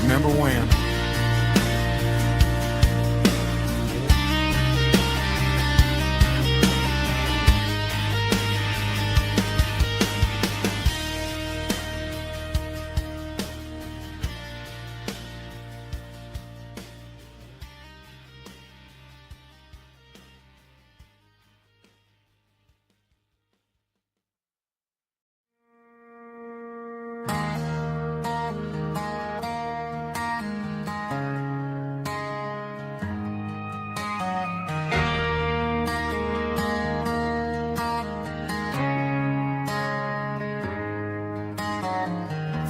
Remember when?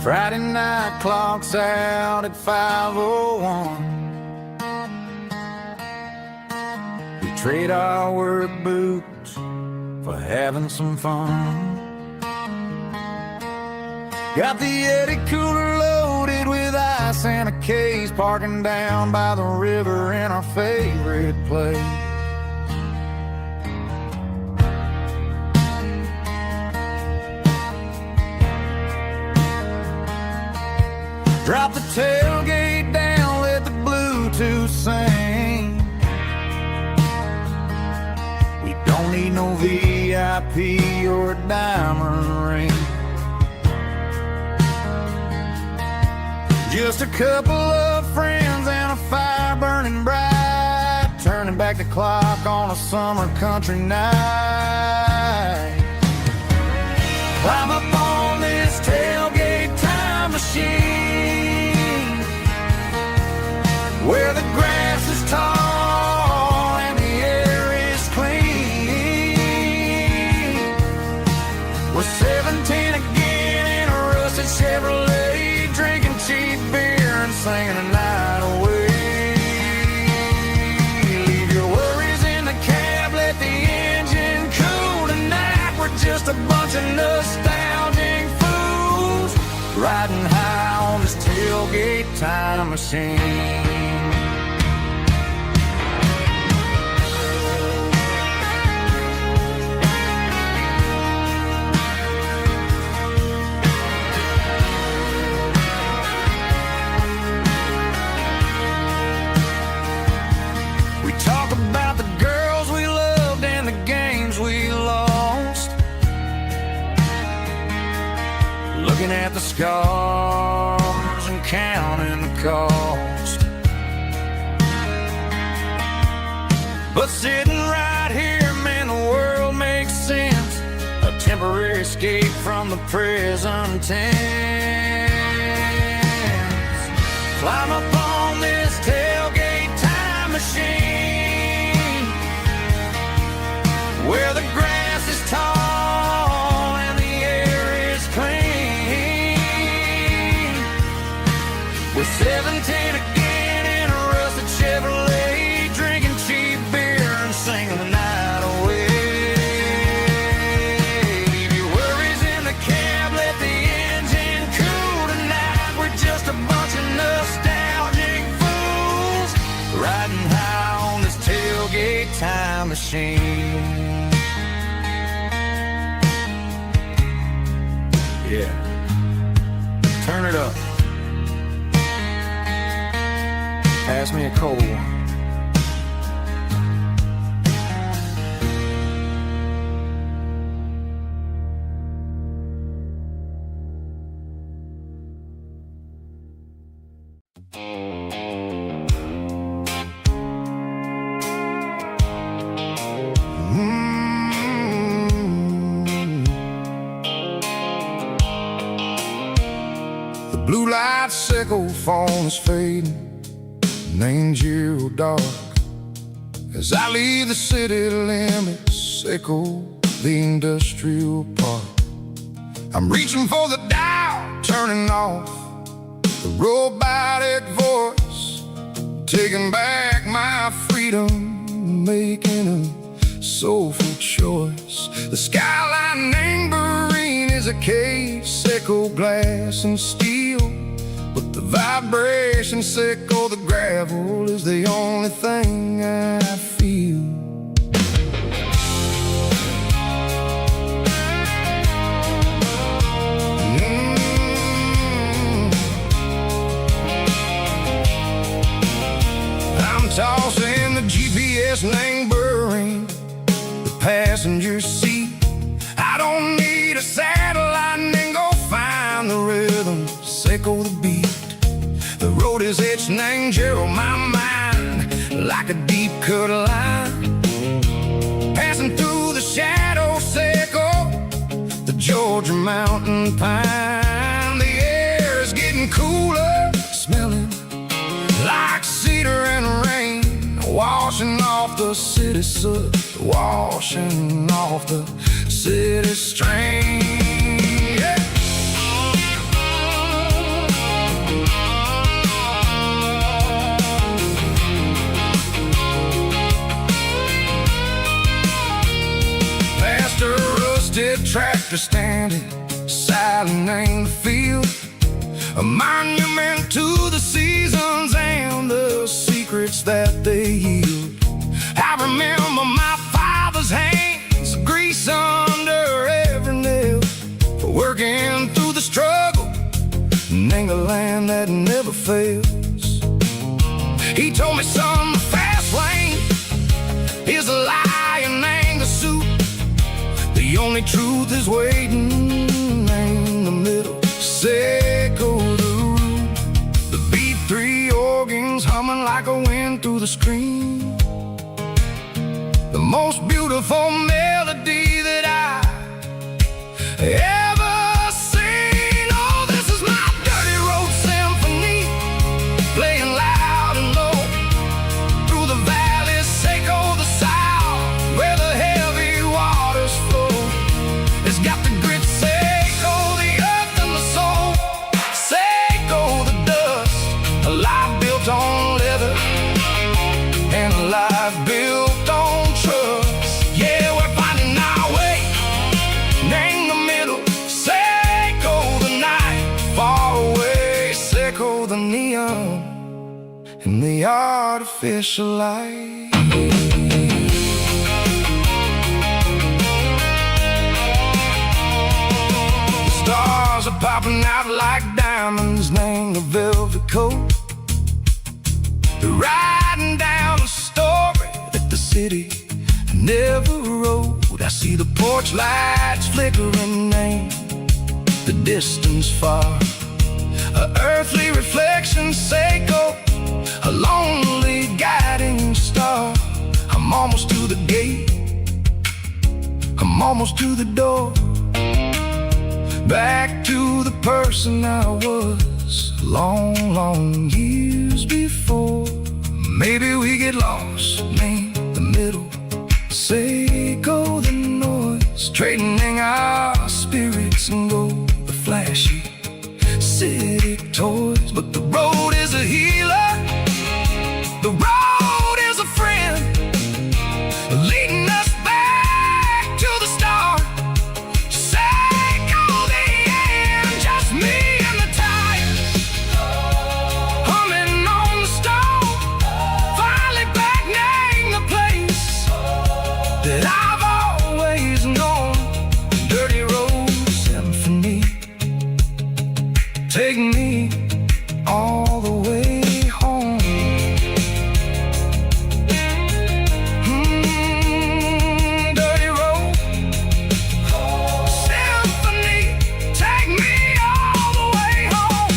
Friday night clock's out at 5:01. We trade our work boots for having some fun. Got the Eddie cooler loaded with ice and a case, parking down by the river in our favorite place. Drop the tailgate down, let the Bluetooth sing. We don't need no VIP or a diamond ring. Just a couple of friends and a fire burning bright, turning back the clock on a summer country night. Climb up on this tailgate time machine, where the grass is tall and the air is clean. We're 17 again in a rusted Chevrolet, drinking cheap beer and singing the night away. Leave your worries in the cab, let the engine cool tonight. We're just a bunch of nostalgic fools riding high on this tailgate time machine. We talk about the girls we loved and the games we lost, looking at the scars and counting the cost. But sitting right here, man, the world makes sense. A temporary escape from the present tense. Climb up on this tailgate time machine, where the grass is tall and the air is clean. We're 17 again in a rusted Chevrolet, drinking cheap beer and singing the night away. Leave your worries in the cab, let the engine cool tonight. We're just a bunch of nostalgic fools riding high on this tailgate time machine. Yeah, turn it up. Pass me a cold one. Blue light sickle phone is fading, named Giro dark. As I leave the city limits, sickle the industrial park. I'm reaching for the dial, turning off the robotic voice, taking back my freedom, making a soulful choice. The skyline named Bryan is a cave, sickle glass and steel, but the vibration sickle the gravel is the only thing I feel. I'm tossing the GPS named Bryan, the passenger seat. I don't need a satellite and go find the rhythm, sickle the beat. The road is etched named Gerald, my mind, like a deep cut line. Passing through the shadow sickle, the Georgia mountain pine. The air is getting cooler, smelling like cedar and rain, washing off the city soot, washing off the city strain. Yeah. Past a rusted tractor standing silent in the field, a monument to the seasons and the secrets that they yield. I remember my father's hands, grease under every nail, for working through the struggle in a land that never fails. He told me, son, the fast lane is a lion and a suit. The only truth is waiting in the middle. Sickle the root, the B3 organs humming like a wind through the screen. The most beautiful melody that I ever seen. Oh, this is my dirty road symphony, playing loud and low through the valleys, sickle the south, where the heavy waters flow. It's got the grit, sickle the earth and the soul, sickle the dust, a life built on leather and a life built on trust. Yeah, we're finding our way in the middle, sickle the night far away, sickle the neon and the artificial light. Stars are popping out like diamonds, named the velvet coat. They're riding down a story that the city never wrote. I see the porch lights flickering, named the distance far, a earthly reflection, sickle, a lonely guiding star. I'm almost to the gate, I'm almost to the door, back to the person I was long, long years before. Maybe we get lost in the middle, sickle the noise, trading our spirits and go the flashy city toys. But the road is a healer, the road is a friend, leading us back to the start. Sickle the end, just me and the tires, humming on the stove, finally back name the place that I've always known. Dirty road symphony, take me all the way home. Dirty road symphony, take me all the way home.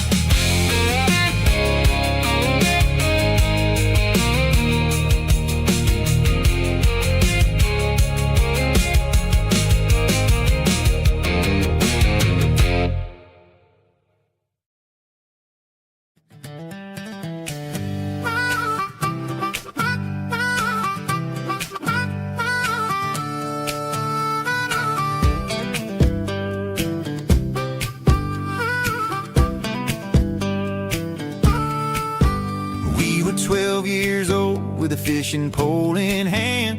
the fishing pole in hand.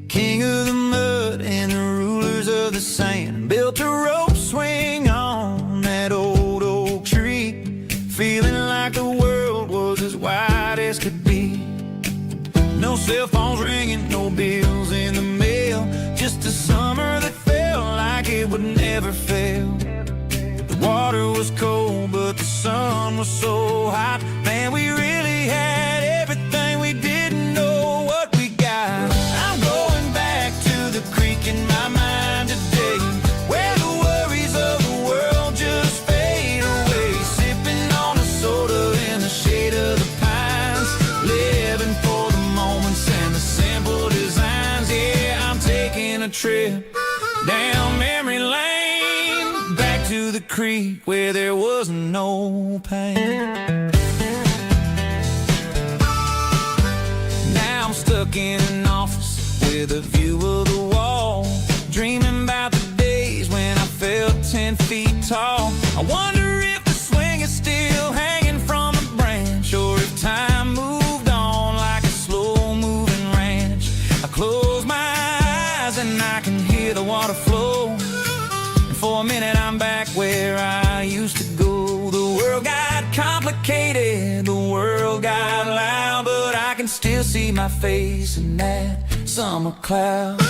King of the mud and the rulers of the sand. Built a rope swing on that old oak tree, feeling like the world was as wide as could be. No cell phones ringing, no bills in the mail, just a summer that felt like it would never fail. The water was cold, but the sun was so hot. Man, we really had everything we didn't know what we got. I'm going back to the creek in my mind today, where the worries of the world just fade away. Sipping on a soda in the shade of the pines, living for the moments and the simple designs. Yeah, I'm taking a trip down memory lane, back to the creek where there was no pain. Now I'm stuck in an office with a view of the wall, dreaming about the days when I felt 10 feet tall. I wonder if the swing is still hanging from a branch, or if time moved on like a slow-moving ranch. I close my eyes and I can hear the water flow, and for a minute I'm back where I used to go. The world got complicated, the world got loud, but I can still see my face in that summer cloud.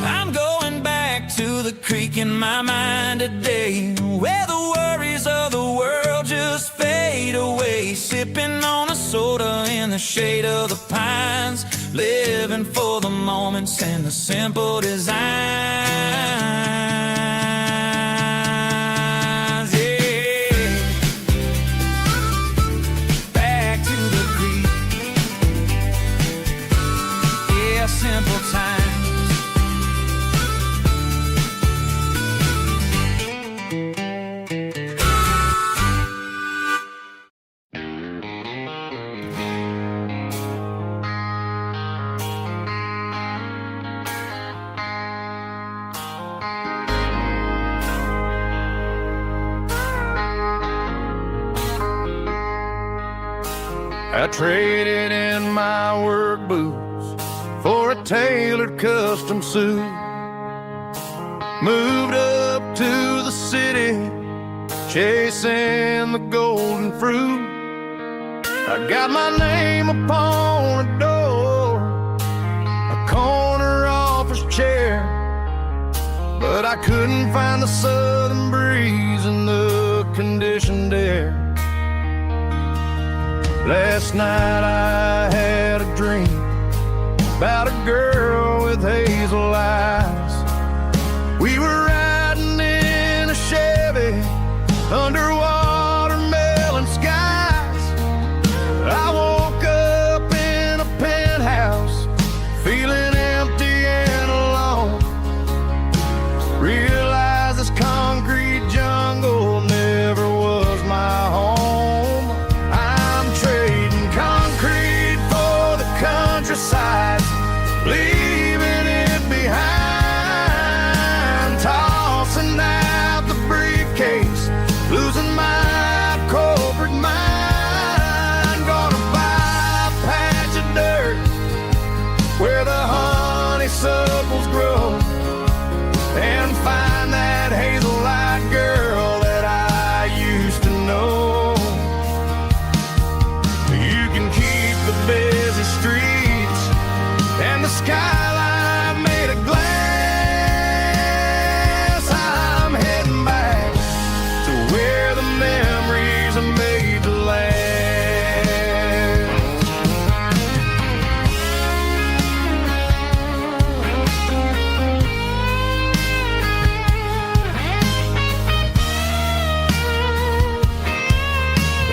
I'm going back to the creek in my mind today, where the worries of the world just fade away. Sipping on a soda in the shade of the pines, living for the moments and the simple designs. Yeah, back to the creek. Yeah, simple times. I traded in my work boots for a tailored custom suit. Moved up to the city, chasing the golden fruit. I got my name upon a door, a corner office chair, but I couldn't find the southern breeze in the conditioned air. Last night I had a dream about a girl with hazel eyes. We were riding in a Chevy under watermelon skies. I woke up in a penthouse, feeling empty and alone. Realized this concrete jungle never was my home. Countryside, leaving it behind, tossing out the briefcase, losing my corporate mind. Gonna buy a patch of dirt where the honeysuckles grow, and find that hazel-eyed girl that I used to know. You can keep the busy streets and the skyline made of glass. I'm heading back to where the memories are made to last.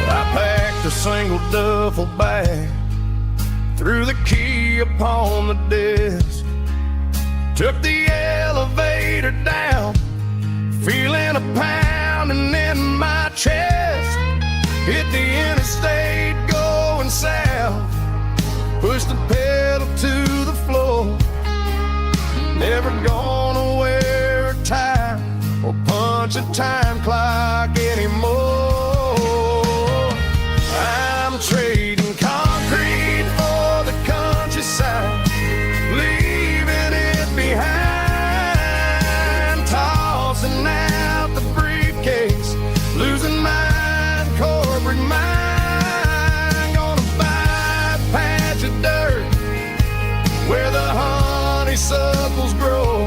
I packed a single duffel bag, threw the key upon the desk, took the elevator down, feeling a pounding in my chest. Hit the interstate going south, watch a time clock anymore. I'm trading concrete for the countryside, leaving it behind, tossing out the briefcase, losing my corporate mind. Gonna buy a patch of dirt where the honeysuckles grow,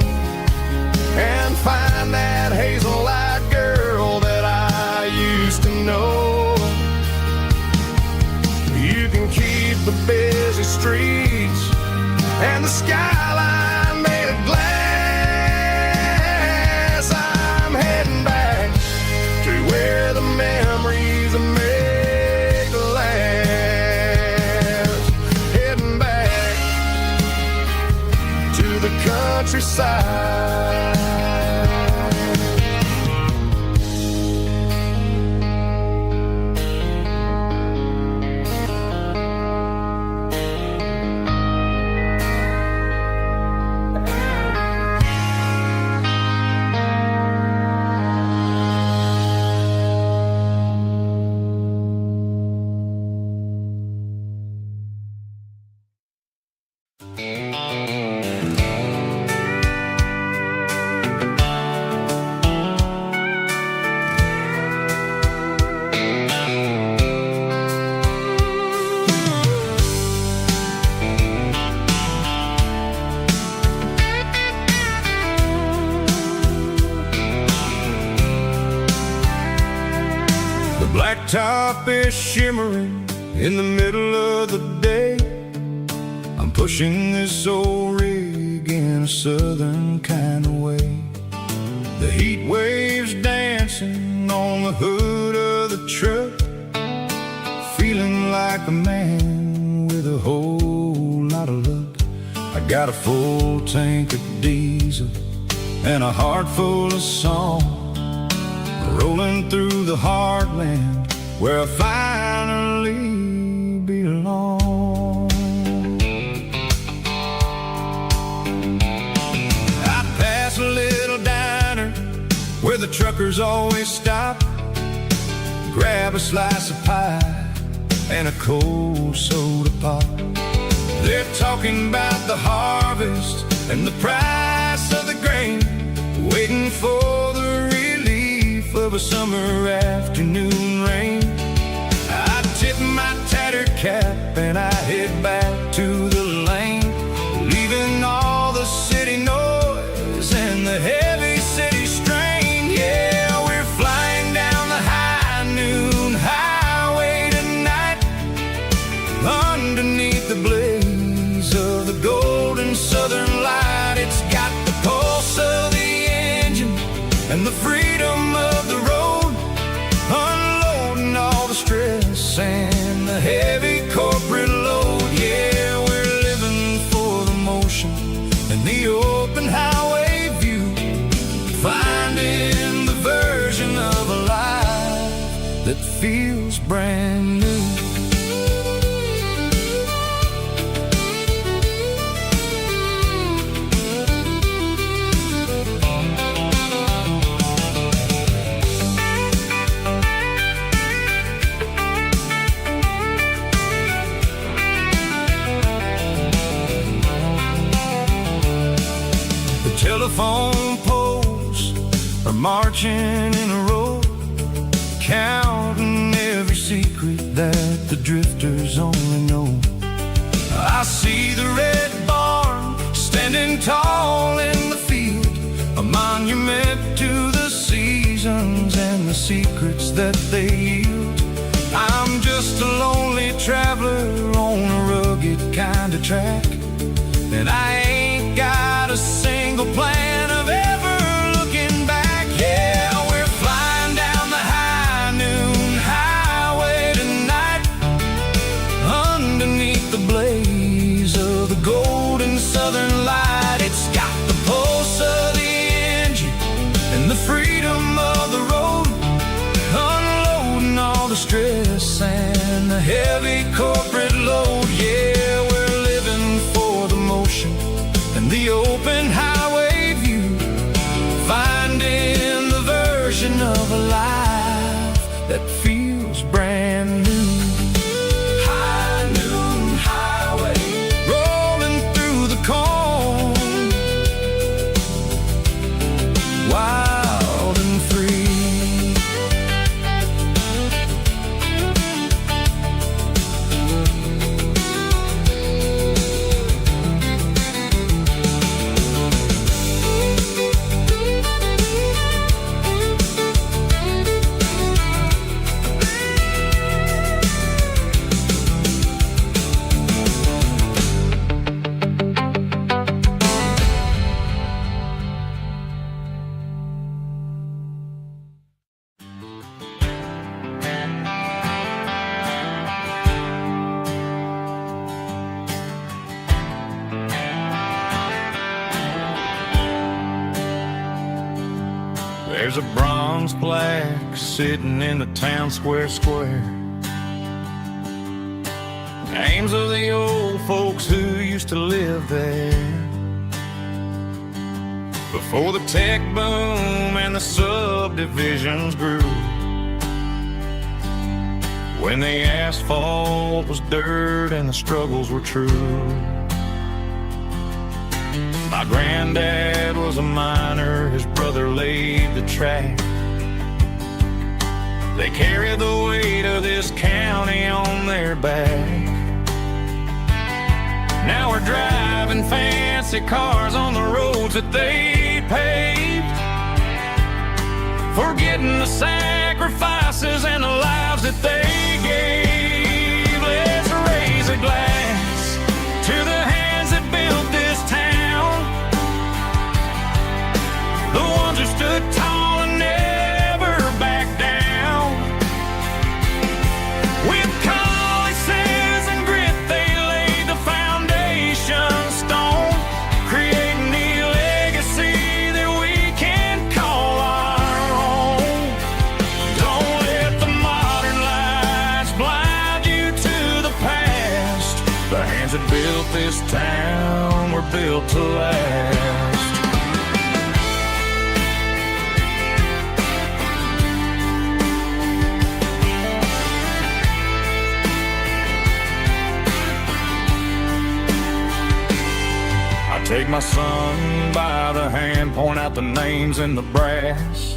and find that hazel-eyed girl that I used to know. You can keep the busy streets and the skyline made of glass. I'm heading back to where the memories are made to last. Heading back to the countryside. Blacktop is shimmering in the middle of the day. I'm pushing this old rig in a southern kind of way. The heat waves dancing on the hood of the truck, feeling like a man with a whole lot of luck. I got a full tank of diesel and a heart full of song, rolling through the heartland where I finally belong. I pass a little diner where the truckers always stop, grab a slice of pie and a cold soda pop. They're talking about the harvest and the price of the grain, waiting for the relief of a summer afternoon rain. I tip my tattered cap and I head back to the lane, leaving all the city noise and the heavy city strain. Yeah, we're flying down the high noon highway tonight, underneath the blaze of the golden southern light. It's got the pulse of the engine and the freedom of the road, unloading all the stress and the heavy corporate load. Yeah, we're living for the motion and the open highway view, finding the version of a life that feels brand new. Telephone poles are marching in a row, counting every secret that the drifters only know. I see the red barn standing tall in the field, a monument to the seasons and the secrets that they yield. I'm just a lonely traveler on a rugged kind of track, and I ain't got a single plan of ever looking back. Yeah, we're flying down the high noon highway tonight, underneath the blaze of the golden southern light. It's got the pulse of the engine and the freedom of the road, unloading all the stress and the heavy corporate load. Yeah, we're living for the motion and the open highway view, finding the version There's a bronze plaque sitting in the town square. Names of the old folks who used to live there before the tech boom and the subdivisions grew. When the asphalt was dirt and the struggles were true. My granddad was a miner, his brother laid the track. They carried the weight of this county on their back. Now we're driving fancy cars on the roads that they paved, forgetting the sacrifices and the lives that they gave. Let's raise a glass to the hands that built this town, the ones who stood tall and never backed down. With calluses and grit they laid the foundation stone, creating the legacy that we can call our own. Don't let the modern lights blind you to the past. The hands that built this town were built to last. Take my son by the hand, point out the names in the brass.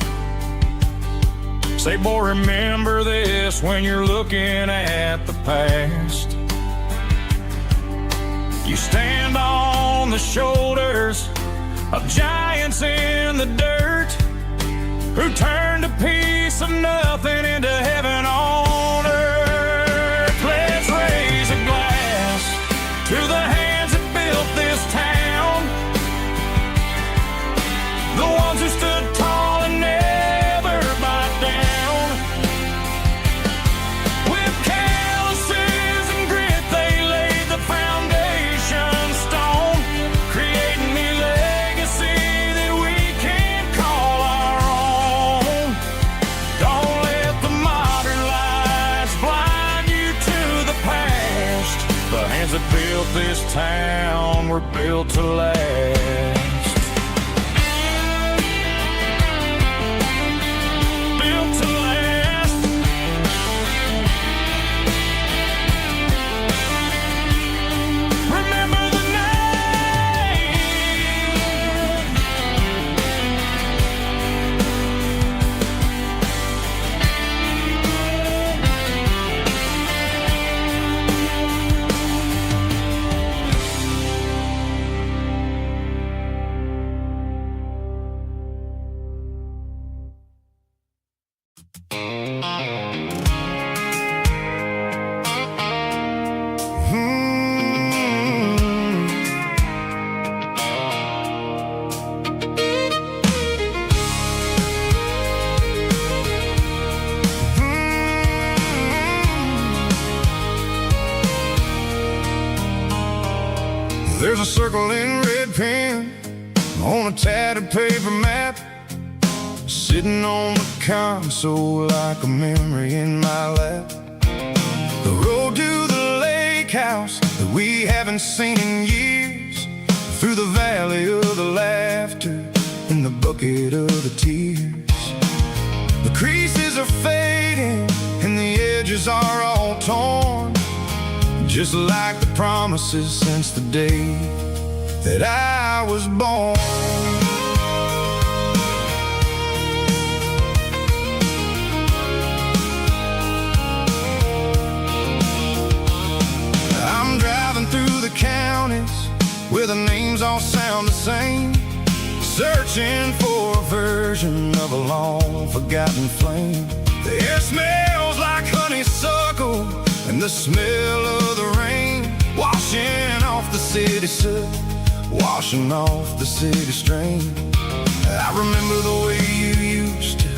Say, boy, remember this when you're looking at the past. You stand on the shoulders of giants in the dirt, who turned a piece of nothing into heaven on earth. Let's raise a glass to the hands that built this town, the ones who stood tall and never backed down. With calluses and grit they laid the foundation stone, creating the legacy that we can call our own. Don't let the modern lights blind you to the past. The hands that built this town were built to last. There's a circle in red pen on a tattered paper map, sitting on the console like a memory in my lap. The road to the lake house that we haven't seen in years, through the valley of the laughter and the bucket of the tears. The creases are fading and the edges are all torn, just like the promises since the day that I was born. I'm driving through the counties where the names all sound the same, searching for a version of a long forgotten flame. The air smells like honeysuckle and the smell of the rain, washing off the city soot, washing off the city strain. I remember the way you used to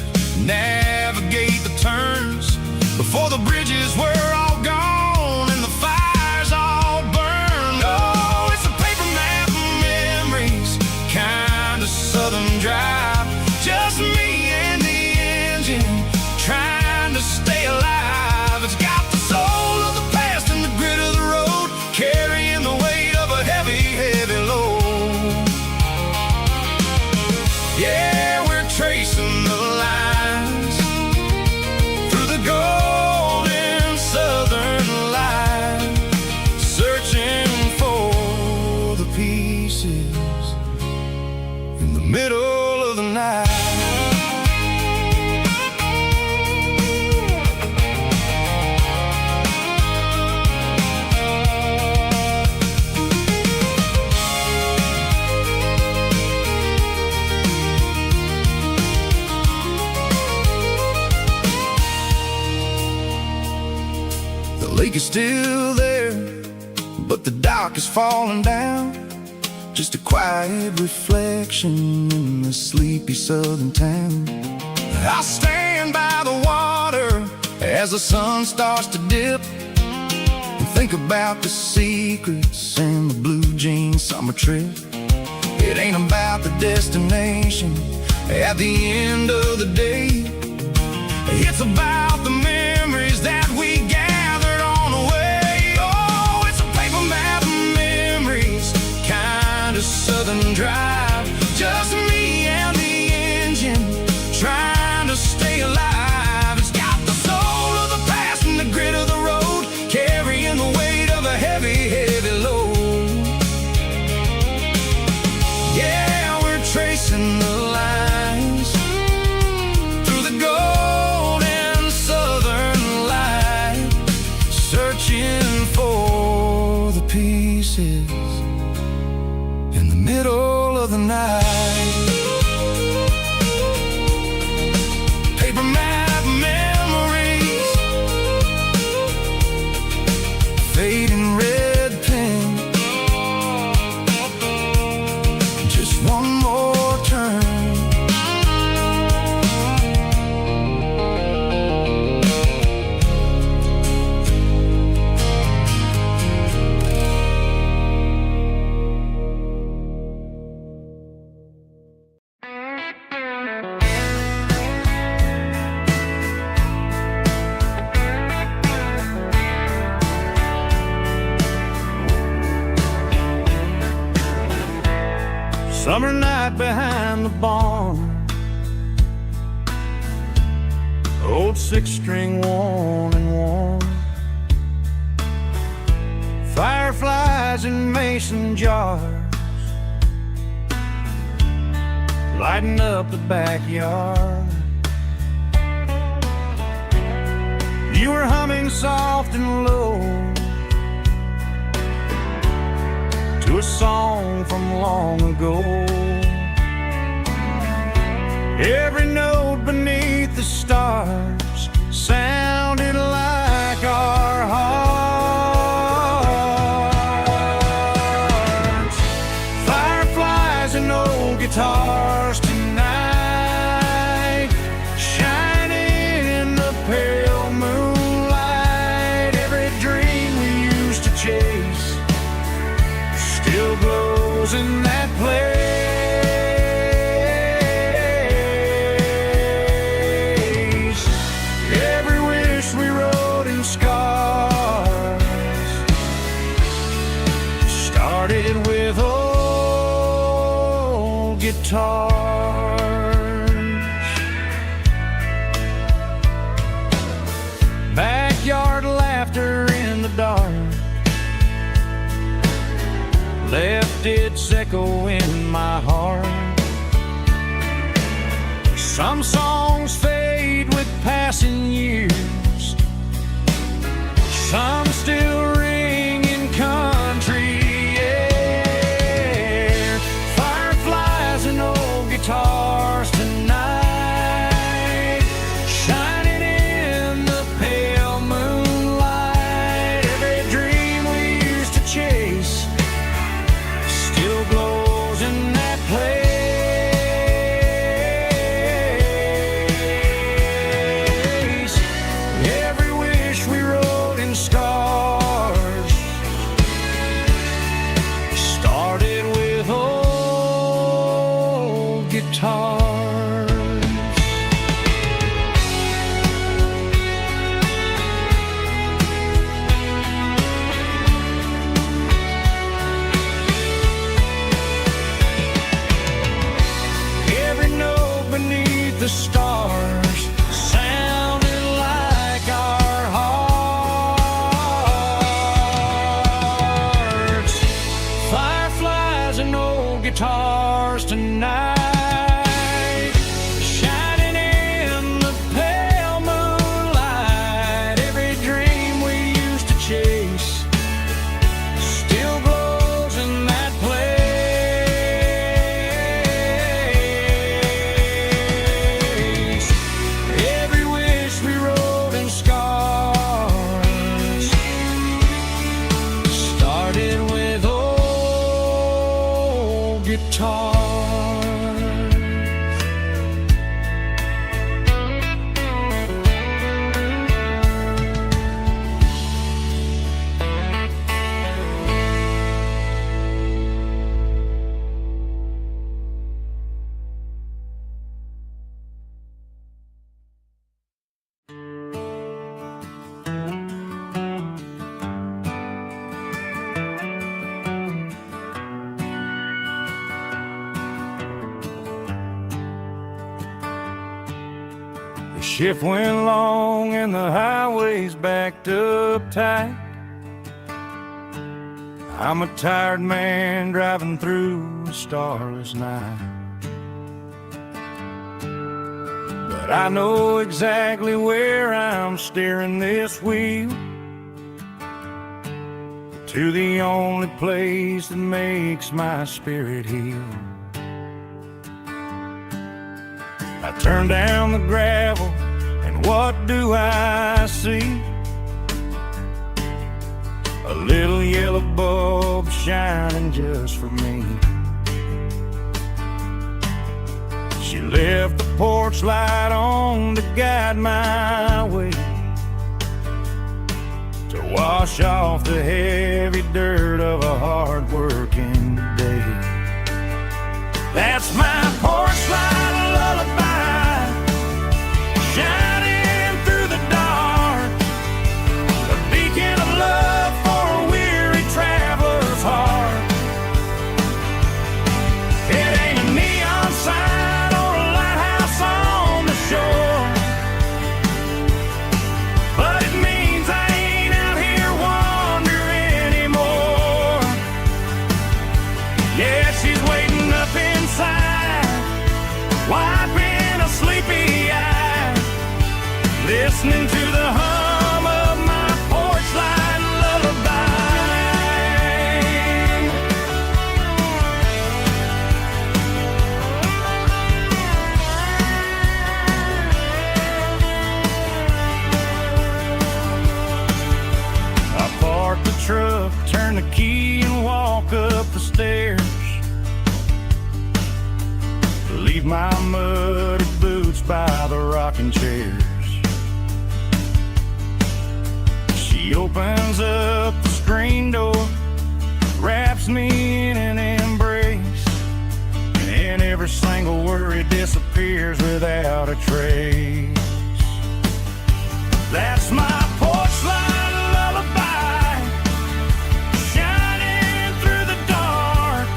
navigate the turns before the bridges were all gone and the fires all burned. Oh, it's a paper map of memories, kind of southern drive, just me peak is still there, but the dock is falling down. Just a quiet reflection in the sleepy southern town. I stand by the water as the sun starts to dip, and think about the secrets and the blue jean summer trip. It ain't about the destination at the end of the day. It's about the memories that we gathered on the way. Oh, it's a paper map of memories, kind of southern drive. Just me and the engine, trying to stay alive. It's got the soul of the past and the grit of the road, carrying the weight of a heavy, heavy load. Yeah, we're tracing the lines through the golden southern light, searching for the pieces in the middle of the night. Paper map memories, fading red pen, just one more turn. Summer night behind the barn, old six-string worn and worn, fireflies in mason jars, lighting up the backyard. You were humming soft and low to a song from long ago. Every note beneath the stars sounded like our hearts. Fireflies and old guitars tonight, shining in the pale moonlight. Every dream we used to chase still glows in that place. Every wish we wrote in scars started with old guitars. Backyard laughter in the dark left its echo in my heart. Some songs fade with passing years, some still ring in country air. Fireflies and old guitars tonight, shining in the pale moonlight. Every dream we used to chase still glows in that place. Every wish we wrote in scars started with old guitars. Every note beneath the stars sounded like our hearts. Fireflies and old guitars tonight, shining in the pale moonlight. Every dream we used to chase still glows in that place. The shift went long and the highway's backed up tight. I'm a tired man driving through a starless night. But I know exactly where I'm steering this wheel, to the only place that makes my spirit heal. I turn down the gravel, and what do I see? A little yellow bulb shining just for me. She left the porch light on to guide my way, to wash off the heavy dirt of a hard-working day. That's my porch light lullaby, shining through the dark, a beacon of love for a weary traveler's heart. It ain't a neon sign or a lighthouse on the shore, but it means I ain't out here wandering anymore. Yeah, she's waiting up inside, wiping a sleepy eye, listening to the hum of my porch light lullaby. I park the truck, turn the key and walk up the stairs, leave my muddy boots by the rocking chairs. She opens up the screen door, wraps me in an embrace, and every single worry disappears without a trace. That's my porch light lullaby, shining through the dark,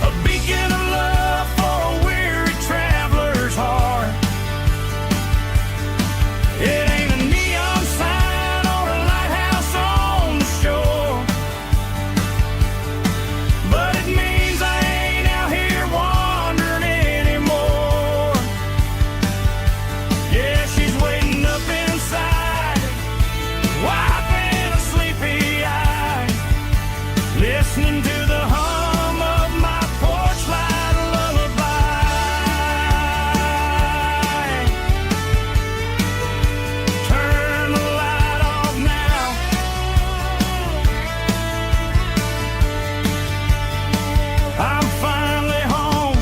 a beacon of love for a weary traveler's heart. It ain't a neon sign or a lighthouse on the shore, but it means I ain't out here wandering anymore. Yeah, she's waiting up inside, wiping a sleepy eye, listening to the hum of my porch light lullaby. Turn the light off now, I'm finally home.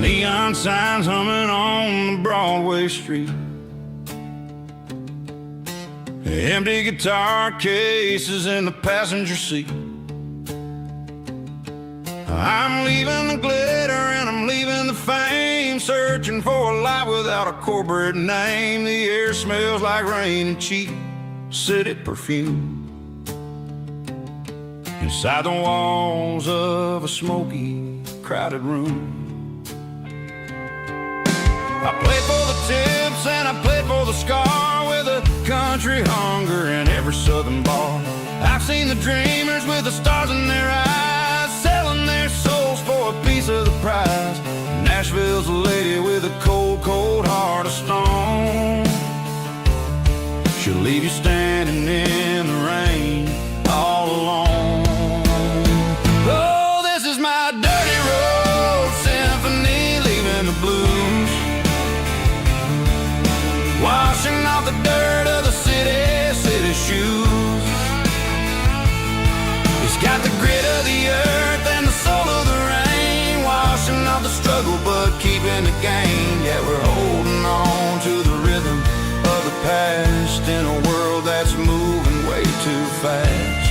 Neon signs humming on the Broadway street, empty guitar cases in the passenger seat. I'm leaving the glitter and I'm leaving the fame, searching for a life without a corporate name. The air smells like rain and cheap city perfume, inside the walls of a smoky, crowded room. I played for the tips and I played for the scar, with a country hunger in every southern bar. I've seen the dreamers with the stars in their eyes, selling their souls for a piece of the prize. Nashville's a lady with a cold, cold heart of stone. She'll leave you standing in the rain all alone. Oh, this is my dirty road symphony, leaving the blues, washing off the dirt of the city shoes. It's got the grit of the struggle but keeping the gain. Yeah, we're holding on to the rhythm of the past in a world that's moving way too fast.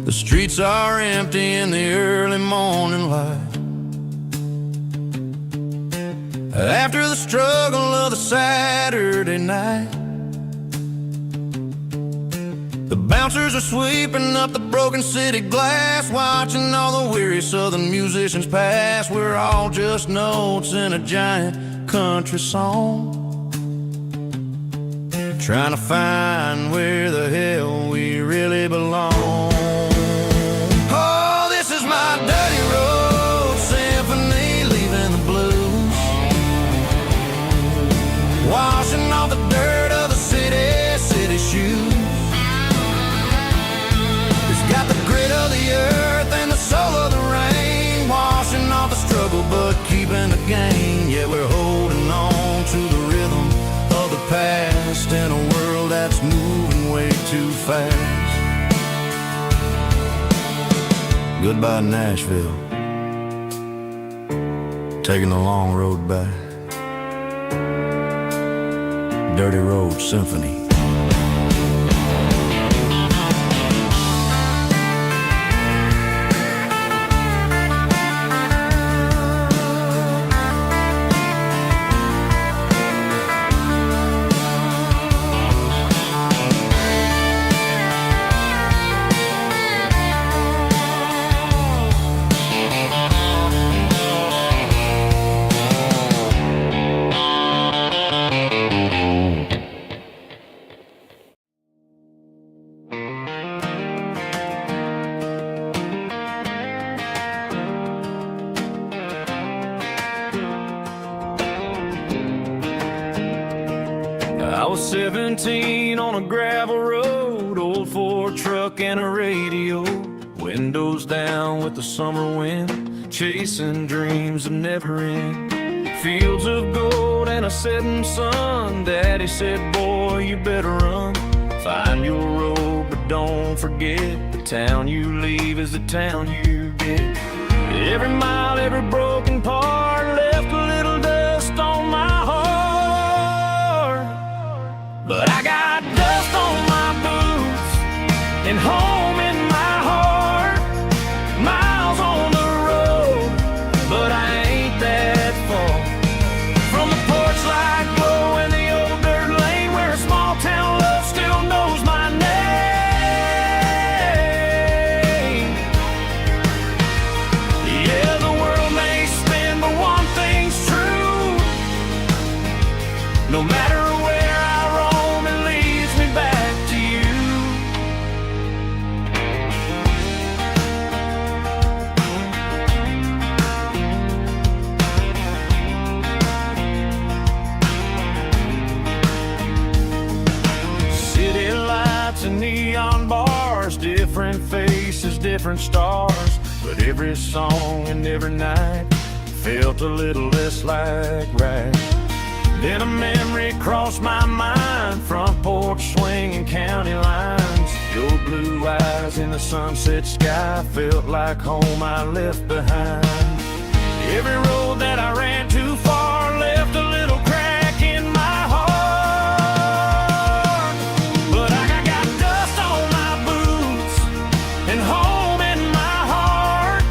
The streets are empty in the early morning light. After the struggle of the Saturday night, the bouncers are sweeping up the broken city glass, watching all the weary southern musicians pass. We're all just notes in a giant country song, trying to find where the hell we really belong. Oh, this is my dirty road symphony, leaving the blues, washing off the dirt of the city shoes. It's got the grit of the earth and the soul of the rain, washing off the struggle but keeping the gain. Yeah, we're holding on to the rhythm of the past in a world that's moving way too fast. Goodbye Nashville, taking the long road back. Dirty Road Symphony. I was 17 on a gravel road, old Ford truck and a radio, windows down with the summer wind, chasing dreams that never end. Fields of gold and a setting sun. Daddy said, boy, you better run. Find your road, but don't forget, the town you leave is the town you get. Every mile, every broken part left a little dust on my heart. But I got dust on my boots and home in my heart. Miles on the road, but I ain't that far from the porch light glow in the old dirt lane, where a small town love still knows my name. Yeah, the world may spin, but one thing's true. No matter where I roam, it leads me back to you. City lights and neon bars, different faces, different stars, but every song and every night felt a little less like right. Then a memory crossed my mind, front porch swinging county lines. Your blue eyes in the sunset sky felt like home I left behind. Every road that I ran too far left a little crack in my heart. But I got dust on my boots and home in my heart.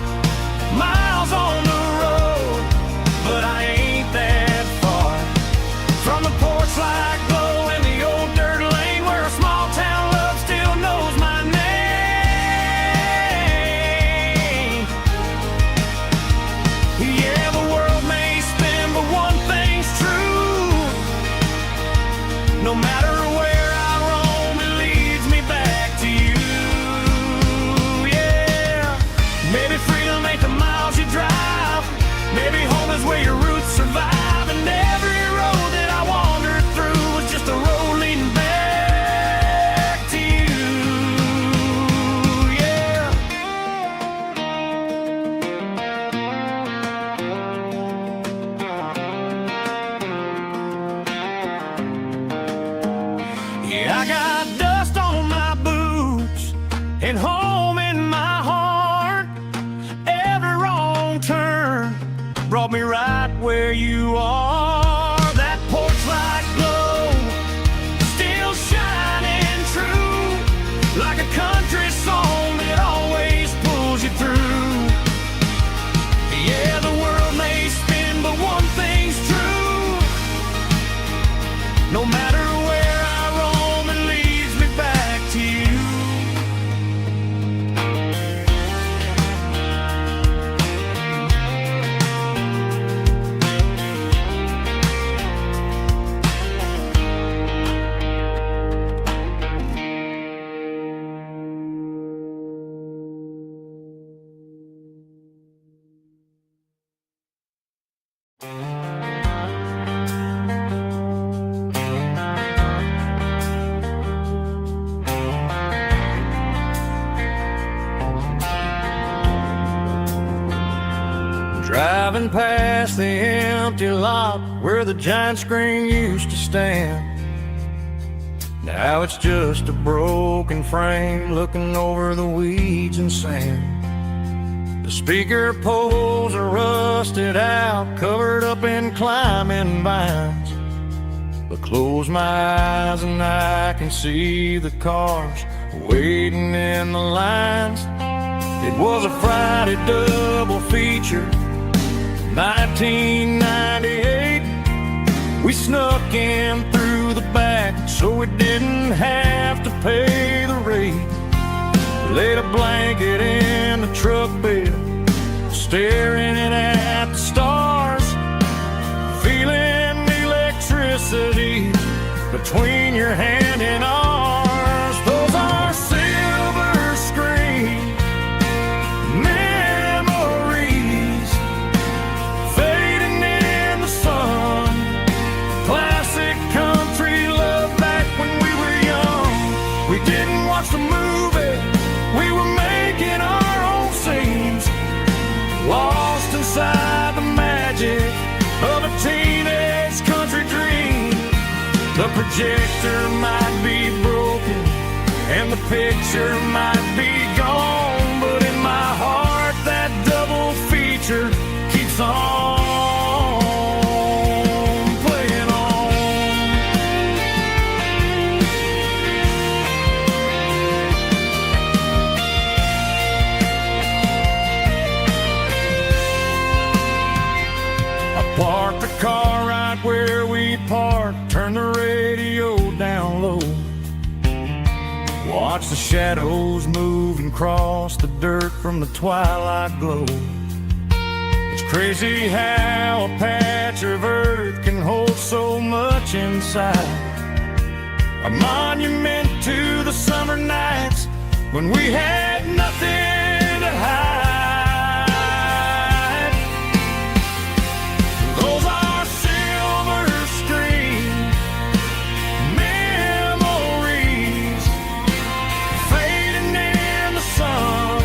Miles on the road, but I ain't that far from the porch light glow in the old dirt lane, where a small town love still knows my name. Yeah, the world may spin, but one caught me right where you are. That porch light glow, still shining true, like a country song that always pulls you through. Yeah, the world may spin, but one thing's true. No matter where I roam, it leads me back to you. Driving past the empty lot where the giant screen used to stand. Now it's just a broken frame looking over the weeds and sand. The speaker poles are rusted out, covered up in climbing vines. But close my eyes and I can see the cars waiting in the lines. It was a Friday double feature, 1998. We snuck in through the back so we didn't have to pay the rate. Laid a blanket in the truck bed, staring at the stars, feeling the electricity between your hand and ours. Those are silver screen memories, fading in the sun. Classic country love back when we were young. We didn't watch the movie, we were making our own scenes, lost inside the magic of a teenage country dream. The projector might be broken and the picture might be gone, but in my heart that double feature keeps on playing on. I parked the car right where we parked, turned the radio down low, watch the shadows move and cross the dirt from the twilight glow. It's crazy how a patch of earth can hold so much inside. A monument to the summer nights when we had nothing to hide. Those are silver screen memories, fading in the sun.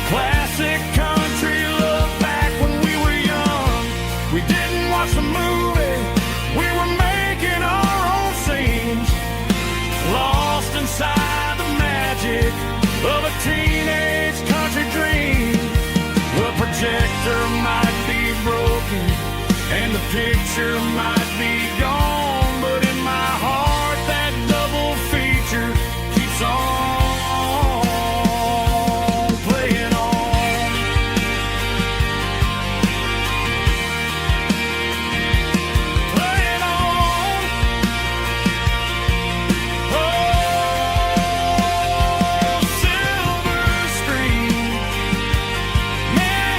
Classic country love back when we were young. We didn't watch the movie, we were making our own scenes, lost inside the magic of a teenage country dream. The projector might be broken and the picture might be gone, but in my heart that double feature keeps on playing on. Playing on. Oh, silver screen memories.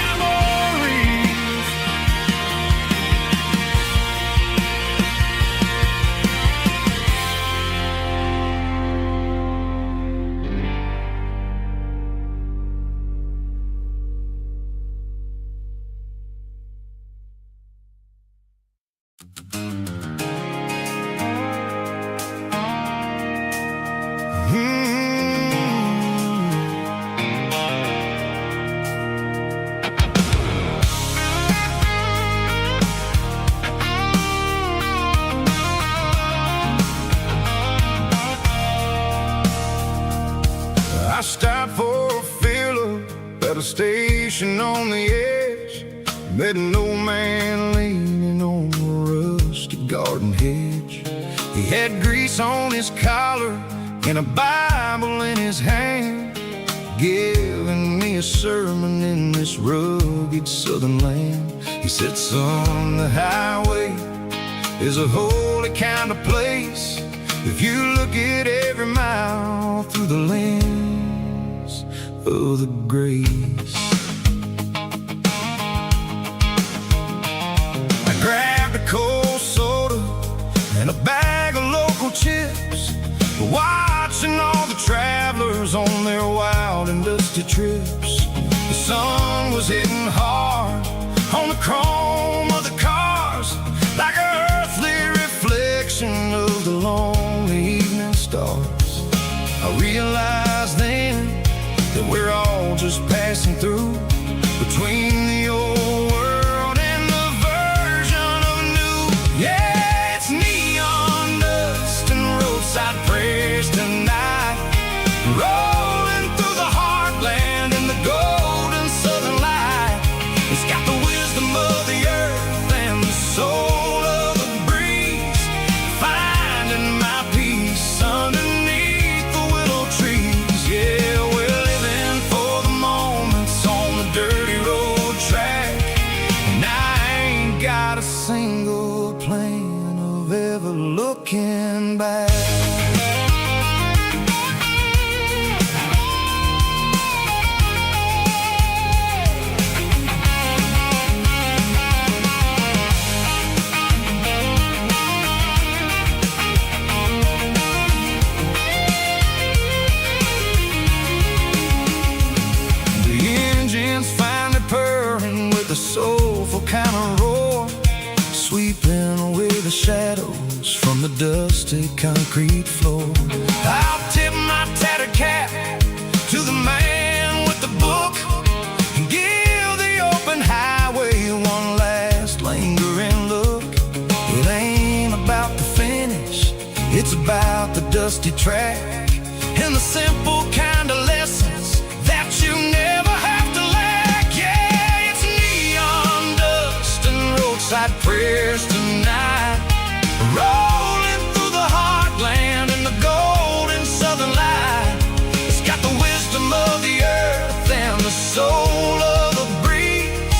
I stopped for a fill-up at a station on the edge. Met an old man leaning on a rusty garden hedge. He had grease on his collar and a Bible in his hand, giving me a sermon in this rugged southern land. He said, son, the highway is a holy kind of place if you look at every mile through the lens of the grace. I grabbed a cold soda and a bag of local chips, watching all the travelers on their wild and dusty trips. The sun was hitting hard on the chrome of the cars, like an earthly reflection of the lonely evening stars. I realized then that we're all just passing through, between the old world and the version of new. Yeah, it's neon dust and roadside prayers tonight, rolling through the heartland in the golden southern light. It's got the wisdom of the earth and the soul of the breeze, finding my peace underneath the willow trees. Yeah, we're living for the moments on the dirty road track, and I ain't got a single plan of ever looking back. The soulful kind of roar, sweeping away the shadows from the dusty concrete floor. I'll tip my tattered cap to the man with the book and give the open highway one last lingering look. It ain't about the finish, it's about the dusty track and the simple kind of lessons that you never have to lack. Yeah, it's neon dust and roadside prayers tonight, rolling through the heartland in the golden southern light. It's got the wisdom of the earth and the soul of the breeze,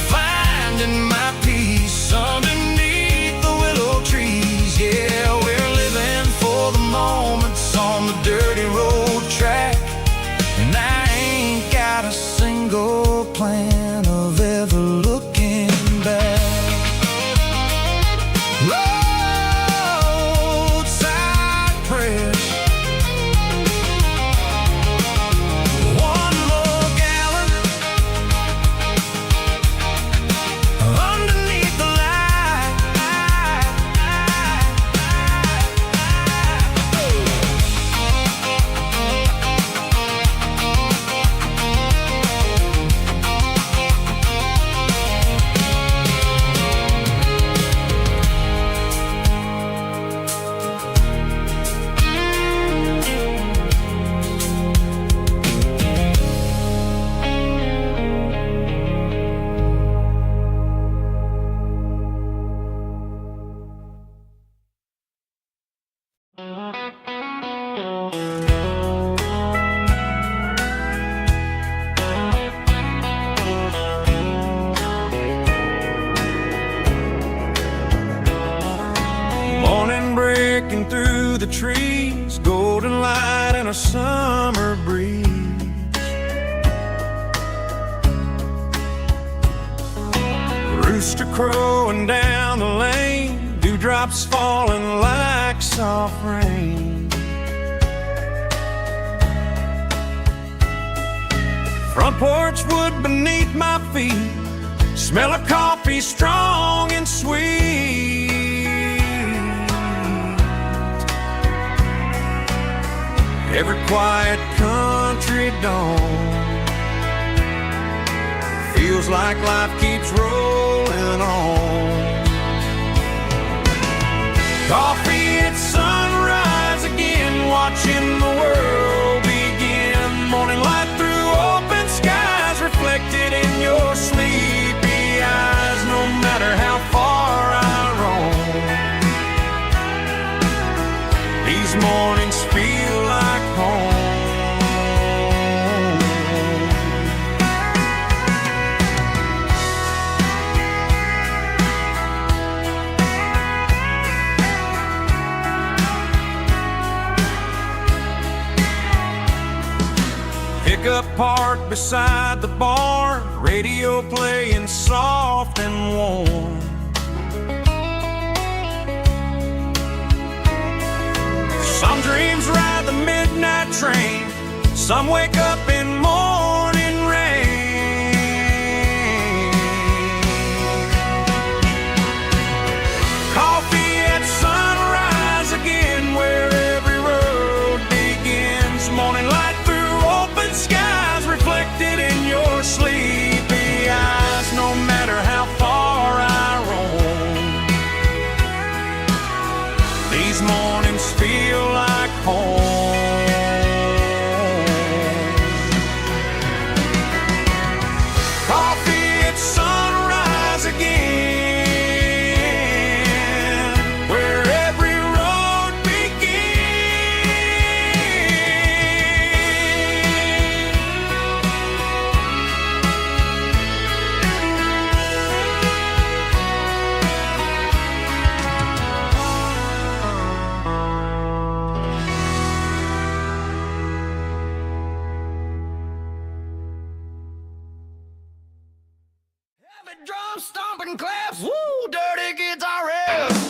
finding my peace underneath the willow trees. Yeah, we're living for the moments on the dirty road track, and I ain't got a single plan of ever looking back. Roadside prayers, one more gallon underneath the light. Morning breaking through the trees, golden light and a summer breeze. Rooster crowing down the lane, dewdrops falling like soft rain. Front porch wood beneath my feet, smell of coffee strong and sweet. Every quiet country dawn feels like life keeps rolling on. Coffee at sunrise again, watching the world begin. Morning light through open skies, reflected in your sleepy eyes. beside the bar, radio playing soft and warm. Some dreams ride the midnight train, some wake up in morning rain. Coffee at sunrise again, where every road begins. Morning light through open skies, reflected in your sleepy eyes. No matter how far I roam, these mornings feel like home. Coffee at sunrise again, where every road heavy drum stomping claps, woo, dirty guitar riffs.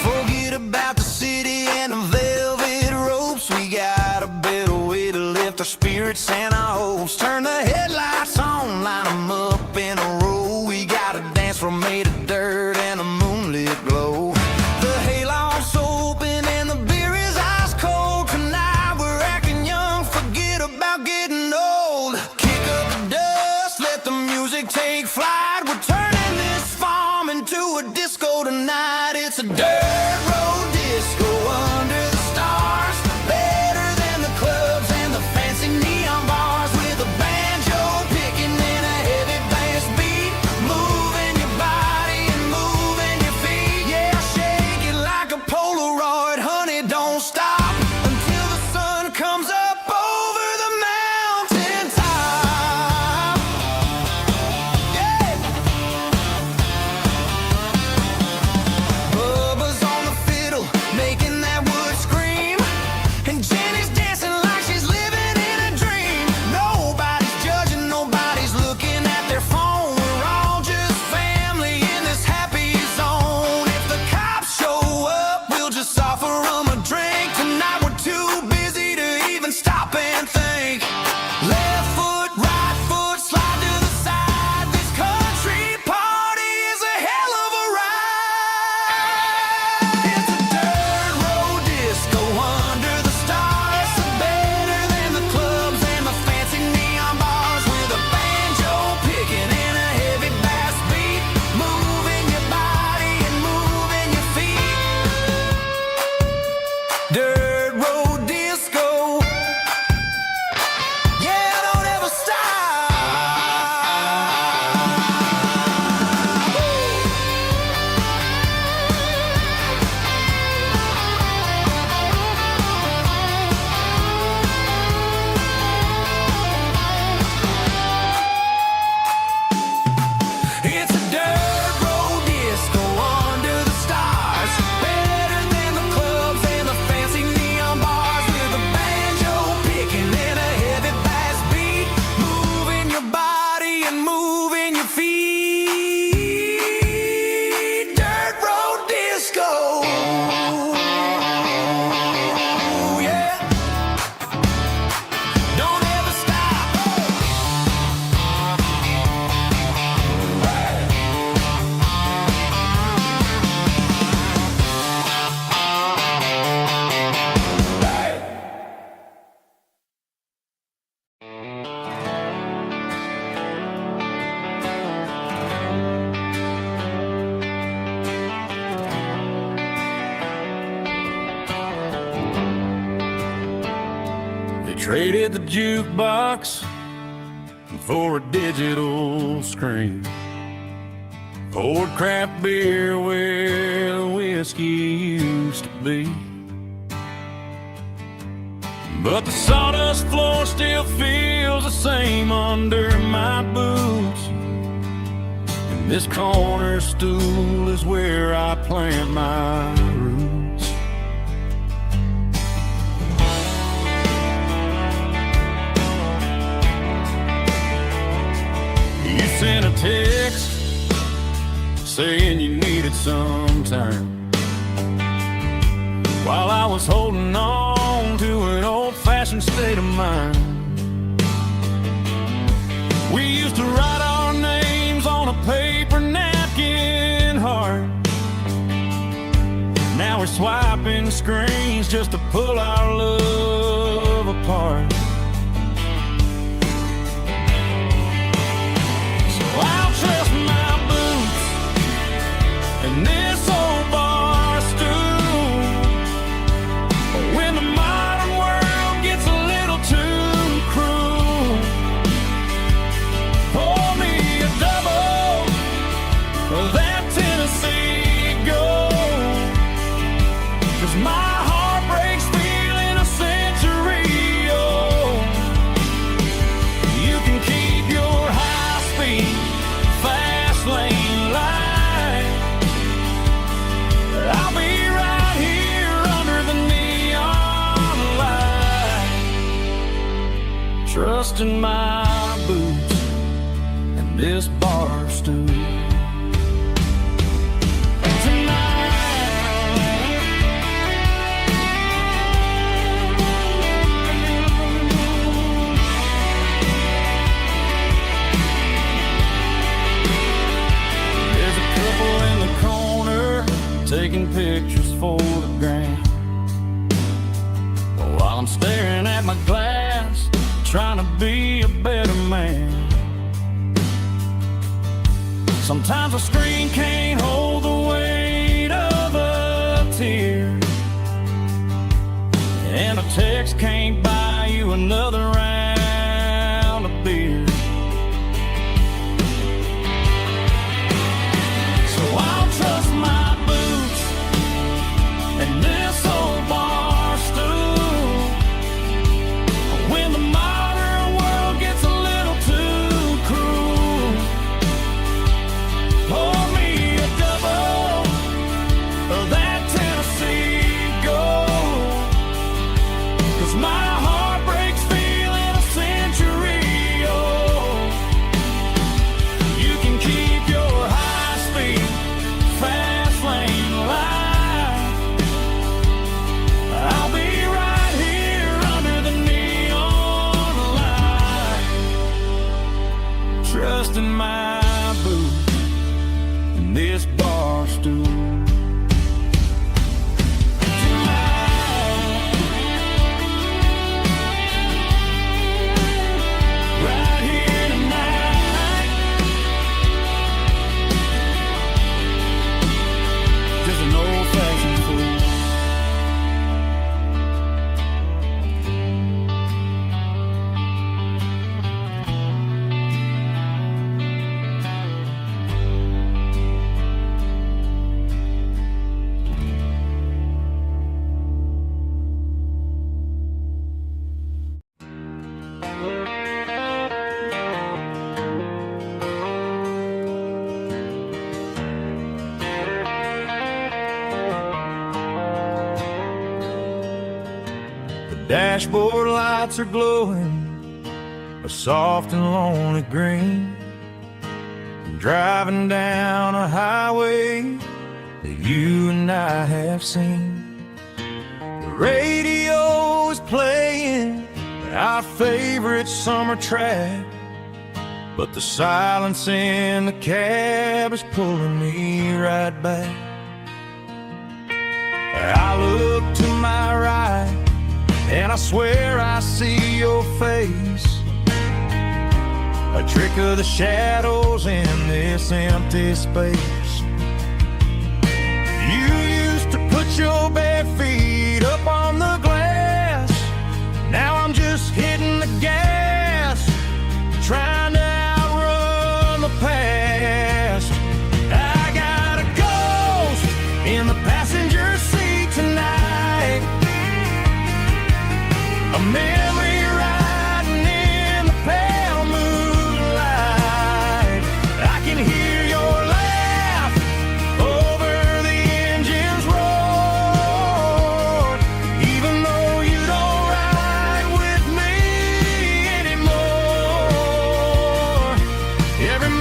Forget about the city and the velvet ropes. We got a better way to lift our spirits and our hopes. Turn the headlights on, line them up in a row. We got a dance floor made of dirt and a moonlit glow. The hayloft's open and the beer is ice cold. Tonight we're acting young, forget about getting old. Kick up the dust, let the music take flight. We're turning this farm into a disco tonight. It's a dirt road disco under the stars. Better than the clubs and the fancy neon bars. With a banjo picking in a heavy bass beat. Moving your body and moving your feet. Yeah, shake it like a Polaroid, honey, don't stop until the sun comes up over the mountain top. Yeah. Bubba's on the fiddle, making that wood scream. And Jenny's dancing like she's living in a dream. Nobody's judging, nobody's looking at their phone. We're all just family in this happy zone. If the cops show up, we'll just offer them a drink. Tonight we're too busy to even stop and think. Left foot, right foot, slide to the side. This country party is a hell of a ride. It's a dirt road disco under the stars. Better than the clubs and the fancy neon bars. With a banjo picking in a heavy bass beat. Moving your body and moving your feet. Dirt road disco. Yeah, don't ever stop. It's a dirt road disco under the stars. Better than the clubs and the fancy neon bars. With a banjo picking in a heavy bass beat. Moving your body and moving your feet. Dirt road disco. Yeah. Don't ever stop. They traded the jukebox for a digital screen. Poured craft beer where the whiskey used to be. but the sawdust floor still feels the same under my boots. And this corner stool is where I plant my roots. You sent a text saying you needed some time, while I was holding on to an old-fashioned state of mind. We used to write our names on a paper napkin heart. Now we're swiping screens just to pull our love apart. So I'll trust my boots and this old bar stool. When the modern world gets a little too cruel, pour me a double of that Tennessee Gold, 'cause my heart breaks feeling a century old. You can keep your high-speed, fast lane light. I'll be right here under the neon light, trusting my boots and this bar stool. There's a couple in the corner taking pictures for the gram, while I'm staring at my glass, trying to be a better man. Sometimes a screen can't hold the weight of a tear, and a text can't buy you another round of beer. So I'll trust my boots and this old bar stool. When the modern world gets a little too cruel, pour me a double of that Tennessee Gold, 'cause my heart breaks feeling a century old. You can keep your high-speed, fast lane light. I'll be right here under the neon light, trusting my boots and this bar stool. Right here tonight, just an old-fashioned fool. Dashboard lights are glowing a soft and lonely green. I'm driving down a highway that you and I have seen. The radio is playing our favorite summer track, but the silence in the cab is pulling me right back. I look to my right and I swear I see your face, a trick of the shadows in this empty space. You used to put your bare feet up on the glass. Now I'm just hitting the gas, trying to outrun the past. I got a ghost in the passenger seat tonight, a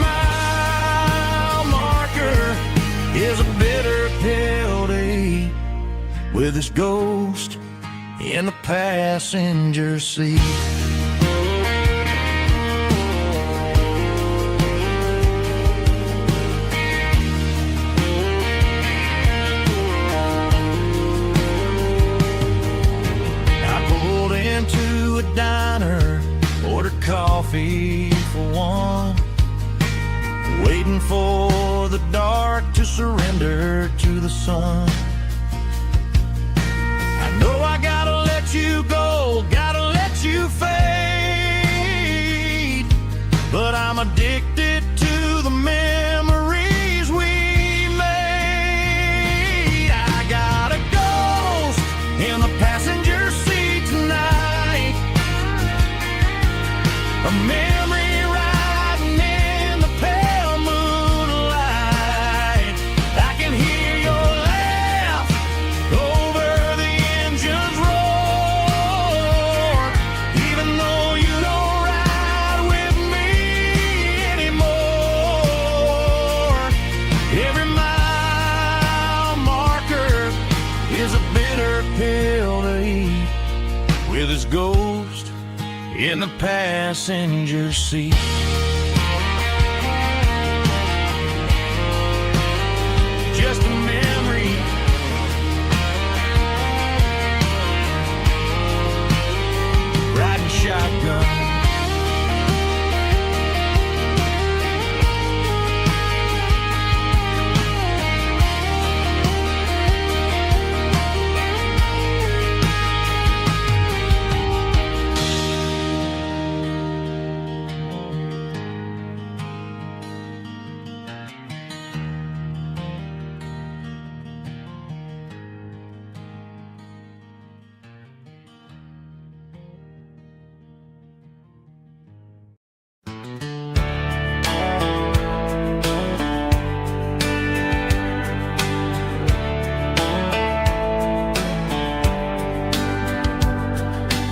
mile marker is a bitter pill to eat, with this ghost in the passenger seat. Into a diner, ordered coffee for one, waiting for the dark to surrender to the sun. I know I gotta let you go, gotta let you fade, but I'm addicted to the memories we made. I got a ghost in the passenger seat tonight, a memory riding in the pale moonlight. I can hear your laugh over the engine's roar, even though you don't ride with me anymore. Every mile marker is a bitter pill to eat, with his ghost in the passenger seat. Just a memory, riding shotgun.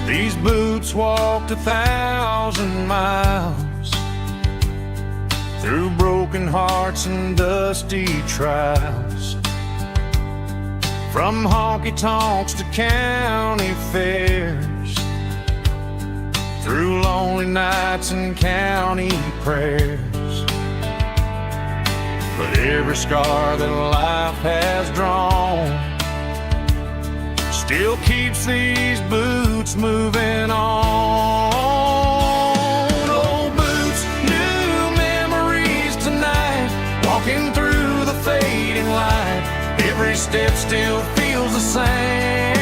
These boots walked 1,000 miles through broken hearts and dusty trials, from honky-tonks to county fairs, through lonely nights and county prayers. But every scar that life has drawn still keeps these boots moving on. Old boots, new memories tonight, walking through the fading light. Every step still feels the same.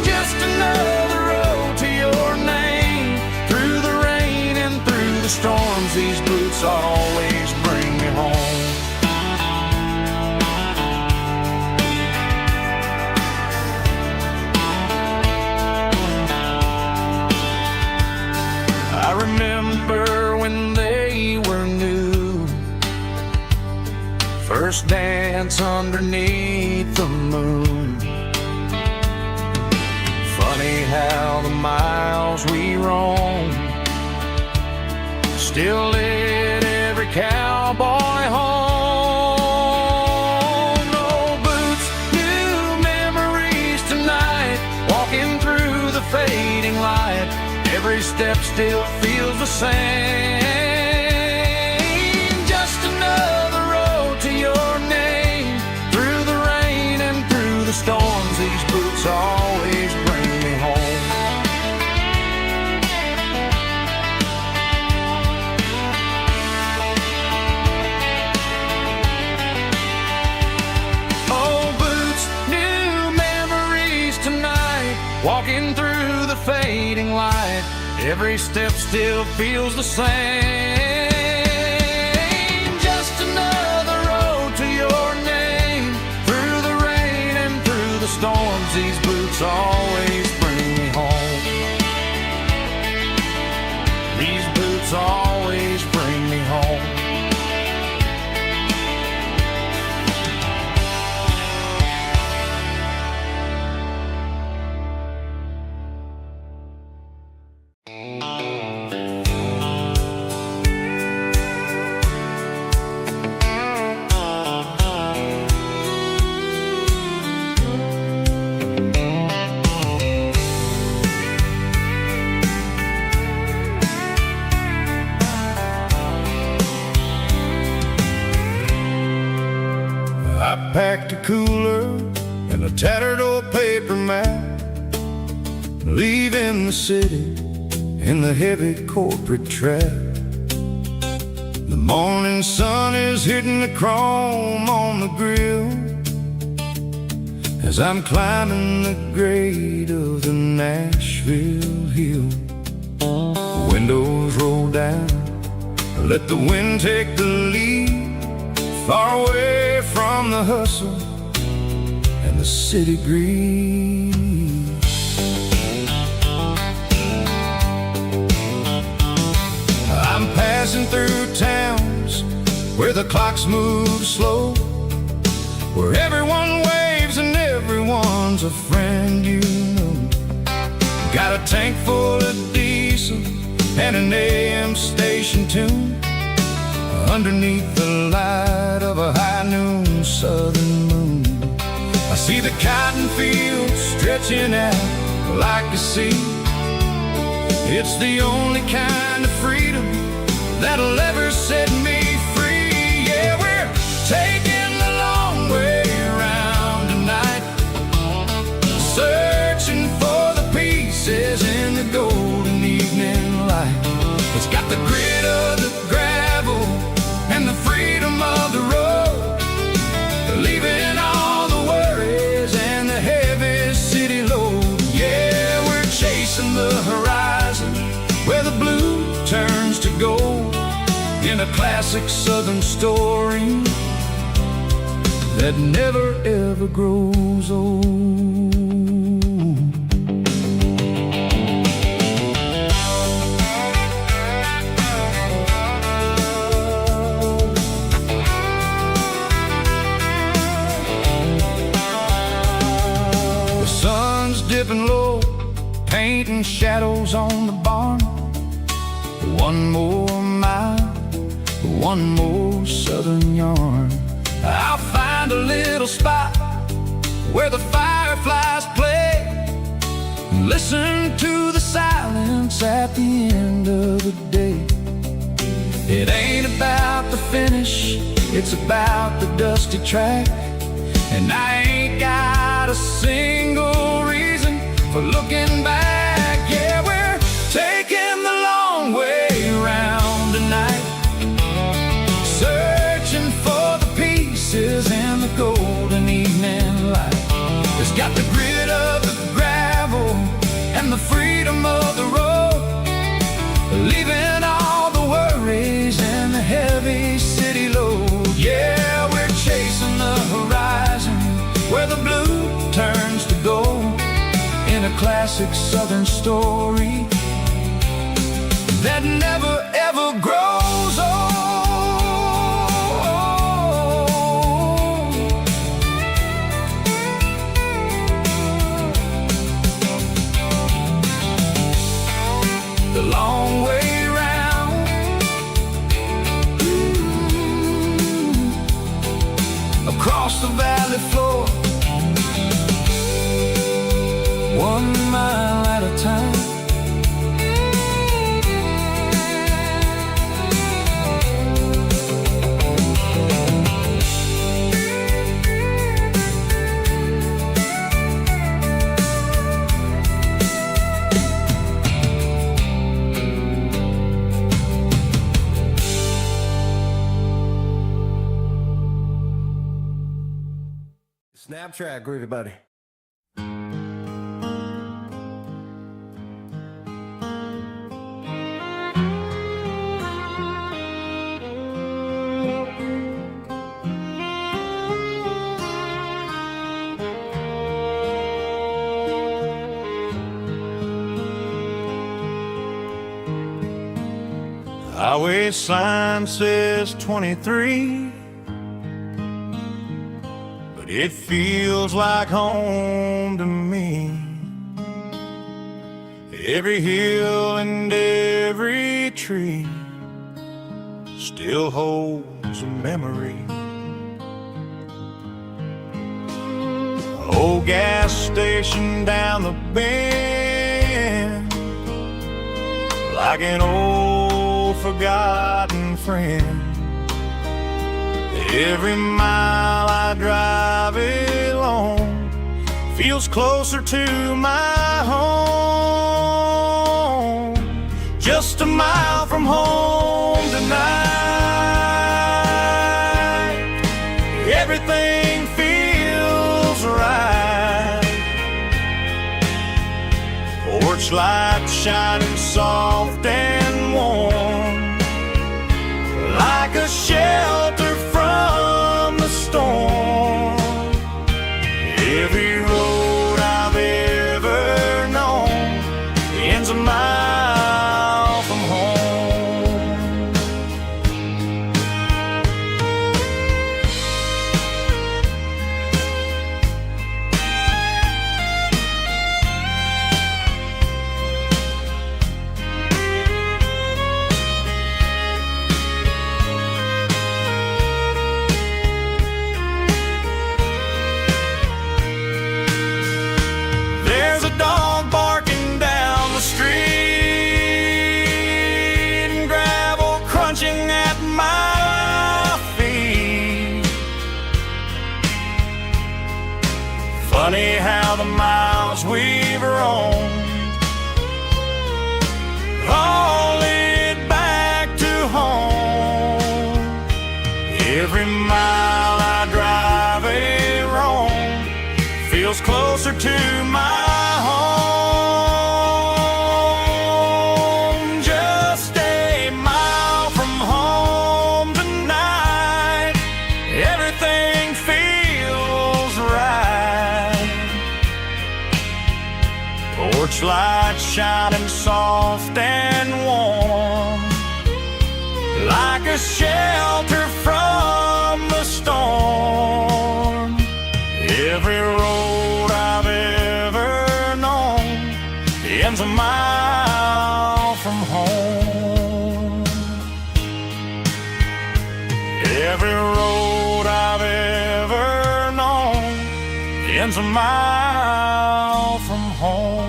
Just another road to your name. Through the rain and through the storms, these boots always bring me home. I remember when they were new, first dance underneath the moon. Funny how the miles we roam still lit every cowboy home. Old boots, new memories tonight, walking through the fading light. Every step still feels the same. Just another road to your name. Through the rain and through the storms, these boots always bring me home. Old boots, new memories tonight, walking through the fading light. Every step still feels the same. Just another road to your name. Through the rain and through the storms, these boots always bring me home. These boots always bring me home. packed a cooler and a tattered old paper map, leaving the city in the heavy corporate trap. The morning sun is hitting the chrome on the grill as I'm climbing the grade of the Nashville hill. Windows roll down, let the wind take the lead, far away from the hustle and the city breeze. I'm passing through towns where the clocks move slow, where everyone waves and everyone's a friend you know. Got a tank full of diesel and an AM station tune underneath the light of a high noon southern moon. I see the cotton fields stretching out like a sea. It's the only kind of freedom that'll ever set me free. Yeah, we're taking the long way around tonight, searching for the pieces in the golden evening light. It's got the grit of the gravel and the freedom of the road, leaving all the worries and the heavy city load. Yeah, we're chasing the horizon where the blue turns to gold, in a classic southern story that never ever grows old. The sun's dipping low, painting shadows on the barn. One more mile, one more southern yarn. I'll find a little spot where the fireflies play, and listen to the silence at the end of the day. It ain't about the finish, it's about the dusty track, and I ain't got a single reason for looking back. Yeah, we're taking the long way around tonight, searching for the pieces in the golden evening light. It's got the grit of the gravel and the freedom of the road, leaving all the worries and the heavy city load. Yeah, we're chasing the horizon where the blue turns to gold, in a classic southern story that never ever grows old. The long way round, across the valley floor, 1 mile at a time. Snap track, groovy buddy. Highway sign says 23, but it feels like home to me. Every hill and every tree still holds a memory. Old gas station down the bend, like an old forgotten friend. Every mile I I drive alone feels closer to my home. Just a mile from home tonight, everything feels right. Porch light shining soft and warm, like a shelter from the storm. Every road I've ever known ends a mile from home. There's a dog barking down the street and gravel crunching at my feet. Funny how the miles we've roamed all lead back to home. Every mile I drive roam feels closer to my home. Just a mile from home tonight, everything feels right. Porch light shining soft and warm, like a shelter from the storm. Every road I've ever known ends a mile from home. Every road I've ever known ends a mile from home.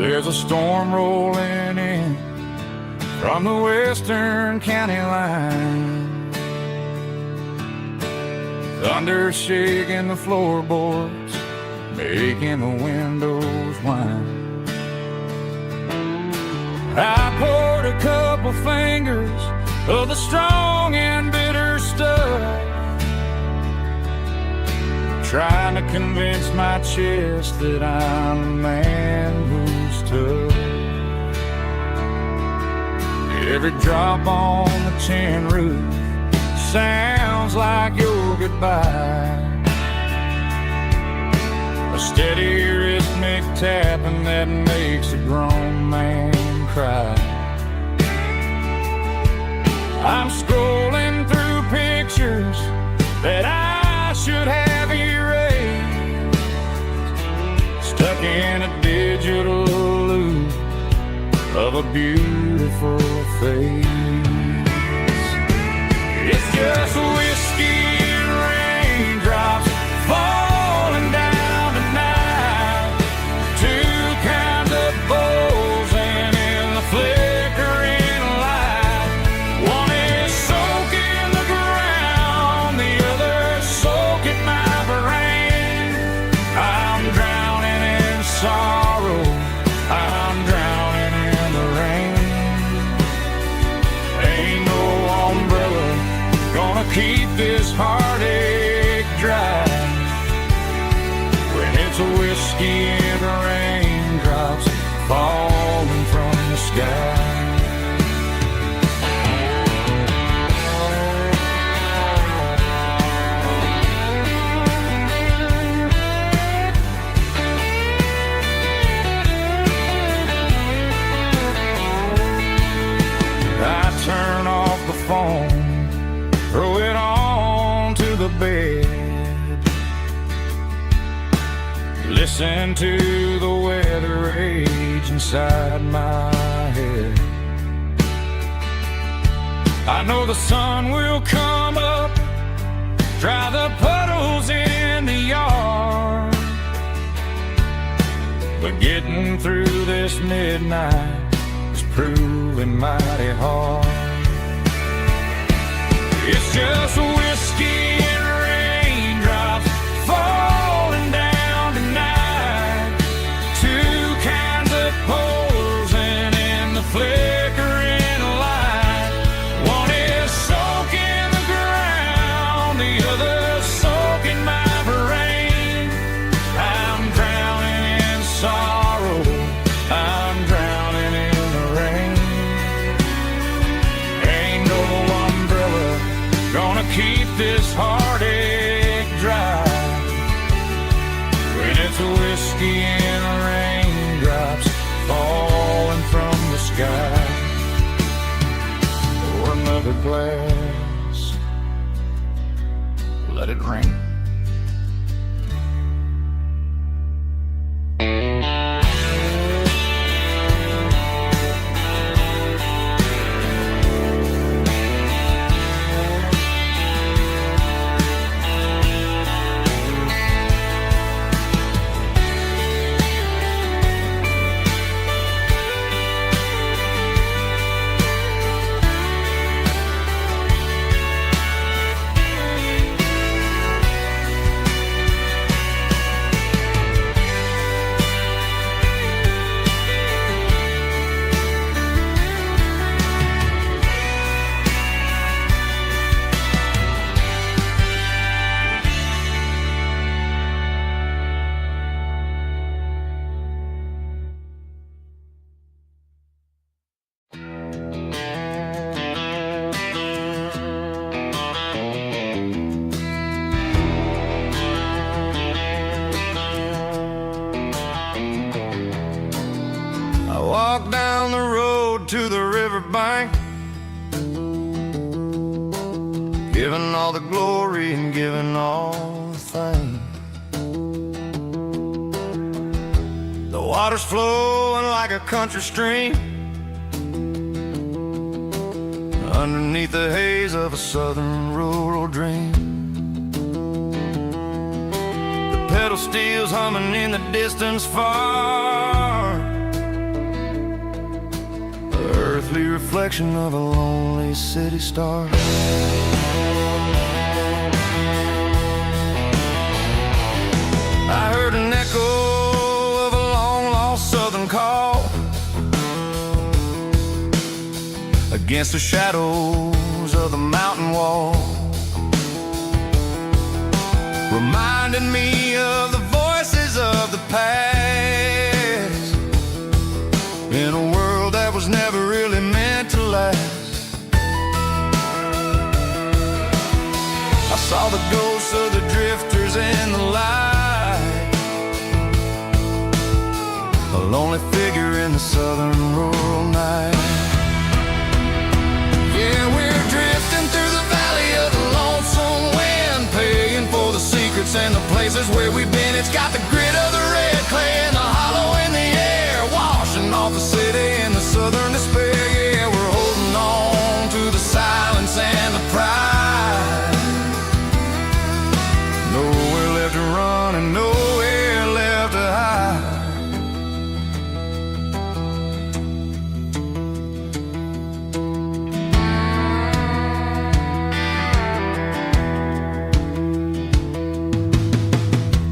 There's a storm rolling in from the western county line. Thunder shaking the floorboards, making the windows whine. I poured a couple fingers of the strong and bitter stuff, trying to convince my chest that I'm a man who's tough. Every drop on the tin roof sounds like your goodbye, a steady rhythmic tapping that makes a grown man cry. I'm scrolling through pictures that I should have erased, stuck in a digital loop of a beautiful face. It's just whiskey and raindrops falling down tonight, two kinds of bowls and in the flickering light. One is soaking the ground, the other soaking my brain. I'm drowning in sorrow, I'm drowning in the rain. Ain't no umbrella gonna keep this heartache dry when it's a whiskey and raindrops falling from the sky. I turn off the phone listen to the weather rage inside my head. I know the sun will come up, dry the puddles in the yard, but getting through this midnight is proving mighty hard. It's just whiskey and raindrops falling down tonight, two kinds of posing in the flickering light. One is soaking the ground, the other soaking my brain. I'm drowning in sorrow, I'm drowning in the rain. Ain't no umbrella gonna keep this heartache dry when it's whiskey and raindrops falling from the sky. Pour another glass, let it rain. Walk down the road to the riverbank, giving all the glory and giving all the thanks. The water's flowing like a country stream underneath the haze of a southern rural dream. The pedal steel's humming in the distance far, earthly reflection of a lonely city star. I heard an echo of a long-lost southern call against the shadows of the mountain wall, reminding me of the voices of the past in a world that was never really meant to last. I saw the ghosts of the drifters in the light, a lonely figure in the southern rural night. Yeah, we're drifting through the valley of the lonesome wind, paying for the secrets and the places where we've been. It's got the grit of the red clay and the hollow in the air, washing off the city in the southern despair. Yeah, we're holding on to the silence and the pride. Nowhere left to run and nowhere left to hide.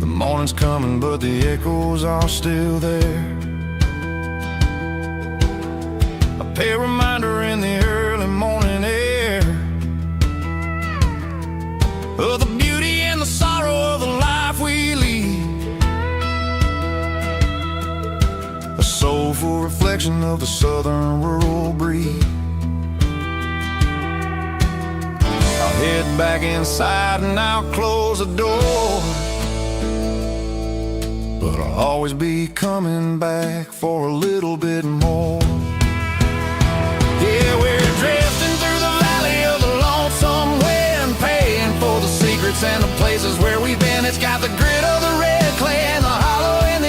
The morning's coming, but the echoes are still there. A pale reminder in the early morning air of the beauty and the sorrow of the life we lead, a soulful reflection of the southern rural breed. I'll head back inside and I'll close the door, but I'll always be coming back for a little bit more. Yeah, we're drifting through the valley of the lonesome wind, paying for the secrets and the places where we've been. It's got the grit of the red clay and the hollow in the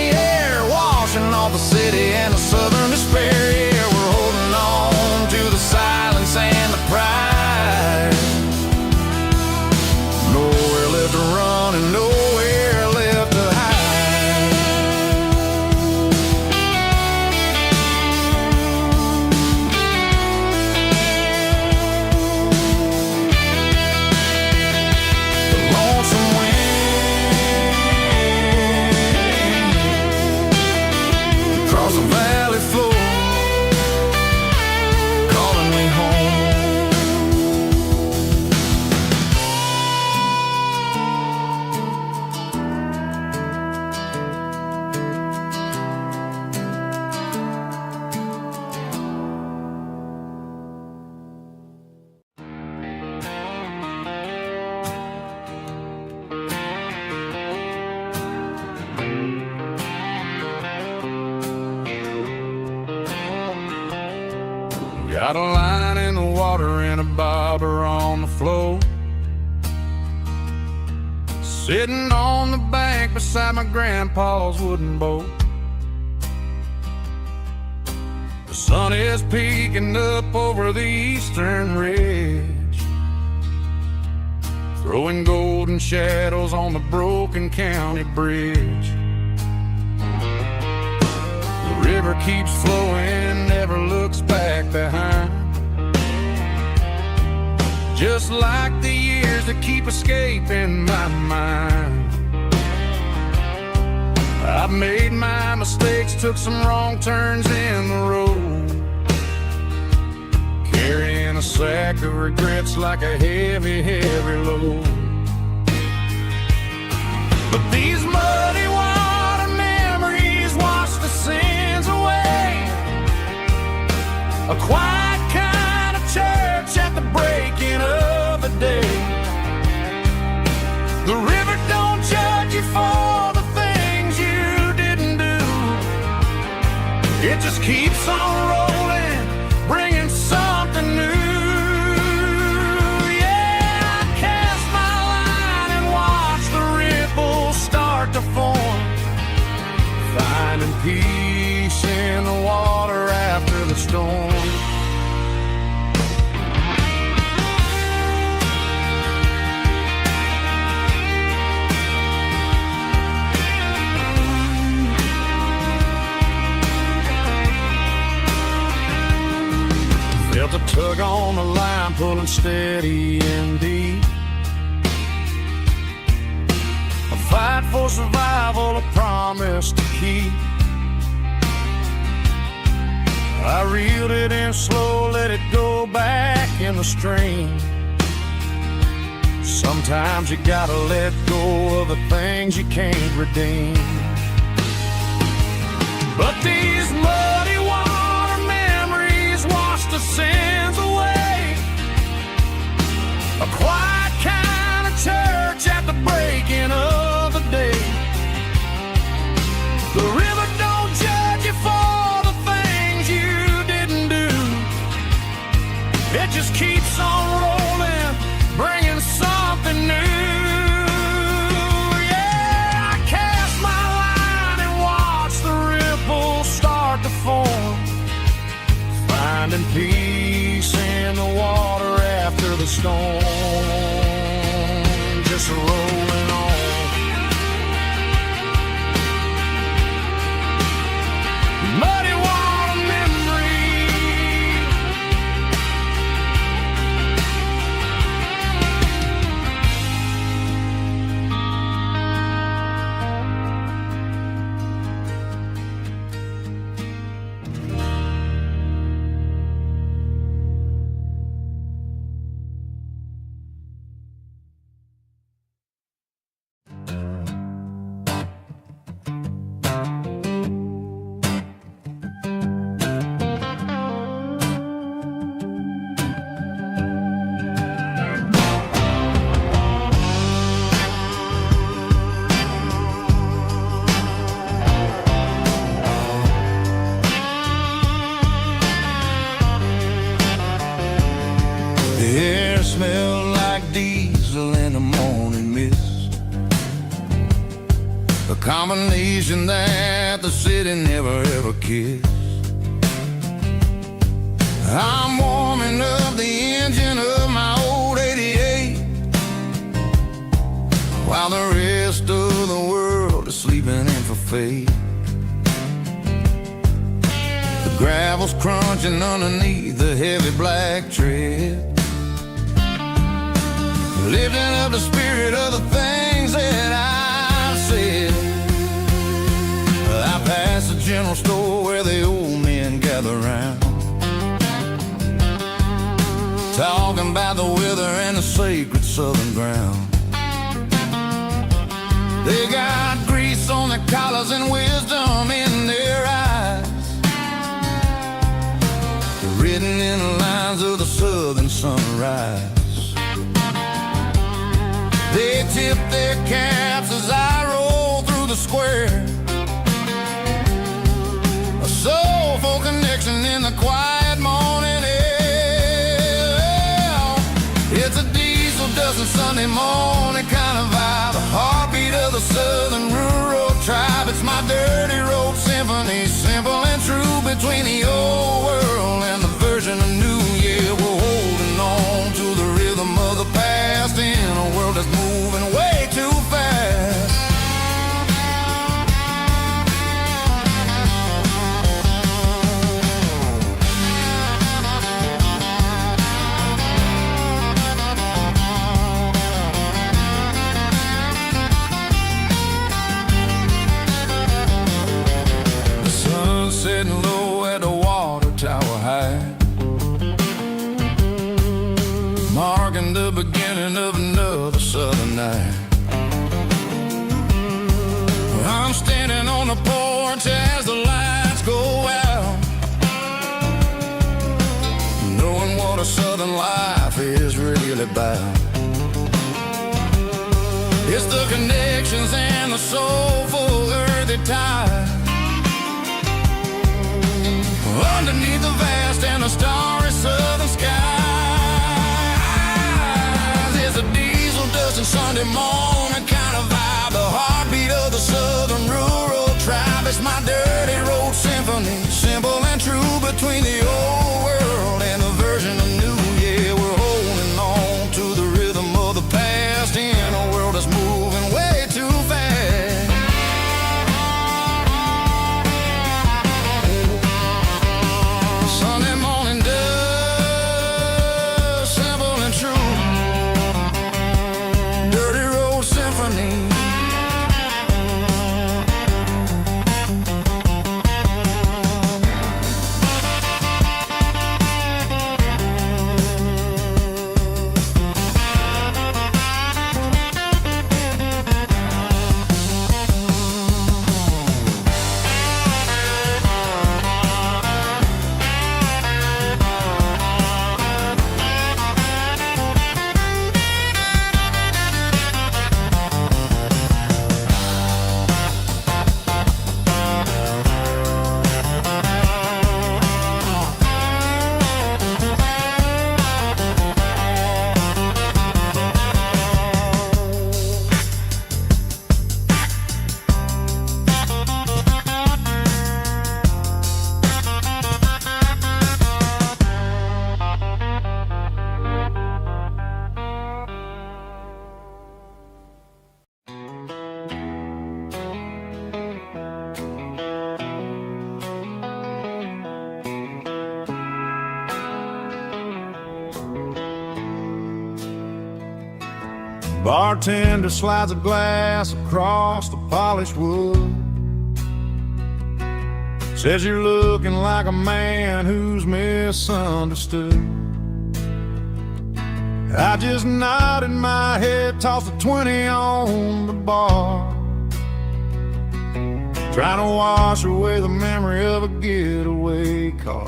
Got a line in the water and a bobber on the floor. Sitting on the bank beside my grandpa's wooden boat. The sun is peeking up over the eastern ridge, throwing golden shadows on the broken county bridge. The river keeps flowing, never looks back behind, just like the years that keep escaping my mind. I've made my mistakes, took some wrong turns in the road, carrying a sack of regrets like a heavy, heavy load. But these muddy water memories wash the sins away. A quiet kind of church at the breaking of the day. The river don't judge you for the things you didn't do. It just keeps on rolling, bringing something new. Yeah, I cast my line and watch the ripples start to form, finding peace in the water after the storm. Felt a tug on the line, pulling steady and deep. A fight for survival, a promise to keep. I reeled it in slow, let it go back in the stream. Sometimes you gotta let go of the things you can't redeem. But these muddy water memories wash the sins away. A quiet kind of church at the breaking of the day. The river don't judge you for the things you didn't do. It just keeps on rolling, bringing something new. Yeah, I cast my line and watch the ripples start to form, finding peace in the water after the storm. Just rolling on. Muddy water memory. The air smelled like diesel in the morning mist, a combination that the city never ever kissed. I'm warming up the engine of my old 88, while the rest of the world is sleeping in for fate. The gravel's crunching underneath the heavy black tread, lifting up the spirit of the things that I've said. I passed the general store where the old men gather round, talking about the weather and the sacred southern ground. They got grease on their collars and wisdom in their eyes, written in the lines of the southern sunrise. They tip their caps as I roll through the square, a soulful connection in the quiet morning air. Sunday morning kind of vibe, the heartbeat of the southern rural tribe. It's my dirty road symphony, simple and true, between the old world and the version of new. Yeah, we're holding on to the rhythm of the past in a world that's moving way too fast. Sitting low at the water tower high, marking the beginning of another southern night. I'm standing on the porch as the lights go out, knowing what a southern life is really about. It's the connections and the soulful earthy ties underneath the vast and the starry southern skies. It's a diesel dusting Sunday morning kind of vibe, the heartbeat of the southern rural tribe. It's my dirty road symphony, simple and true, between the old world and the version of new. Yeah, we're holding on to the rhythm of the past in a world that's moving way too fast. Sunday morning dust, simple and true, dirty road symphony. Bartender slides a glass across the polished wood, says you're looking like a man who's misunderstood. I just nodded my head, tossed a 20 on the bar, trying to wash away the memory of a getaway car.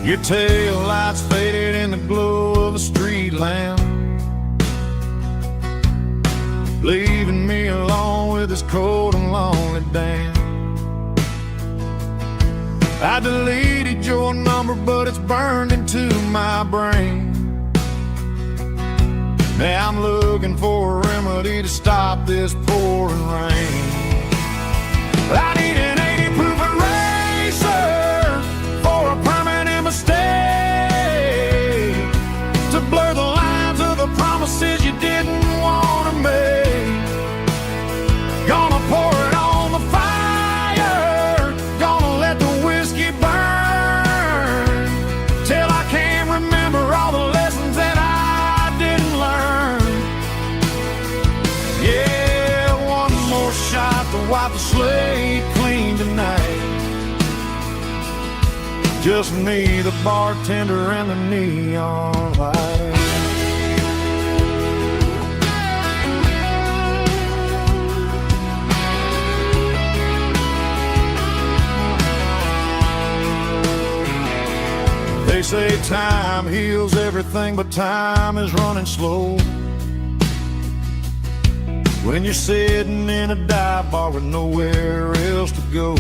Your tail lights faded in the glow of a street lamp, leaving me alone with this cold and lonely damn. I deleted your number, but it's burned into my brain. Now I'm looking for a remedy to stop this pouring rain. I need an 80 proof eraser for a permanent mistake, to blur the lines of the promises you didn't want to make. Gonna pour it on the fire, gonna let the whiskey burn, till I can't remember all the lessons that I didn't learn. Yeah, one more shot to wipe the slate clean tonight. Just me, the bartender, and the neon light. They say time heals everything, but time is running slow when you're sitting in a dive bar with nowhere else to go.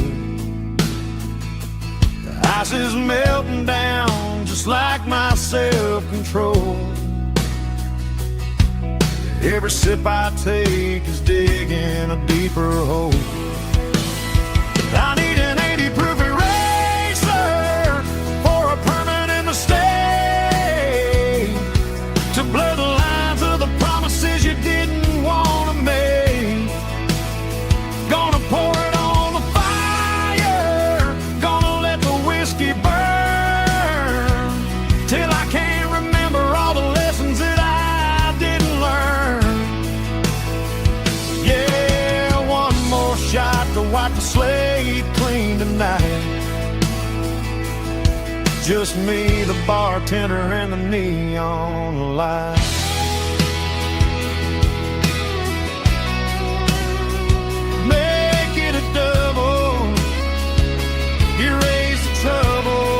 The ice is melting down just like my self-control. Every sip I take is digging a deeper hole. I need an 80 proof eraser for a permanent mistake, to blur the lines of the promises you didn't want to make. Gonna pour it on the fire, gonna let the whiskey burn, till I can't remember all the lessons that I didn't learn. Yeah, one more shot to wipe the slate clean tonight. Just me, the bartender, and the neon light. Make it a double, erase the trouble.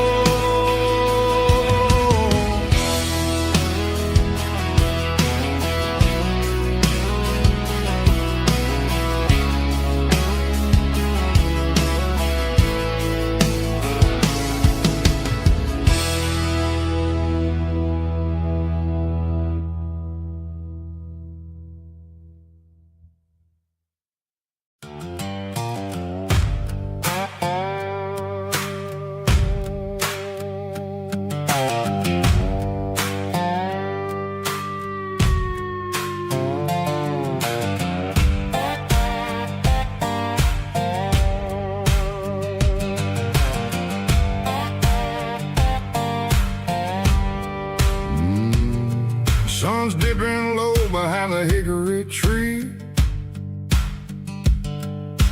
Sun's dipping low behind the hickory tree,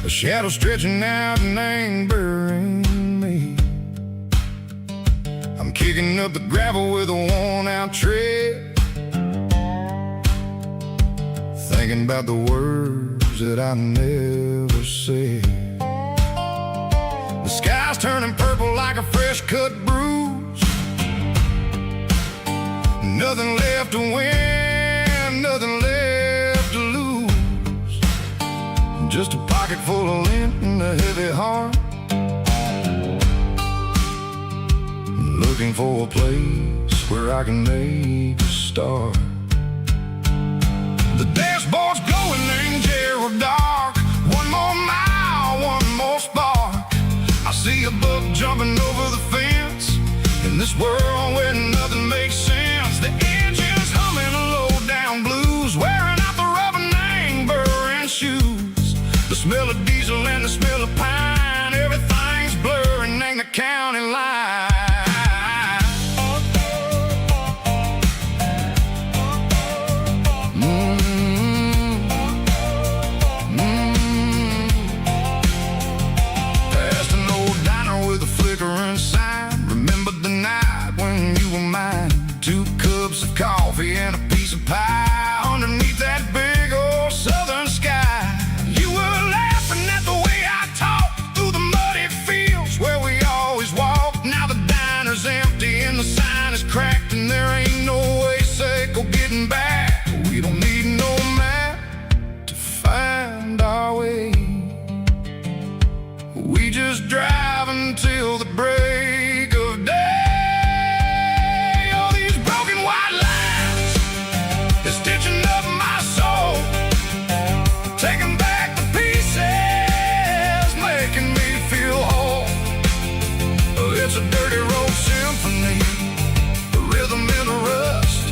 a shadow stretching out and angering me. I'm kicking up the gravel with a worn-out tread, thinking about the words that I never said. The sky's turning purple like a fresh-cut bruise. Nothing left to win, nothing left to lose. Just a pocket full of lint and a heavy heart, looking for a place where I can make a start. The dashboard's glowing angel dark. One more mile, one more spark. I see a buck jumping over the fence, in this world where nothing makes sense. The engine's humming a low-down blues, wearing out the rubber name burring shoes. The smell of diesel and the smell of pine, everything's blurring ain't the county line. Past an old diner with a flickering sign, remember the night when you were mine. 2 cups of coffee and a piece of pie underneath that big old southern sky. You were laughing at the way I talked through the muddy fields where we always walked. Now the diner's empty and the sign is cracked, and there ain't no way safe or getting back. We don't need no map to find our way. We just drive until the break of day. Stitching up my soul, taking back the pieces, making me feel whole. It's a dirty road symphony, a rhythm in a rust,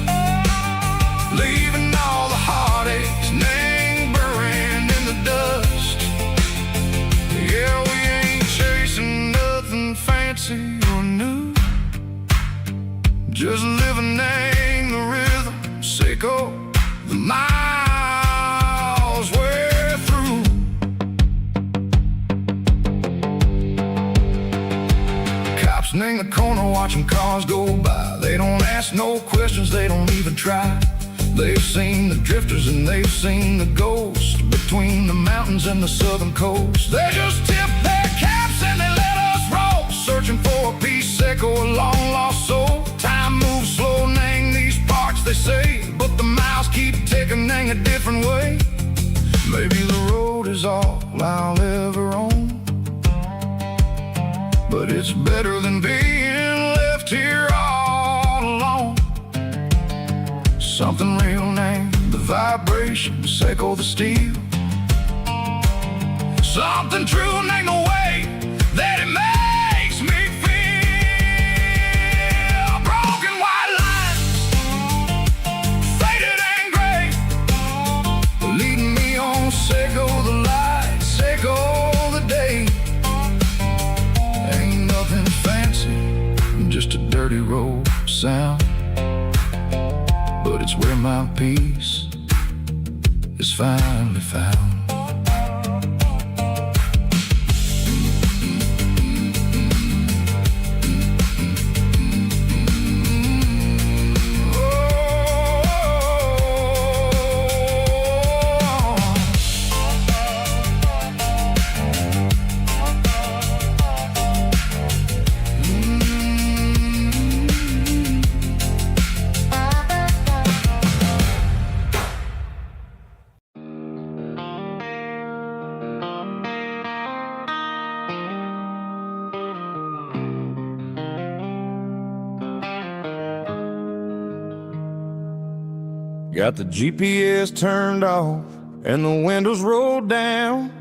leaving all the heartaches, name burning in the dust. Yeah, we ain't chasing nothing fancy or new, just living in the rhythm. Sicko, the miles we're through. Cops in the corner watching cars go by. They don't ask no questions, they don't even try. They've seen the drifters and they've seen the ghosts between the mountains and the southern coast. They just tip their caps and they let us roll, searching for a piece, Sicko, a long lost soul. Time moves slow, nang these parts, they say, but the miles keep ticking in a different way. Maybe the road is all I'll ever own, but it's better than being left here all alone. Something real named the vibrations echo the steel. Something true and ain't no way that it makes me feel. Broken white lines, faded and gray, leading me on, say go the light, say go the day. Ain't nothing fancy, just a dirty road sound, but it's where my peace is finally found. Got the GPS turned off and the windows rolled down,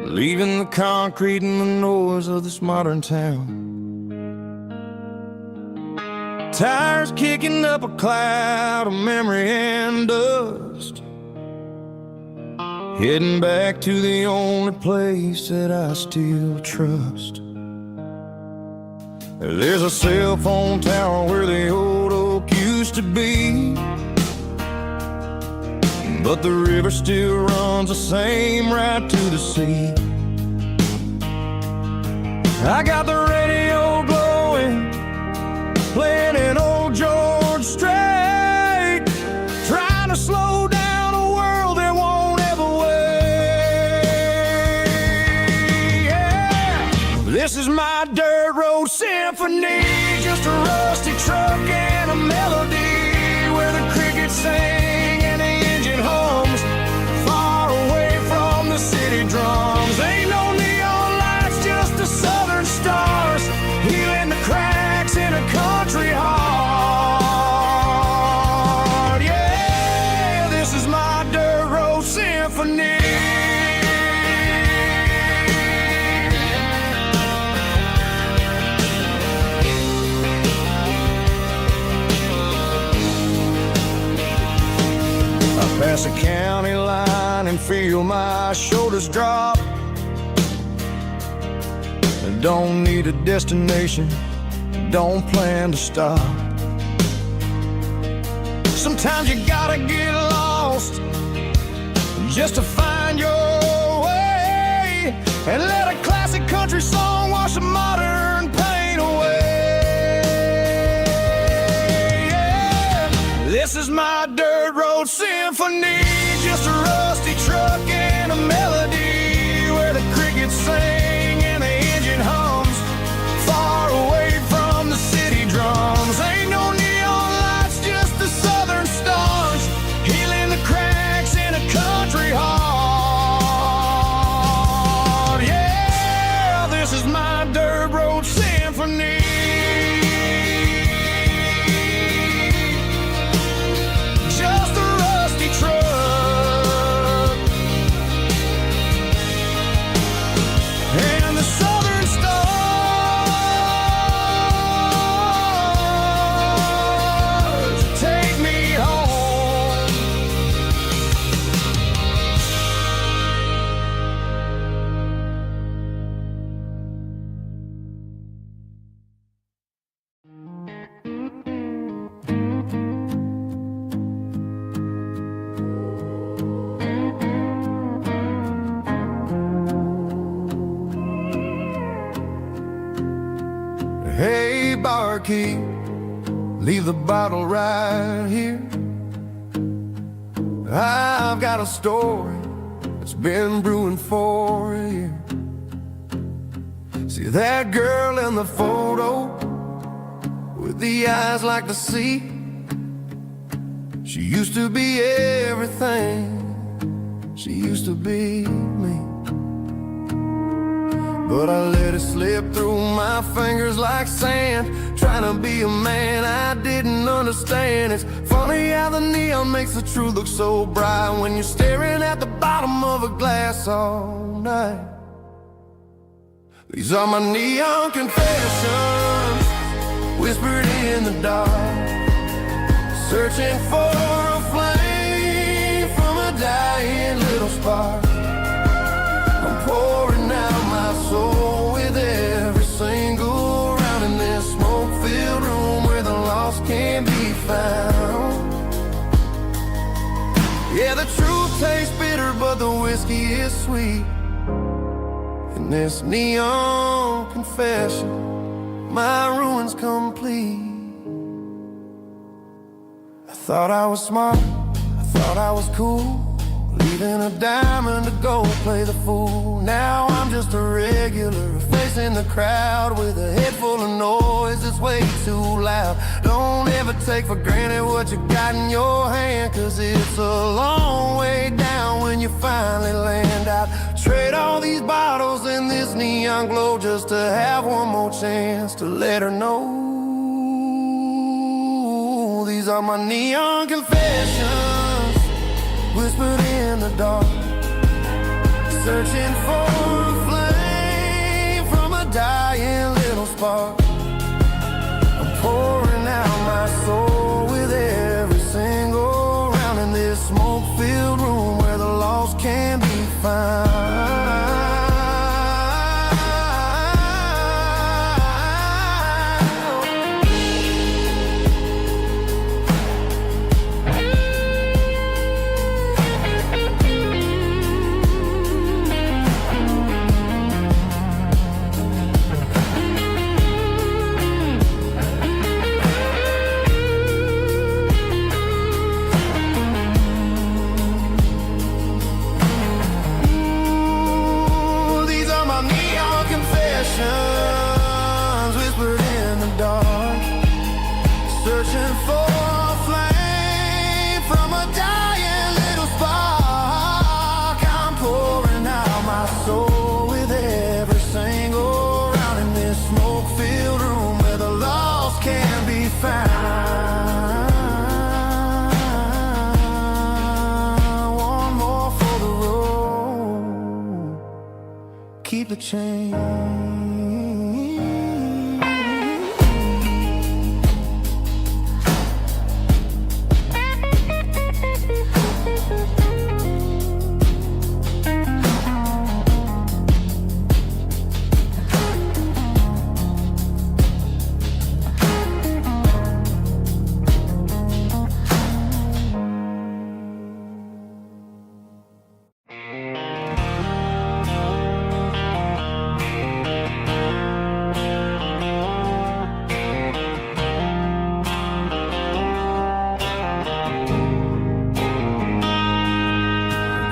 leaving the concrete and the noise of this modern town. Tires kicking up a cloud of memory and dust, heading back to the only place that I still trust. There's a cell phone tower where the old oak used to be, but the river still runs the same right to the sea. I got the radio glowing, playing an old George Strait, trying to slow down a world that won't ever wait. Yeah. This is my dirt road symphony, just a rusty truck and a melody where the crickets sing and the engine hums, far away from the city drums. Ain't no neon lights, just the southern stars, healing the cracks in a country heart. Yeah, this is my dirt road symphony. Pass a county line and feel my shoulders drop. I don't need a destination, don't plan to stop. Sometimes you gotta get lost just to find your way, and let a classic country song wash the modern pain away. Yeah. This is my dirt road symphony, just a rusty truck and a melody where the crickets sing and the engine hums, far away from the city drums. Ain't no neon lights, just the southern stars, healing the cracks in a country heart. Yeah, this is my dirt road symphony. Hey, barkeep, leave the bottle right here. I've got a story that's been brewing for a year. See that girl in the photo with the eyes like the sea? She used to be everything, she used to be me. but I let it slip through my fingers like sand. Trying to be a man I didn't understand. It's funny how the neon makes the truth look so bright when you're staring at the bottom of a glass all night. These are my neon confessions, whispered in the dark, searching for a flame from a dying little spark. I'm pouring out my soul with every single round in this smoke-filled room where the lost can't be found. Yeah, the truth tastes bitter, but the whiskey is sweet. In this neon confession, my ruin's complete. I thought I was smart, I thought I was cool, leaving a diamond to go play the fool. Now I'm just a regular, facing the crowd with a head full of noise that's way too loud. Don't ever take for granted what you got in your hand, cause it's a long way down when you finally land out. Trade all these bottles and this neon glow just to have one more chance to let her know. These are my neon confessions, whispered in the dark, searching for a flame from a dying little spark. I'm pouring out my soul with every single round in this smoke-filled room where the lost can be found. Whispered in the dark, searching for a flame from a dying little spark. I'm pouring out my soul with every single round in this smoke-filled room where the lost can be found. One more for the road, keep the change.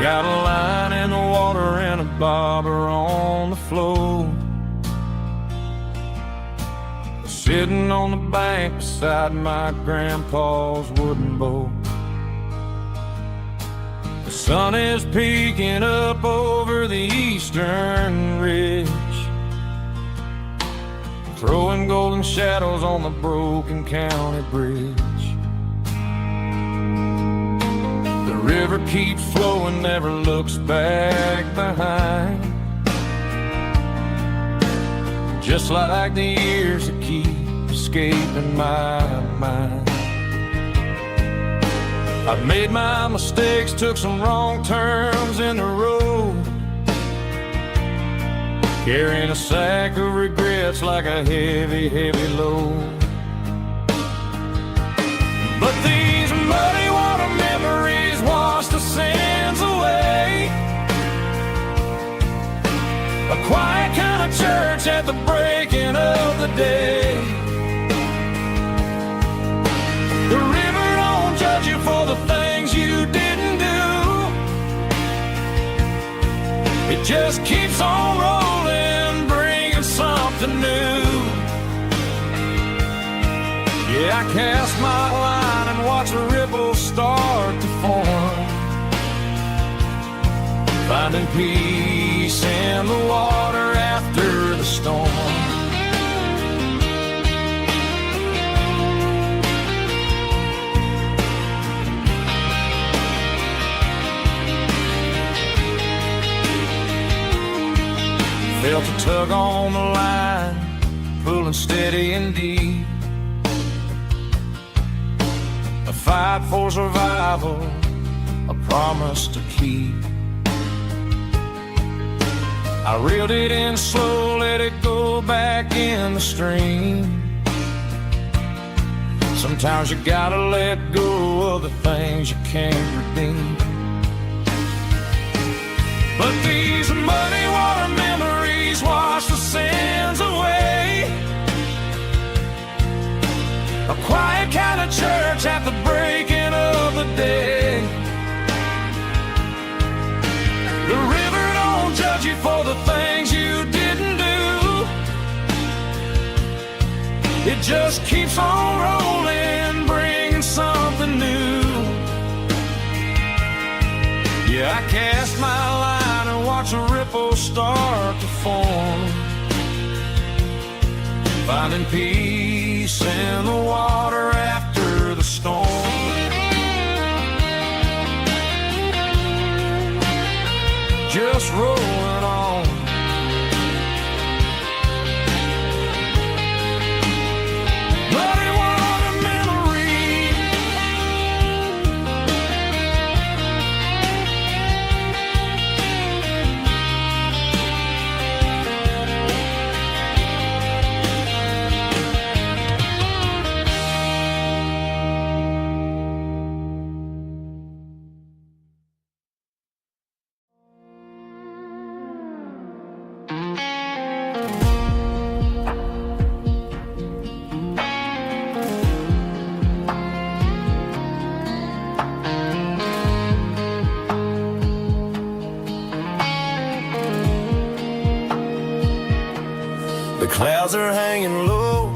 Got a line in the water and a bobber on the floor, sitting on the bank beside my grandpa's wooden boat. The sun is peeking up over the eastern ridge, throwing golden shadows on the broken county bridge. The river keeps flowing, never looks back behind, just like the years that keep escaping my mind. I've made my mistakes, took some wrong turns in the road, carrying a sack of regrets like a heavy, heavy load. But these muddy water memories wash the sins away. A quiet kind of church at the breaking of the day. The river don't judge you for the things you didn't do. It just keeps on rolling, bringing something new. Yeah, I cast my line and watch the ripples start to form, finding peace in the water after tug on the line, pulling steady and deep. A fight for survival, a promise to keep. I reeled it in slow, let it go back in the stream. Sometimes you gotta let go of the things you can't redeem. But these muddy water memories wash the sins away. A quiet kind of church at the breaking of the day. The river don't judge you for the things you didn't do. It just keeps on rolling, bringing something new. Yeah, I cast my line and watch a ripple start to form, finding peace in the water after the storm. Just rolling on. Muddy water memory. The clouds are hanging low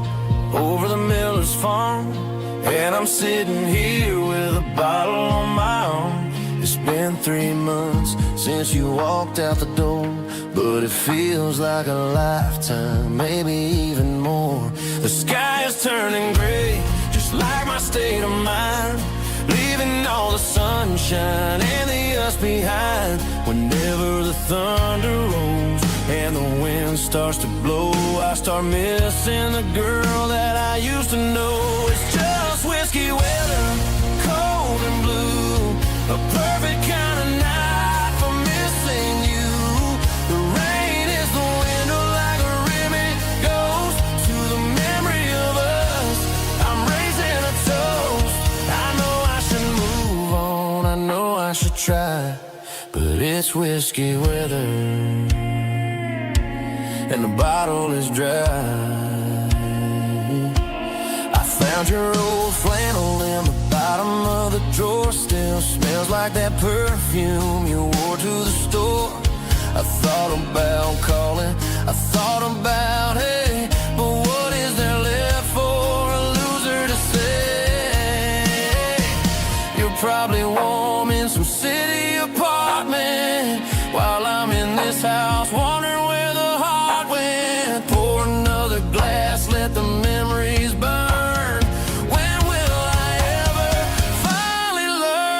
over the miller's farm, and I'm sitting here with a bottle on my arm. It's been 3 months since you walked out the door, but it feels like a lifetime, maybe even more. The sky is turning gray, just like my state of mind, leaving all the sunshine and the us behind. Whenever the thunder rolls and the wind starts to blow, I start missing the girl that I used to know. It's just whiskey weather, cold and blue, a perfect kind of night for missing you. The rain is the window like a ribbon goes to the memory of us. I'm raising a toast. I know I should move on, I know I should try, but it's whiskey weather and the bottle is dry. I found your old flannel in the bottom of the drawer, still smells like that perfume you wore to the store. I thought about calling, I thought about, hey, but what is there left for a loser to say? You're probably warm in some city apartment while I'm in this house wondering where the heart went. Pour another glass, let the memories burn. When will I ever finally learn?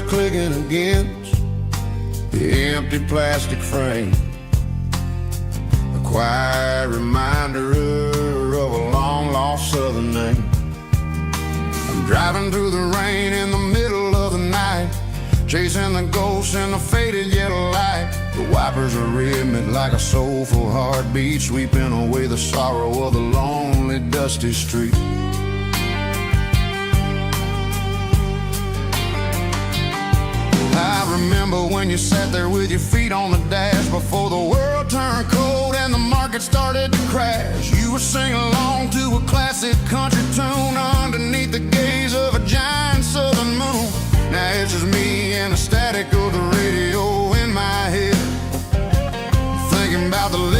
clicking against the empty plastic frame. A quiet reminder of a long-lost southern name. I'm driving through the rain in the middle of the night, chasing the ghosts in the faded yellow light. The wipers are rhythmic like a soulful heartbeat, sweeping away the sorrow of the lonely, dusty street. I remember when you sat there with your feet on the dash before the world turned cold and the market started to crash. You were singing along to a classic country tune underneath the